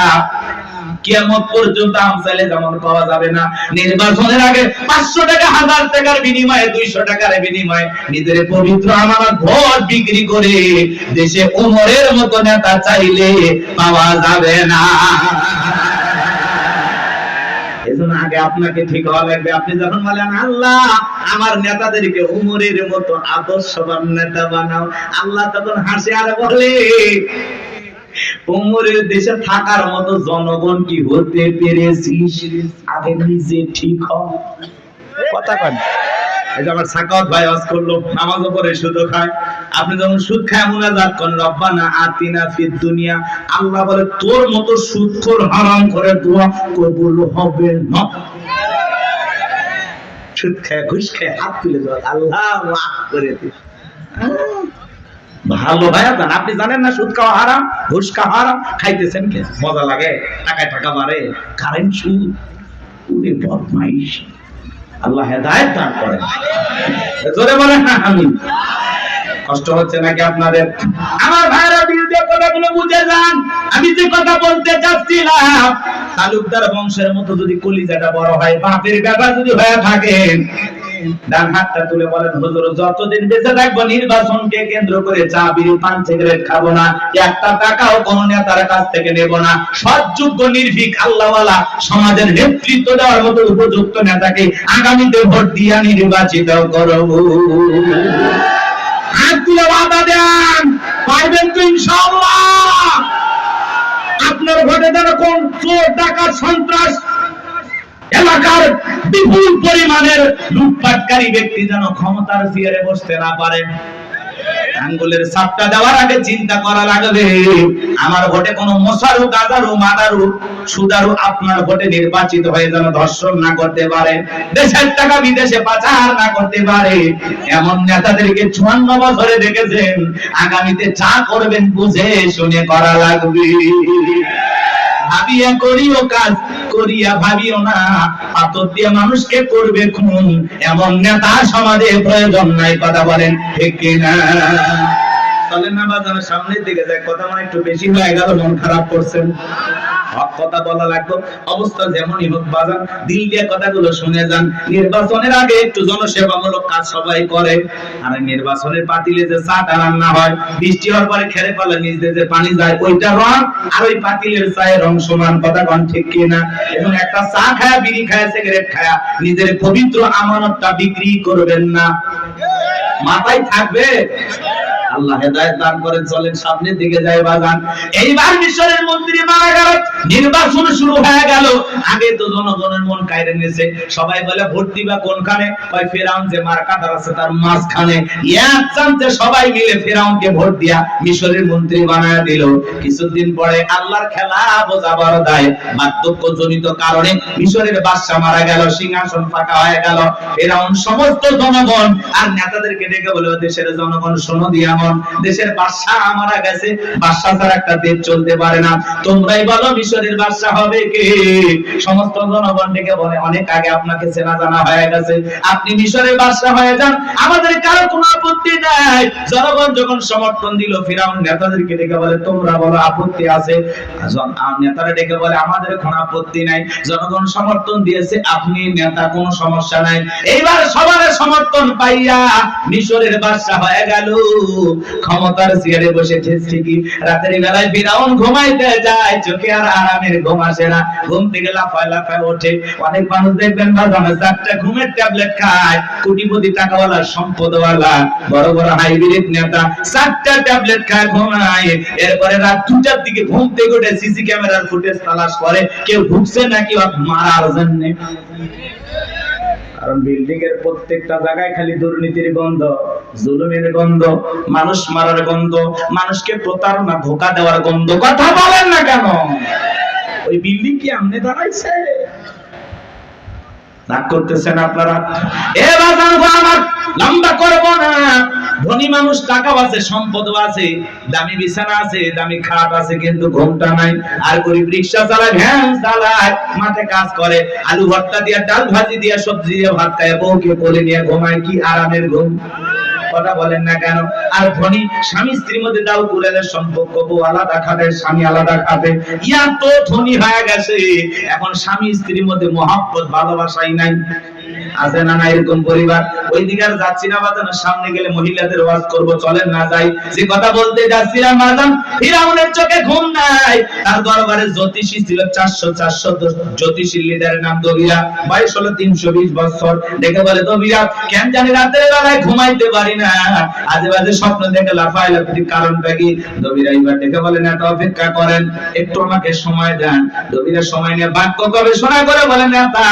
কিয়ামত পর্যন্ত আমসালে যেমন পাওয়া যাবে না নির্বাচনের আগে 500 টাকা 1000 টাকার বিনিময়ে 200 টাকার বিনিময়ে নিজের পবিত্র আমানত ভোট বিক্রি করে দেশে ওমরের মতো নেতা চাইলে পাওয়া যাবে না এজন্য আগে আপনাকে ঠিক হওয়া লাগবে আপনি যখন বলেন আল্লাহ আমার নেতাদেরকে ওমরের মতো আদর্শবান নেতা বানাও আল্লাহ তখন হাসে আর বলে ওমরের দেশে থাকার মতো জনগণ কি হতে পেরেছিস আগে নিজে ঠিক হ কথা কন এই যে আমার সাকাওয়াত ভাই ওয়াজ করলো নামাজও পড়ে সুদ খায় আপনি যখন সুদ খায় মুনাজাত করেন রব্বানা আতিনা ফিদ দুনিয়া আল্লাহ বলে তোর মতো সুদখোর হারাম করে দোয়া কবুল হবে না সুদ খায় ঘুষ খায় হাত তুলে দাও আল্লাহ মাফ করে দিস ভালো ভাইয়া জান আপনি জানেন না সুদ খাওয়া হারাম ঘুষ খাওয়া হারাম খাইতেছেন কে মজা লাগে টাকায় টাকা মারে কারেন্ট সুদ ওরে বদমাইশ আল্লাহ হেদায়েত দান করেন জোরে বলেন না আমিন কষ্ট হচ্ছে নাকি আপনাদের আমার ভাইরা বিরুদ্ধে কথাগুলো বুঝে যান আমি যে কথা বলতে চাচ্ছিলাম তালুকদার বংশের মতো যদি কলিজাটা বড় হয় বাপের ব্যাপার যদি হয়ে থাকে ডান হাতটা তুলে বলেন হুজুর যতদিন বেঁচে থাকবো নির্বাচনকে কেন্দ্র করে চা বিড়ি পান সিগারেট খাবো না একটা টাকাও কোন নেতার কাছ থেকে নেব না সৎযোগ্য নির্ভীক আল্লাহওয়ালা সমাজের নেতৃত্ব দেওয়ার মতো উপযুক্ত নেতাকে আগামীতে ভোট দিয়া নির্বাচিত করব হাত তুলে ওয়াদা দেন পারবেন তো ইনশাআল্লাহ আপনার ভোটে যেন কোন চোর ডাকাত সন্ত্রাস এলাকার বিপুল পরিমাণের লুটপাটকারী ব্যক্তি যেন ক্ষমতার চেয়ারে বসতে না পারে আঙ্গুলের ছাপটা দেওয়ার আগে চিন্তা করা লাগবে আমার ভোটে কোনো মশারু গাজারু মাদারু সুদারু আপনার ভোটে নির্বাচিত হয়ে যেন ধর্ষণ না করতে পারে দেশের টাকা বিদেশে পাচার না করতে পারে এমন নেতাদেরকে 54 বছরে দেখেছেন আগামীতে যা করবেন বুঝে শুনে করা লাগবে ভাবিয়া করিও কাজ করিয়া ভাবিও না পাথর দিয়ে মানুষকে করবে খুন এমন নেতা সমাজে প্রয়োজন নাই কথা বলেন ঠিক কিনা চলেন না বাজারের সামনের দিকে যায় কথা মানে একটু বেশি হয়ে গেল মন খারাপ করছেন হক কথা বলা লাগবে অবস্থা যেমনই হোক বাজার দিল দিয়ে কথাগুলো শুনে যান নির্বাচনের আগে একটু জনসেবামূলক কাজ সবাই করে আর নির্বাচনের পাতিলে যে চাটা রান্না হয় বৃষ্টি হওয়ার পরে খেরে পালে নিচে যে পানি যায় ওইটা রং আর ওই পাতিলের চায়ের রং সমান কথা কোন ঠিক কিনা এবং একটা চা খায়া বিড়ি খায়া সিগারেট খায়া নিজের পবিত্র আমানতটা বিক্রি করবেন না মাথায় থাকবে আল্লাহ হেদায়েত দান করেন, চলেন সামনের দিকে যাই বাজান। এইবার মিশরের মন্ত্রী মারা গেল, নির্বাচন শুরু হয়ে গেল। আগে তো জনগণের মন কায়রে নিয়েছে, সবাই বলে ভোট দিবা কোনখানে? ওই ফেরাউন যে মার্কাদার আছে তার মাঝখানে। এক চান্সে সবাই মিলে ফেরাউনকে ভোট দিয়া মিশরের মন্ত্রী বানায় দিল। কিছুদিন পরে আল্লাহর খেলা বোঝাবার দায় বার্ধক্য জনিত কারণে মিশরের বাদশা মারা গেল, সিংহাসন ফাঁকা হয়ে গেল। ফেরাউন সমস্ত জনগণ আর নেতাদেরকে ডেকে বলে, দেশের জনগণ শোনো দিয়ামন, দেশের বাদশা মারা গেছে, বাদশা ছাড়া একটা দেশ চলতে পারে না, তোমরাই বলো মিশরের বাদশা হবে কে? সমস্ত জনগণ ডেকে বলে, অনেক আগে আপনাকে চেনা জানা হয়ে গেছে, আপনি মিশরের বাদশা হয়ে যান, আমাদের কারো কোনো আপত্তি নাই। জনগণ যখন সমর্থন দিল, ফিরাউন নেতাদেরকে ডেকে বলে, তোমরা বলো আপত্তি আছে? নেতারা ডেকে বলে, আমাদের কোনো আপত্তি নাই, জনগণ সমর্থন দিয়েছে, আপনি নেতা, কোনো সমস্যা নাই। এইবার সবার সমর্থন পাইয়া মিশরের বাদশা হয়ে গেল, ক্ষমতার চেয়ারে বসে ঠিকই। রাতের বেলায় ফিরাউন ঘুমাইতে যায়, চোখে আর আরামের ঘুম আসে না, ঘুম থেকে লাফায় লাফায় ওঠে। অনেক মানুষ দেখবেন বাজানো 4টা ঘুমের ট্যাবলেট খায়, কোটিপতি টাকাওয়ালা সম্পদওয়ালা বড় বড় হাইব্রিড নেতা 4টা ট্যাবলেট খায়, ঘুমায়। এরপরে রাত 2টার দিকে ঘুম থেকে উঠে সিসি ক্যামেরার ফুটেজ তালাশ করে কেউ ঢুকছে নাকি মারার জন্য। কারণ বিল্ডিং এর প্রত্যেকটা জায়গায় খালি দুর্নীতির গন্ধ, জুলুমের গন্ধ, মানুষ মারার গন্ধ, মানুষকে প্রতারণা ধোঁকা দেওয়ার গন্ধ। কথা বলেন না কেন? ওই বিল্ডিং কি আমনে দাঁড়াইছে? রাগ করতেছেন আপনারা? এ বাজান গো আমার, লম্বা করব না। ধনী মানুষ, টাকা আছে, সম্পদ আছে, দামি বিছানা আছে, দামি খাট আছে, কিন্তু ঘুমটা নাই। আর গরিব রিকশা চালায়, ভ্যান চালায়, মাঠে কাজ করে, আলু ভর্তা দিয়া, ডাল ভাজি দিয়া, সবজি দিয়া ভাত খায়, বউকে কোলে নিয়ে ঘুমায়, কি আরামের ঘুম। কথা বলেন না কেন? আর ধনী স্বামী স্ত্রীর মধ্যে দাও কুলের সম্পর্ক, বউ আলাদা খাবে, স্বামী আলাদা খাবে, ইয়া তো ধনী হয়ে গেছে, এখন স্বামী স্ত্রীর মধ্যে মহব্বত ভালোবাসাই নাই। আছে না না এরকম পরিবার? ওই দিকে আর যাচ্ছি না বাজান, সামনে গেলে মহিলাদের ওয়াজ করব, চলেন না যাই। যে কথা বলতে যাচ্ছিলাম বাজান, ফিরাউনের চোখে ঘুম নাই। তার দরবারে জ্যোতিষী ছিল 400 জ্যোতিষীর লিডারের নাম দবিরা, বয়স হলো 320 বছর। দেখে বলে, দবিরা কেন জানি রাতের বেলায় ঘুমাইতে পারি না, আজে বাজে স্বপ্ন দেখে লাফায় লাফি, কারণটা কি? দবিরা এবার দেখে বলে, না তো অপেক্ষা করেন, একটু আমাকে সময় দেন। দবিরা সময় নিয়ে বাক্য গবেষণা করে বলে, নেতা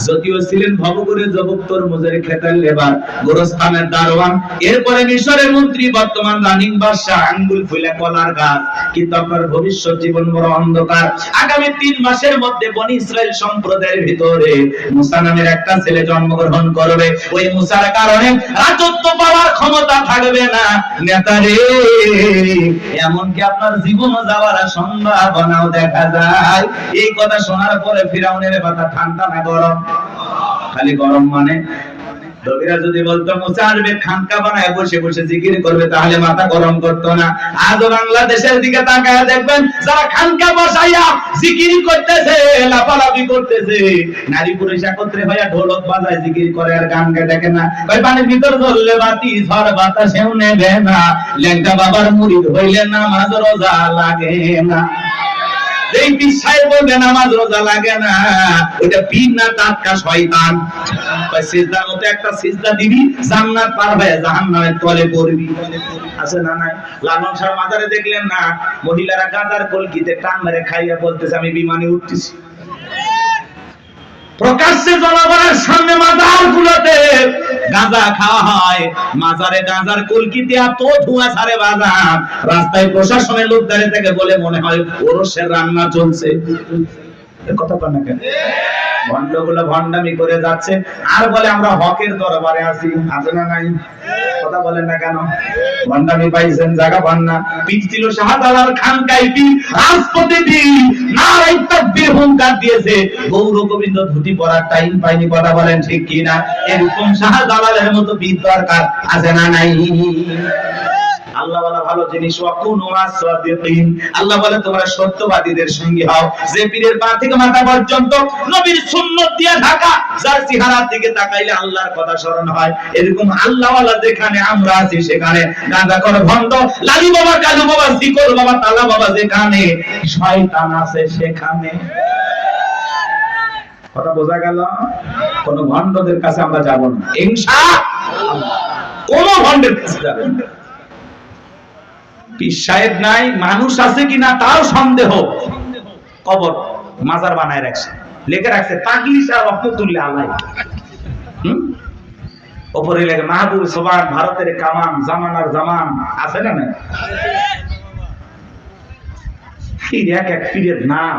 যদিও ছিলেন ভবঘুরে জবক তরমুজের খেতের লেবার, গোরস্থানের দারোয়ান, এরপরে মিশরের মন্ত্রী, বর্তমান রানিং বাদশা, আঙ্গুল ফুলে কলার গাছ, কিন্তু আপনার ভবিষ্যৎ জীবন বড় অন্ধকার। আগামী 3 মাসের মধ্যে বনি ইসরাইল সম্প্রদায়ের ভিতরে মুসা নামের একটা ছেলে জন্মগ্রহণ করবে, ওই মুসার কারণে রাজত্ব পাওয়ার ক্ষমতা থাকবে না। নেতারে, এমনকি আপনার জীবনও যাওয়ার সম্ভাবনাও দেখা যায়। এই কথা শোনার পরে ফিরাউনের মাথা ঠান্ডা না গরম? খালি গরম মানে? দবিরা যদি বলতো মুসা আসবে, খানকা বানায় বসে বসে জিকির করবে, তাহলে মাথা গরম করতো না। আজ বাংলাদেশের দিকে তাকায় দেখবেন, যারা খানকা বসাইয়া জিকির করতেছে, লাফালাফি করতেছে, নারী পুরুষ একত্রে হইয়া ঢোলক বাজায় জিকির করে আর গান গায়, দেখেন না? ওই পানির ভিতর জ্বললে বাতি, ঝড় বাতাসেও নেবে না, লেঙ্গা বাবার মুরিদ হইলে নামাজ রোজা লাগে না। এই বিশ্বাস বলবে নামাজ রোজা লাগে না, ওটা পীর না টাটকা শয়তান। সিজদার মতো একটা সিজদা দিবি, জান্নাত পার হয়ে জাহান্নামের তলে পড়বি। আছে না নাই? লালন শাহ মাজারে দেখলেন না, মহিলারা গাঁজার কলকিতে টান মেরে খাইয়া বলতেছে, আমি বিমানে উঠতেছি। প্রকাশ্যে জনগণের সামনে মাজার গুলোতে গাঁজা খাওয়া হয়, মাজারে গাঁজার কলকিতে এত ধোঁয়া ছাড়ে বাজার, রাস্তায় প্রশাসনের লোক দাঁড়িয়ে থেকে বলে মনে হয় ওরসের রান্না চলছে। কথা বলেন না কেন? ভণ্ডগুলো ভণ্ডামি করে যাচ্ছে আর বলে আমরা হকের দরবারে আছি। আছে না নাই? কথা বলেন না কেন? ভণ্ডামি পাইছেন, জায়গা পান না। পিঠ ছিল শাহজালাল খানকায় পীর, রাজপথে পীর, নারাই তাকবীর হুঙ্কার দিয়েছে, গৌর গোবিন্দ ধুতি পরার টাইম পাইনি। কথা বলেন ঠিক কি না? এরকম শাহজালালের মতো পীর দরকার। আছে না নাই? আল্লাহ বলে ভালো জিনিস, ওয়াকুনু মাস-সাদিকিন, আল্লাহ বলে তোমরা সত্যবাদীদের সঙ্গী হও। যে পীরের পা থেকে মাথা পর্যন্ত নবীর সুন্নাত দিয়ে ঢাকা, যার চেহারার দিকে তাকাইলে আল্লাহর কথা স্মরণ হয়, এরকম আল্লাহওয়ালা যেখানে আমরা আছি সেখানে গাঁজাখোর ভণ্ড, লালু বাবা, কালু বাবা, জিকর বাবা, তালা বাবা যেখানে, শয়তান আছে সেখানে। কথা বোঝা গেল? কোন ভণ্ডদের কাছে আমরা যাব না ইনশাআল্লাহ, কোন ভণ্ডের কাছে যাবেন না। পীর সাহেব নাই, মানুষ আছে কিনা তাও সন্দেহ। কবর মাজার বানায় রাখছে, লেখে রাখছে পাগলি শাহ রহমতুল্লাহ আলাইহি। ওপরে লেখে মাহবুব সোবান, ভারতের কামান, জামানার জামান, আছে না? এক এক পীরের নাম,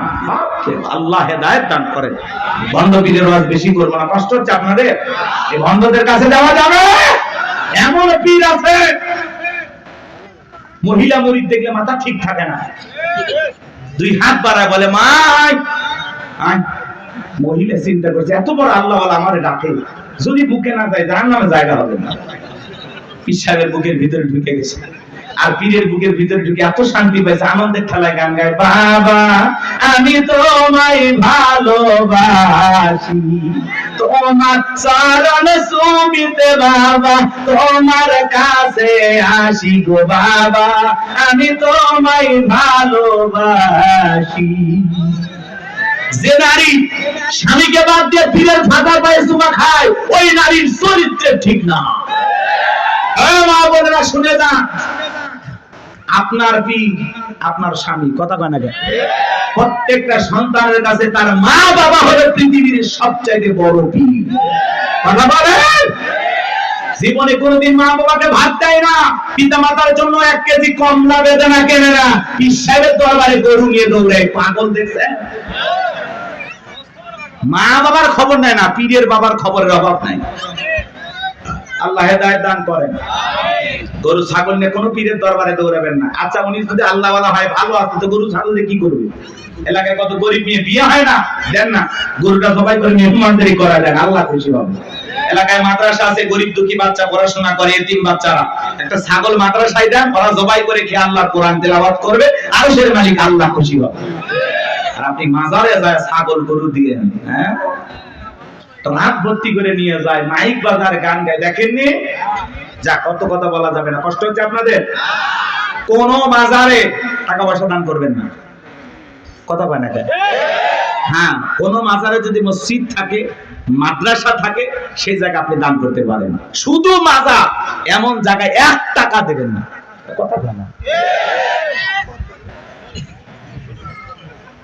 আল্লাহ হেদায়েত দান করেন। ভণ্ড পীরের ওয়াজ বেশি করবো না, কষ্ট হচ্ছে আপনাদের। এই ভণ্ডদের কাছে যাওয়া যাবে? এমন পীর আছে মহিলা মুরিদ দেখলে মাথা ঠিক থাকে না, দুই হাত বাড়ায় বলে মা আয়। মহিলা চিন্তা করছে এত বড় আল্লাহ আমারে ডাকে, যদি বুকে না যায় জাহান্নামে জায়গা হবে না। পীর সাহেবের বুকের ভিতরে ঢুকে গেছে, আর পীরের বুকের ভিতরে ঢুকে এত শান্তি পাইছে, আনন্দের ঠেলায় গান গায়, বাবা আমি তোমায় ভালোবাসি, তোমার চরণ সুবিতে বাবা তোমার কাছে আসি গো বাবা, আমি তোমায় ভালোবাসি। যে নারী স্বামীকে বাদ দিয়ে পীরের ফাঁকা পায়ে চুমা খায়, ওই নারীর চরিত্র ঠিক না। মা বোনেরা শুনে যান, আপনার পীর আপনার স্বামী, কথা কয় না? প্রত্যেকটা সন্তানের কাছে তার মা বাবা হলো পৃথিবীর সবচাইতে বড় পীর। কথা বলেন? জীবনে কোনোদিন মা বাবাকে ভাত দেয় না, পিতা মাতার জন্য 1 কেজি কমলা বেদনা কেনে না, পীর সাহেবের দরবারে গরু নিয়ে দৌড়ায়। পাগল দেখছেন? মা বাবার খবর নেয় না, পীরের বাবার খবরের অভাব নাই। আল্লাহ হেদায়েত দান করেন। গরু ছাগল নিয়ে কোনো পীরের দরবারে দৌড়াবেন না। আচ্ছা উনি যদি আল্লাহ ওয়ালা হয়, ভালো আছে, তো গরু ছাগল দিয়ে কি করবে? এলাকায় কত গরিব নিয়ে বিয়ে হয় না, দেন না, গরুটা সবাই করে মেহমানদারি করা দেন, আল্লাহ খুশি হবে। এলাকায় মাদ্রাসা আছে, গরিব দুঃখী বাচ্চা পড়াশোনা করে, এতিম বাচ্চারা, একটা ছাগল মাদ্রাসায় দেন, ওরা জবাই করে খেয়ে আল্লাহর কোরআন তেলাওয়াত করবে, আরশের মালিক আল্লাহ খুশি হবে। আর আপনি মাজারে যায় ছাগল গরু দিয়ে, হ্যাঁ রাত ভর্তি করে নিয়ে যায়, মাইক বাজার গান গায়, দেখেননি? যা কত কথা বলা যাবে না, কষ্ট হচ্ছে আপনাদের। কোন মাজারে টাকা পয়সা দান করবেন না, কথা কয় না? হ্যাঁ, কোন মাজারে যদি মসজিদ থাকে, মাদ্রাসা থাকে, সেই জায়গায় আপনি দান করতে পারেন। শুধু মাজার এমন জায়গায় 1 টাকা দেবেন না, কথা কয় না?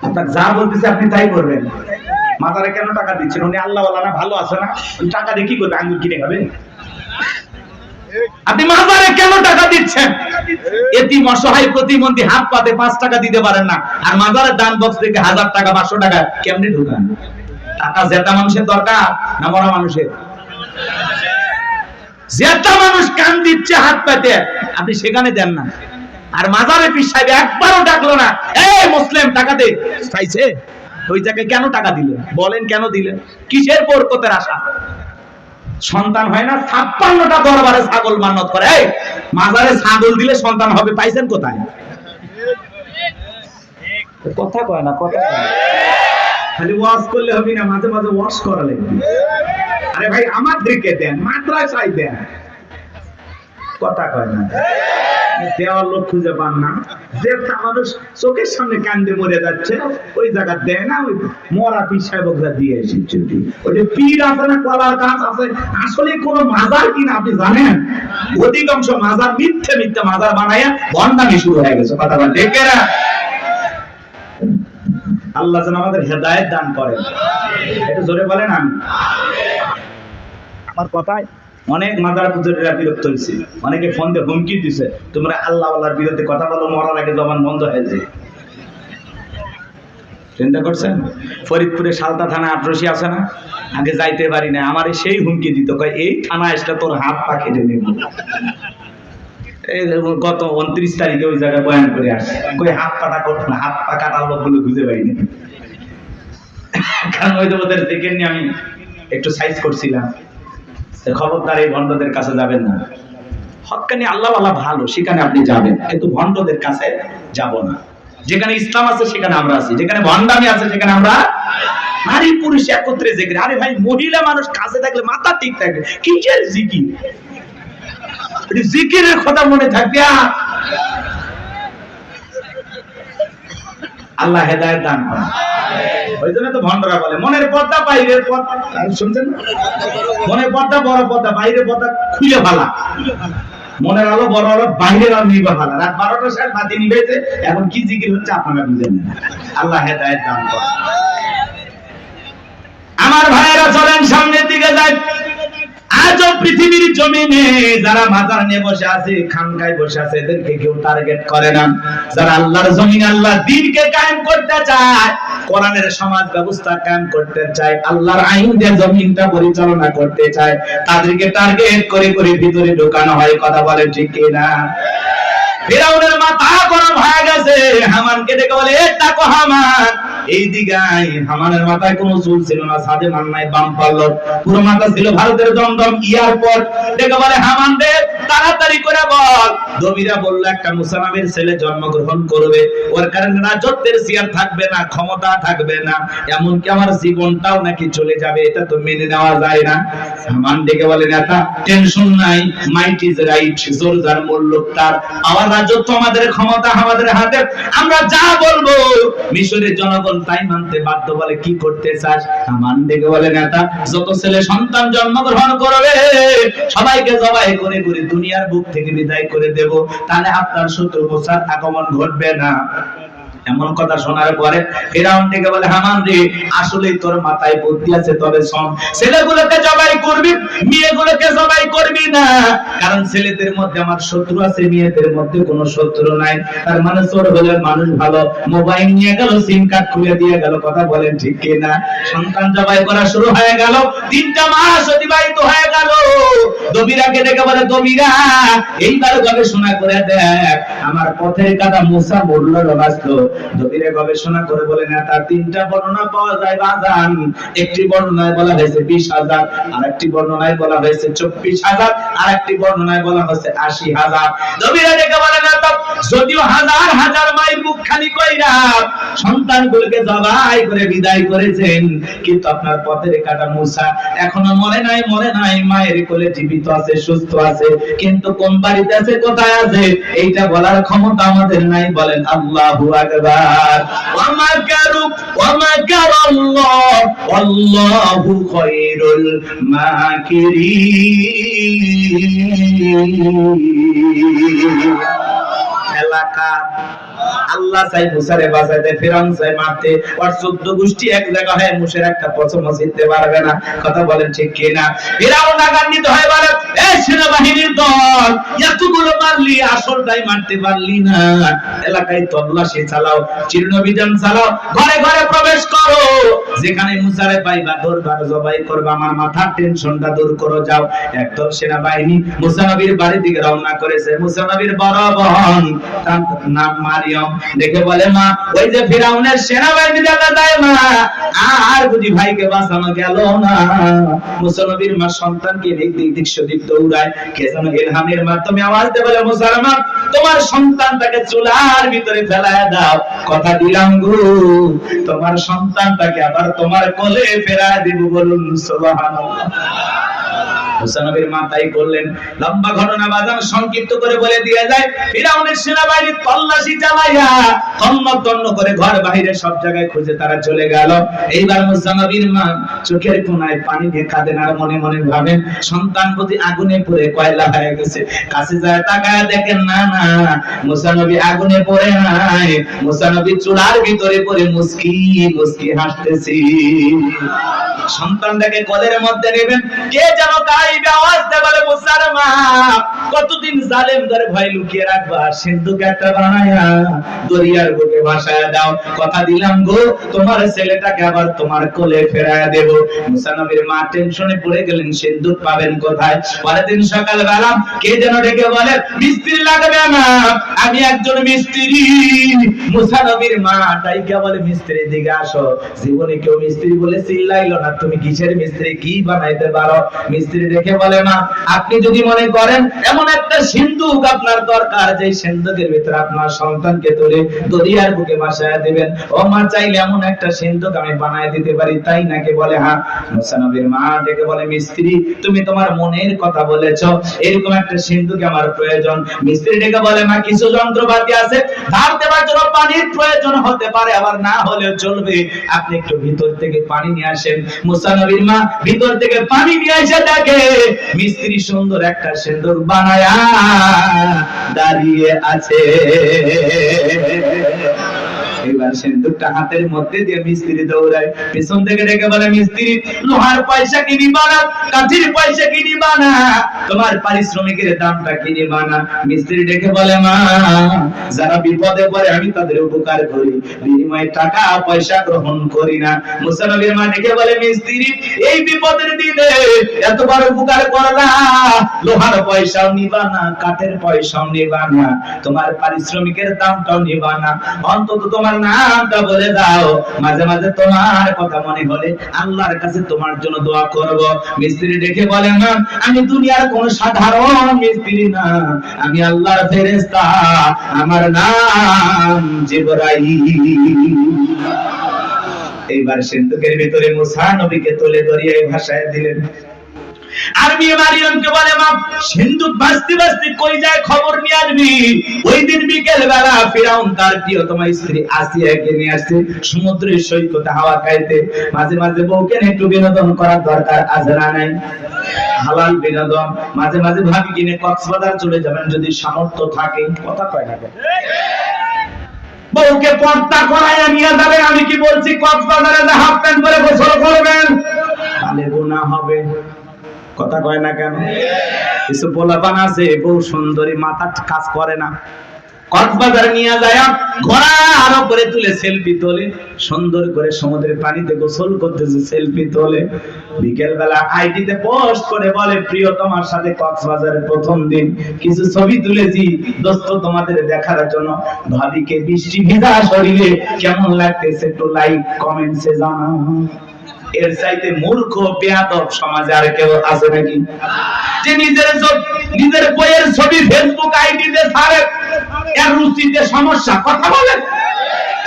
আপনার যা বলতেছে আপনি তাই করবেন। মাজারে কেন টাকা দিচ্ছেন? উনি আল্লাহ ওয়ালা না, ভালো আছে না, টাকা দিয়ে কি করবে? আঙ্গুর কিনে খাবে? আপনি মাজারে কেন টাকা দিচ্ছেন? এতিম অসহায় প্রতিবন্ধী হাত পাতে 5 টাকা দিতে পারেন না, আর মাজারের দান বক্স থেকে 1000 টাকা 500 টাকা কেমনে ঢুকান? টাকা জেতা মানুষের দরকার না মরা মানুষের? জেতা মানুষ কান দিচ্ছে হাত পাতে, আপনি সেখানে দেন না। আর মাজারে পীর সাহেব একবারও ডাকলো না, এই মুসলিম টাকা দে, চাইছে? ওই জায়গায় কেন টাকা দিলেন? বলেন কেন দিলেন? কিসের বরকতের আশা? সন্তান হয় না, 56টা দরবারে ছাগল মান্নত করে, এই মাজারে ছাগল দিলে সন্তান হবে, পাইছেন কোথায়? কথা কয় না, কথা কয় না। খালি ওয়াজ করলে হবে না, মাঝে মাঝে ওয়াজ করা লাগবে। আরে ভাই আমাদেরকে দেন, মাদ্রাসায় দেন, কথা কয় না। দেওয়ার লোক খুঁজে পান না, যে মানুষ চোখের সামনে কান্দে মরে যাচ্ছে, ওই জায়গা দেয় না, ওই মরা পীর সাহেব দিয়ে এসেছে। ওই যে পীর আছে না, কলার গাছ আছে, আসলে কোন মাজার কিনা আপনি জানেন? অধিকাংশ মাজার মিথ্যে মিথ্যে মাজার বানাইয়া ভণ্ডামি শুরু হয়ে গেছে, কথা বলেন ঠিক না? আল্লাহ যেন আমাদের হেদায়েত দান করেন, একটু জোরে বলেন আমি। আমার কথায় অনেক মাদার পুজোরা বিরক্ত হয়েছে, অনেকে ফোন দিয়ে হুমকি দিছে, তোমরা আল্লাহ আল্লাহর বিরুদ্ধে কথা বলো, মরার আগে জবান বন্ধ হয়ে যায়। চিন্তা করছেন? ফরিদপুরে সালতা থানা আটরশি আছে না, আগে যাইতে পারি না, আমার সেই হুমকি দিত, কয় এই থানা আসলে তোর হাত পা কেটে নেব। গত 29 তারিখে ওই জায়গায় বয়ান করে আসছে, কই হাত পাটা করতো না, হাত পা কাটার লোকগুলো খুঁজে পাইনি। কারণ ওই তো ওদের দেখে নিয়ে আমি একটু সাইজ করছিলাম, খবরদার এই ভণ্ডদের কাছে যাবেন না। হক্কানি আল্লাহ ওয়ালা ভালো, সেখানে আপনি যাবেন, কিন্তু ভণ্ডদের কাছে যাব না। যেখানে ইসলাম আছে সেখানে আমরা আছি, যেখানে ভণ্ডামি আছে সেখানে আমরা নারী পুরুষ একত্রে জিকির। আরে ভাই মহিলা মানুষ কাছে থাকলে মাথা ঠিক থাকে, কিসের জিকির? জিকিরের কথা মনে থাকবে। আল্লাহ হেদায়েত দান করেন। ওই জন্য তো ভণ্ডরা বলে মনের পর্দা বাইরের পর্দা, শুনছেন? মনের পর্দা বড় পর্দা, বাইরের পর্দা খুলে ফেলা। মনের আলো বড় আলো, বাইরের আলো নিবা ভালো। রাত 12টার সময় বাতি নিবেছে, এখন কি জিকির হচ্ছে আপনারা বুঝেন না। আল্লাহ হেদায়েত দান করেন। আমার ভাইয়েরা চলেন সামনের দিকে যাই। আজও পৃথিবীর জমিনে যারা মাজার নিয়ে বসে আছে, খানকায় বসে আছে, এদেরকে কেউ টার্গেট করে না। যারা আল্লাহর জমিন, আল্লাহর দ্বীনকে কায়েম করতে চায়, কোরআনের সমাজ ব্যবস্থা কায়েম করতে চায়, আল্লাহর আইন দিয়ে জমিনটা পরিচালনা করতে চায়, তাদেরকে টার্গেট করে করে ভিতরে ঢোকানো হয়। কথা বলেন ঠিক কি না? ফিরাউনের মাথা গরম হয়ে গেছে, হামানকে ডেকে বলে, এ তাকো হামান, এই দিকে আয়। হামানের মাথায় কোনো চুল ছিল না, সাদে মান নাই, বাম পাল্লর, পুরো মাথা ছিল ভারতের দমদম এয়ারপোর্ট। ডেকে বলে, হামান রে তাড়াতাড়ি করে বল। দবিরা বলল, একটা মুসা নামের ছেলে জন্মগ্রহণ করবে, ওর কারণে রাজত্বের চেয়ার থাকবে না, ক্ষমতা থাকবে না, এমনকি আমার জীবনটাও নাকি চলে যাবে, এটা তো মেনে নেওয়া যায় না। হামান ডেকে বলে, নেতা টেনশন নাই, মাইট ইজ রাইট, জোর যার মূল্য তার, আমার রাজত্ব আমাদের, ক্ষমতা আমাদের হাতে, আমরা যা বলবো মিশরের জনগণ তাই মানতে বাধ্য। বলে, কি করতে চাস? হামান ডেকে বলে, নেতা যত ছেলে সন্তান জন্মগ্রহণ করবে সবাইকে জবাই করে করে দুনিয়ার বুক থেকে বিদায় করে দেব, তাহলে আপনার শত্রু মুসার আগমন ঘটবে না। এমন কথা শোনার পরে ফিরাউন ডেকে বলে, হামান রে আসলেই তোর মাথায় বুদ্ধি আছে, তবে শোন, ছেলেগুলোকে জবাই করবি, মেয়েগুলোকে জবাই করবি না, কারণ ছেলেদের মধ্যে আমার শত্রু আছে, মেয়েদের মধ্যে কোনো শত্রু নাই। তার মানে চোর হলে মানুষ ভালো, মোবাইল নিয়ে গেল, সিম কার্ড খুলে দিয়ে গেল। কথা বলেন ঠিক কি না? সন্তান জবাই করা শুরু হয়ে গেল, 3টা মাস অতিবাহিত হয়ে গেল। দবিরাকে ডেকে বলে, দবিরা এইবার গবেষণা করে দেখ, আমার পথের কাটা মুসা মরল না বাঁচলো। দবিরে গবেষণা করে বলে, নেতা 3টা বর্ণনা পাওয়া যায় বাজান। একটি বর্ণনায় বলা হয়েছে 20,000, আরেকটি বর্ণনায় বলা হয়েছে 24,000, আরেকটি বর্ণনায় বলা হয়েছে 80,000। দবিরে ডেকে বলে, নেতা যদিও হাজার হাজার মাইল মুখ খালি কইরা সন্তানগুলোকে জবাই করে বিদায় করেছেন, কিন্তু আপনার পথের কাটা মুসা এখনো মরে নাই, মরে নাই, মায়ের কোলে জীবিত আছে, সুস্থ আছে, কিন্তু কোন বাড়িতে আছে, কোথায় আছে, এইটা বলার ক্ষমতা আমাদের নাই। বলেন আল্লাহু আকবার। ওয়া মাকারু ওয়া মাকারাল্লাহ আল্লাহু খায়রুল মাকিরিন। এলাকা আল্লাহ চাই মুসারে বাঁচাইতে, ফিরাউন চাই মারতে, আর 14 গোষ্ঠী এক জায়গা হয় মুসের একটা পছন্দ জিততে পারবে না। কথা বলেন ঠিক কি না? ফিরাউন আগান্বিত হয়ে বলে, এই সেনাবাহিনীর দল, এতগুলো মারলি, আসলটাই মারতে পারলি না। এলাকায় তল্লাশি চালাও, চিরনবিধান চালাও, ঘরে ঘরে প্রবেশ করো, যেখানে মুসারে পাইবা দরবার জবাই করবা, আমার মাথার টেনশনটা দূর করো। যাও। একদল সেনাবাহিনী মুসা নবীর বাড়ির দিকে রওনা করেছে। মুসা নবীর বড় বোন, তার নাম মারিয়ম, দেখে বলে, মা ওই যে ফিরাউনের সেনাবাহিনী দেখা যায় মা, আর বুঝি ভাইকে বাঁচানো গেল না। মুসা নবীর মা সন্তানকে দিক সেদিক দৌড়ায়, কে যেন ইলহামের মাধ্যমে আওয়াজ দিয়ে বলে, মুসলমান তোমার সন্তানটাকে চুলার ভিতরে ফেলায় দাও, কথা দিলাম গো, তোমার সন্তানটাকে আবার তোমার কোলে ফেরায় দিব। বলুন সুবহানাল্লাহ। মুসা নবীর মা তাই করলেন। লম্বা ঘটনা বাজান সংক্ষিপ্ত করে বলে দিয়ে যায়, ফিরাউনের সেনাবাহিনী তল্লাশি চালাইয়া তন্ন তন্ন করে ঘর বাইরে সব জায়গায় খুঁজে তারা চলে গেল। এইবার মুসা নবীর মা চোখের কোণায় পানি দিয়ে কাঁদেন, আর মনে মনে ভাবেন সন্তান প্রতি আগুনে পুড়ে কয়লা হয়ে গেছে। কাছে যায় তাকায় দেখেন, না না, মুসা নবী আগুনে পড়ে নাই, মুসা নবী চুলার ভিতরে পড়ে মুস্কি মুস্কি হাসতেছি। সন্তানটাকে কোলের মধ্যে নেবেন, কে যেন গাইবে আওয়াজ দিয়ে বলে, মুসার মা কতদিন জালেম ধরে ভয় লুকিয়ে রাখবা, সিন্ধুকে একটা বানায়া দরিয়ার বুকে ভাসায় দাও, কথা দিলাম গো, তোমার ছেলেটাকে আবার তোমার কোলে ফেরায়া দেব। মুসা নবীর মা টেনশনে পড়ে গেলেন, সিন্ধুক পাবেন কোথায়। পরের দিন সকালবেলা কে যেন ডেকে বলে, মিস্ত্রি লাগবে না, আমি একজন মিস্ত্রি। মুসা নবীর মা ডাইকা বলে, মিস্ত্রি দিকে আসো। জীবনে কেউ মিস্ত্রি বলে চিল্লাইলো না, তুমি কিসের মিস্ত্রি, কি বানাইতে পারো? মিস্ত্রি দেখে বলে, মা আপনি যদি মনে করেন এমন একটা সিন্ধুক আপনার দরকার, যে সিন্ধুকের ভিতরে আপনার সন্তানকে তুলে দরিয়ার বুকে ভাসায় দিবেন, ও মা চাইলে এমন একটা সিন্ধুক আমি বানায় দিতে পারি, তাই নাকি? বলে হ্যাঁ। মুসা নবীর মা ডেকে বলে, মিস্ত্রি তুমি তোমার মনের কথা বলেছো, এরকম একটা সিন্ধুক আমার প্রয়োজন। মিস্ত্রি ডেকে বলে, মা কিছু যন্ত্রপাতি আছে, ধার দেওয়ার জন্য পানির প্রয়োজন হতে পারে, আবার না হলেও চলবে, আপনি একটু ভিতর থেকে পানি নিয়ে আসেন। মুসা নবীর মা ভিতর থেকে পানি নিয়ে এসে দেখে মিস্ত্রি সুন্দর একটা সিন্দুক বানায়া দাঁড়িয়ে আছে। এবার সিন্দুকটা হাতের মধ্যে দিয়ে মিস্ত্রি দৌড়ায়, পিছন থেকে ডেকে বলে, মিস্ত্রি লোহার পয়সা কি নিবা না, কাঠির পয়সা কি নিবা না, তোমার পারিশ্রমিকের দামটা কি নিবা না? মিস্ত্রি ডেকে বলে, মা, যারা বিপদে পড়ে আমি তাদের উপকার করি, বিনিময়ে টাকা পয়সা গ্রহণ করি না। মুসা নবীর মা ডেকে বলে, মিস্ত্রি এই বিপদের দিনে এত বড় উপকার করলা, লোহার পয়সাও নিবা না, কাঠের পয়সাও নিবা না, তোমার পারিশ্রমিকের দামটাও নিবা না, অন্তত তোমার নামটা বলে দাও, মাঝে মাঝে তোমার কথা মনে হলে আল্লাহর কাছে তোমার জন্য দোয়া করব। মিস্ত্রি ডেকে বলে, না, আমি দুনিয়ার কোন সাধারণ মিস্ত্রি না, আমি আল্লাহর ফেরেশতা, আমার নাম জিবরাইল। এইবার সিন্ধুকের ভিতরে মুসা নবীকে তুলে ধরিয়ে এই ভাষায় দিলেন। আর মেয়ে মারিয়ামকে বলে, মা, সিন্ধুক ভাসতে ভাসতে কই যায় খবর নিয়ে আসবি। ওই দিন বিকেল বেলা ফিরাউন তার প্রিয়তমা স্ত্রী আসিয়াকে নিয়ে আসছে সমুদ্রের সৈকতে হাওয়া খাইতে। মাঝে মাঝে বউকে একটু বিনোদন করার দরকার আছে না নাই? হালাল বিনোদন। মাঝে মাঝে ভাবি কিনে কক্সবাজার চলে যাবেন যদি সামর্থ্য থাকে। কথা কয় না বউকে পর্দা করাইয়া নিয়ে যাবে। আমি কি বলছি কক্সবাজারে হাফ প্যান্ট পরে গোসল করবেন, তাহলে গুনাহ হবে। কথা কয় না কেন? কিছু পোলাপান আছে বউ সুন্দরী, মাথা কাজ করে না, কক্সবাজার নিয়ে যায় ঘোড়ার উপরে তুলে সেলফি তোলে, সুন্দর করে সমুদ্রের পানিতে গোসল করতেছে, সেলফি তোলে। বিকেল বেলা আইডিতে পোস্ট করে বলে, প্রিয় তোমার সাথে কক্সবাজারের প্রথম দিন কিছু ছবি তুলেছি দোস্ত তোমাদের দেখার জন্য, ভাবিকে বৃষ্টি ভিজা শরীরে কেমন লাগতেছে একটু লাইক কমেন্টসে জানাও। এর চাইতে মূর্খ বেয়াদব সমাজে আর কেউ আছে নাকি? যে নিজের বইয়ের ছবি ফেসবুক আইডিতে ছাড়ে, এর রুচিতে সমস্যা। কথা বলেন,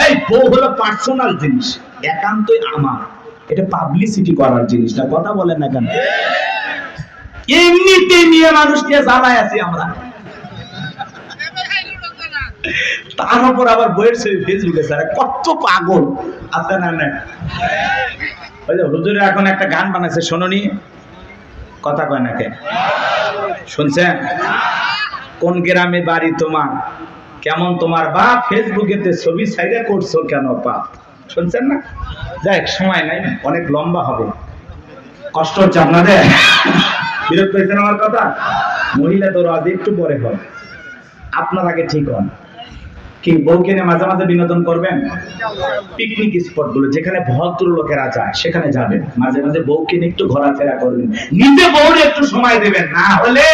এই বউ হলো পার্সোনাল জিনিস, একান্তই আমার, এটা পাবলিসিটি করার জিনিস না। কথা বলেন না কেন? এমনিতেই নিয়ে মানুষকে জ্বালায় আছি আমরা, তার উপর আবার বইয়ের ছবি ফেসবুকে ছাড়ে। কত পাগল আছে না? না, হুজুরে এখন একটা গান বানাইছে, শোনোনি? কথা কয় না কে? শুনছেন? কোন গ্রামে বাড়ি তোমার, কেমন তোমার বাপ, ফেসবুকেতে ছবি ছাইড়া করছো কেন বাপ? শুনছেন না? যাই সময় নাই, অনেক লম্বা হবে, কষ্ট হচ্ছে আপনাদের, বিরক্ত হয়েছেন আমার কথা? মহিলা তো আজ একটু পরে হবে, আপনার আগে ঠিক হন। কি বউকে নিয়ে মাঝে মাঝে বিনোদন করবেন? পিকনিক স্পট গুলো যেখানে ভদ্র লোকেরা যায় সেখানে যাবেন, মাঝে মাঝে বউকে নিয়ে একটু ঘোরাফেরা করবেন, নিজে বউরে একটু সময় দেবেন, না হলে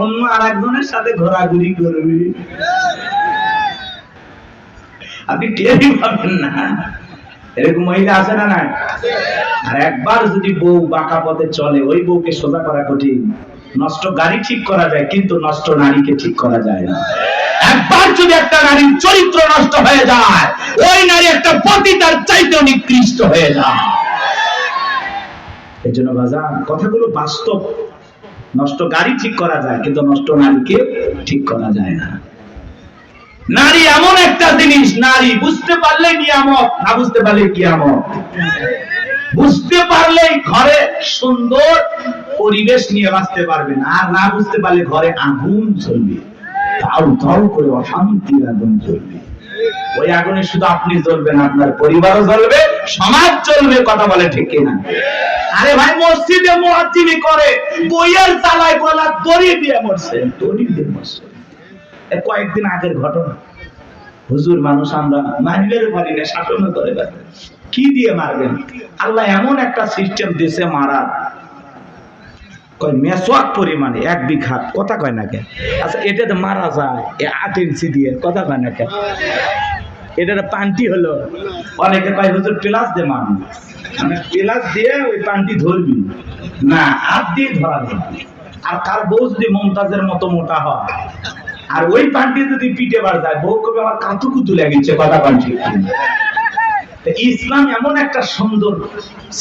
অন্য আরেকজনের সাথে ঘোরাঘুরি করবে, আপনি টেরই পাবেন না। এরকম মহিলা আছে না? নাই? আর একবার যদি বউ বাঁকা পথে চলে, ওই বউকে সোজা করা কঠিন। নষ্ট গাড়ি ঠিক করা যায়, কিন্তু নষ্ট নারীকে ঠিক করা যায় না। একবার যদি একটা নারীর চরিত্র নষ্ট হয়ে যায়, ওই নারী একটা পতিতার চাইতেও নিকৃষ্ট হয়ে যায়। এই জন্য বাজার কথাগুলো বাস্তব। নষ্ট গাড়ি ঠিক করা যায়, কিন্তু নষ্ট নারীকে ঠিক করা যায় না। নারী এমন একটা জিনিস, নারী বুঝতে পারলে নিয়ামত, না বুঝতে পারলে কিয়ামত। বুঝতে পারলেই ঘরে সুন্দর পরিবেশ নিয়ে বাঁচতে পারবেন, আর না বুঝতে পারলে ঘরে আগুন জ্বলবে, তাও তাও করে অশান্তির আগুন জ্বলবে। ওই আগুনে শুধু আপনি জ্বলবেন, আপনার পরিবারও জ্বলবে, সমাজ চলবে। কথা বলে ঠিক কিনা? আরে ভাই, মসজিদে মুয়াজ্জিনি করে বইয়ের চালায় গলা দড়ি দিয়ে মরছে, দড়ি দিয়ে মরছে। কয়েকদিন আগের ঘটনা। হুজুর, মানুষ আমরা মারলেও পারি না, শাসনও করে পারি, কি দিয়ে মারবেন? আল্লাহ এমন একটা সিস্টেম দিয়েছে মারার, কয় মেসওয়াক পরিমাণে 1 বিঘা। কথা কয় না কেন? আচ্ছা, এটাতে মারা যায় 8 ইঞ্চি দিয়ে। কথা কয় না কেন? এটার পান্টি হলো, অনেকে কয় হুজুর প্লাস দিয়ে মারবি, মানে প্লাস দিয়ে ওই পান্টি ধরবি না, হাত দিয়ে ধরা যাবে। আর কার বউ যদি মমতাজের মতো মোটা হয়, আর ওই পান্টি যদি পিঠে বার যায়, বউ কবে আমার কাতুকুতু লেগেছে। কথা পান্টি। ইসলাম এমন একটা সুন্দর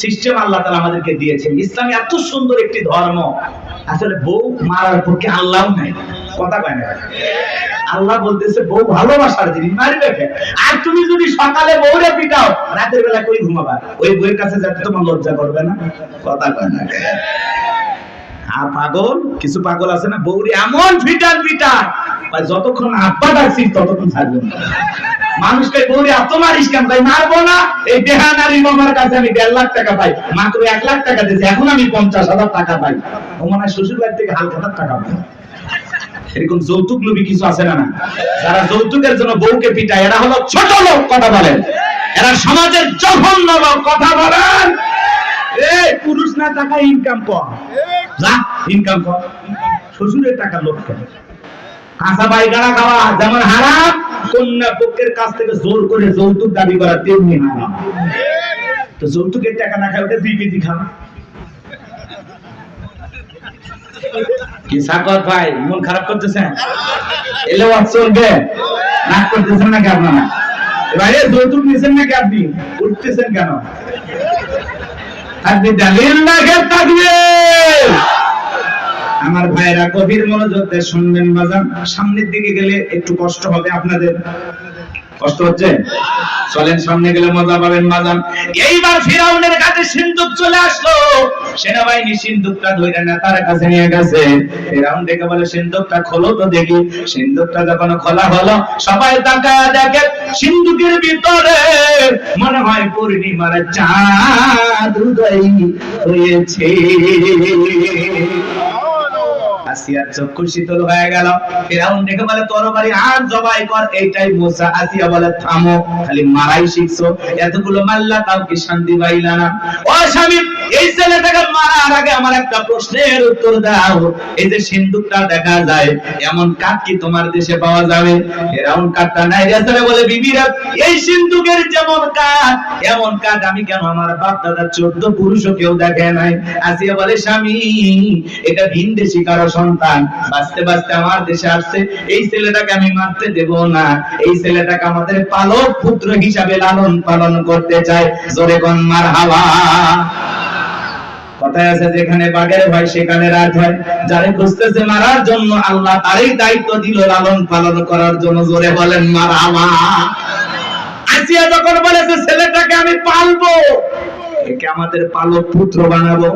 সিস্টেম আল্লাহ তাআলা আমাদেরকে দিয়েছেন। ইসলাম এত সুন্দর একটি ধর্ম, আসলে বউ মারার পক্ষে আল্লাহ নাই। কথা কয় না? আল্লাহ বলতেছে বউ ভালোবাসার জিনিস, মারবে কে? আর তুমি যদি সকালে বউরে পিটাও, রাতের বেলা কই ঘুমাবা? ওই বউয়ের কাছে যেতে তোমার লজ্জা করবে না? কথা কয় না? আর পাগল, কিছু পাগল আছে না, বউরি এমন ফিটার ফিটার যতক্ষণ আব্বা ডাকছি ততক্ষণ থাকবো না। মানুষকে বউরি এত মারিস কেন? ভাই মারবো না, এই দেহানারি মামার কাছে আমি 1.5 লাখ টাকা পাই, মাত্র 1 লাখ টাকা দিয়েছে, এখন আমি 50,000 টাকা পাই। ও মনে হয় শ্বশুর বাড়ি থেকে হালকা টাকা পাই। এরকম যৌতুক লোভী কিছু আছে না? যারা যৌতুকের জন্য বউকে পিটায় এরা হলো ছোট লোক। কথা বলেন, এরা সমাজের জঘন্য লোক। কথা বলেন, এই পুরুষ না টাকা ইনকাম কর, যা ইনকাম কর, শ্বশুরের টাকা লোক কেন? কাঁচা পায়খানা খাওয়া যেমন হারাম, কন্যা পক্ষের কাছ থেকে জোর করে যৌতুক দাবি করা তেমনি হারাম। তো যৌতুকের টাকা না খায় ওটা 2 কেজি খাওয়া। কি সাকত ভাই, মন খারাপ করতেছেন? এলে চলবে না, করতেছেন নাকি আপনারা? ভাই যৌতুক নিয়েছেন নাকি আপনি? উঠতেছেন কেন? আপনি দালিল লাগে থাকবে। আমার ভাইরা গভীর মনোযোগ দিয়ে শুনবেন বাজান। সামনের দিকে গেলে একটু কষ্ট হবে আপনাদের। কষ্ট হচ্ছে? চলেন সামনে গেলে মজা পাবেন বাজান। এইবার ফিরাউনের কাছে সিন্ধুক চলে আসলো। সেনাবাহিনী সিন্ধুকটা ধরে নেতার কাছে নিয়ে গেছে। ফিরাউন দেখে বলে, সিন্ধুকটা খোলো তো দেখি। সিন্ধুকটা যখন খোলা হলো, সবাই তাকায় দেখে সিন্ধুকের ভিতরে মনে হয় পূর্ণিমার চাঁদ উদয় হয়েছে। আসিয়ার চক্ষু শীতল হয়ে গেল। ফিরাউন দেখে বলে, তরবারি আর জবাই কর, এইটাই মুসা। আসিয়া বলে, থামো, খালি মারাই শিখছো, এতগুলো মাল্লা তাও কি শান্তি পাইলা না? ও স্বামী, এই ছেলেটাকে মারার আগে আমার একটা প্রশ্নের উত্তর দাও। এই যে সিন্ধুকটা দেখা যায়, এমন কাঠ কি তোমার দেশে পাওয়া যাবে? ফিরাউন কাঠটা নাই রেছে বলে, বিবিরা, এই সিন্ধুকের যেমন কাঠ এমন কাঠ আমি কেন আমার বাপ দাদা 14 পুরুষও কেউ দেখে নাই। আসিয়া বলে, স্বামী, এটা ভিনদেশী কারো সন্তান, বাঁচতে বাঁচতে আমার দেশে আসছে, এই ছেলেটাকে আমি মারতে দেব না। এই ছেলেটাকে আমাদের পালক পুত্র হিসাবে লালন পালন করতে চাই। জোরে কোন মারহাবা। কথায় আছে, যেখানে বাঘের ভয় সেখানে রাত হয়। যারে খুঁজতেছে মারার জন্য, আল্লাহ তারই দায়িত্ব দিল লালন পালন করার জন্য। জোরে বলেন মারহাবা। আসিয়া যখন বলেছে ছেলেটাকে আমি পালবো, একে আমাদের পালক পুত্র বানাবো,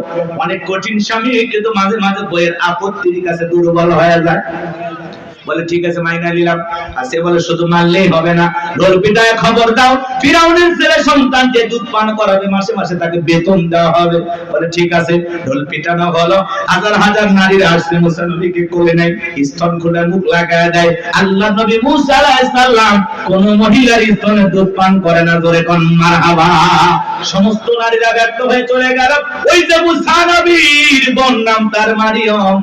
অনেক কঠিন স্বামী, কিন্তু মাঝে মাঝে বইয়ের আপত্তির কাছে দুর্বল হয়ে যায়। বলে, ঠিক আছে, মাইনা নিলাম। আসে বলে, শুধু মারলেই হবে না, ঢোল পিটায় খবর দাও, ফিরাউনের ছেলে সন্তান যে দুধ পান করাবে মাসে মাসে তাকে বেতন দেওয়া হবে। বলে, ঠিক আছে। ঢোল পিটানো হলো। হাজার হাজার নারীরা আসছে, মুসা নবীকে কোলে নেয়, স্তন খুলে মুখ লাগায় দেয়। আল্লাহ নবী মুসা আলাইহিস সালাম কোন মহিলার স্তনে দুধ পান করে না। জোরে কোন মারহাবা। সমস্ত নারীরা ব্যর্থ হয়ে চলে গেল। ওই যে মুসা নবীর বোন, নাম তার মারিয়ম,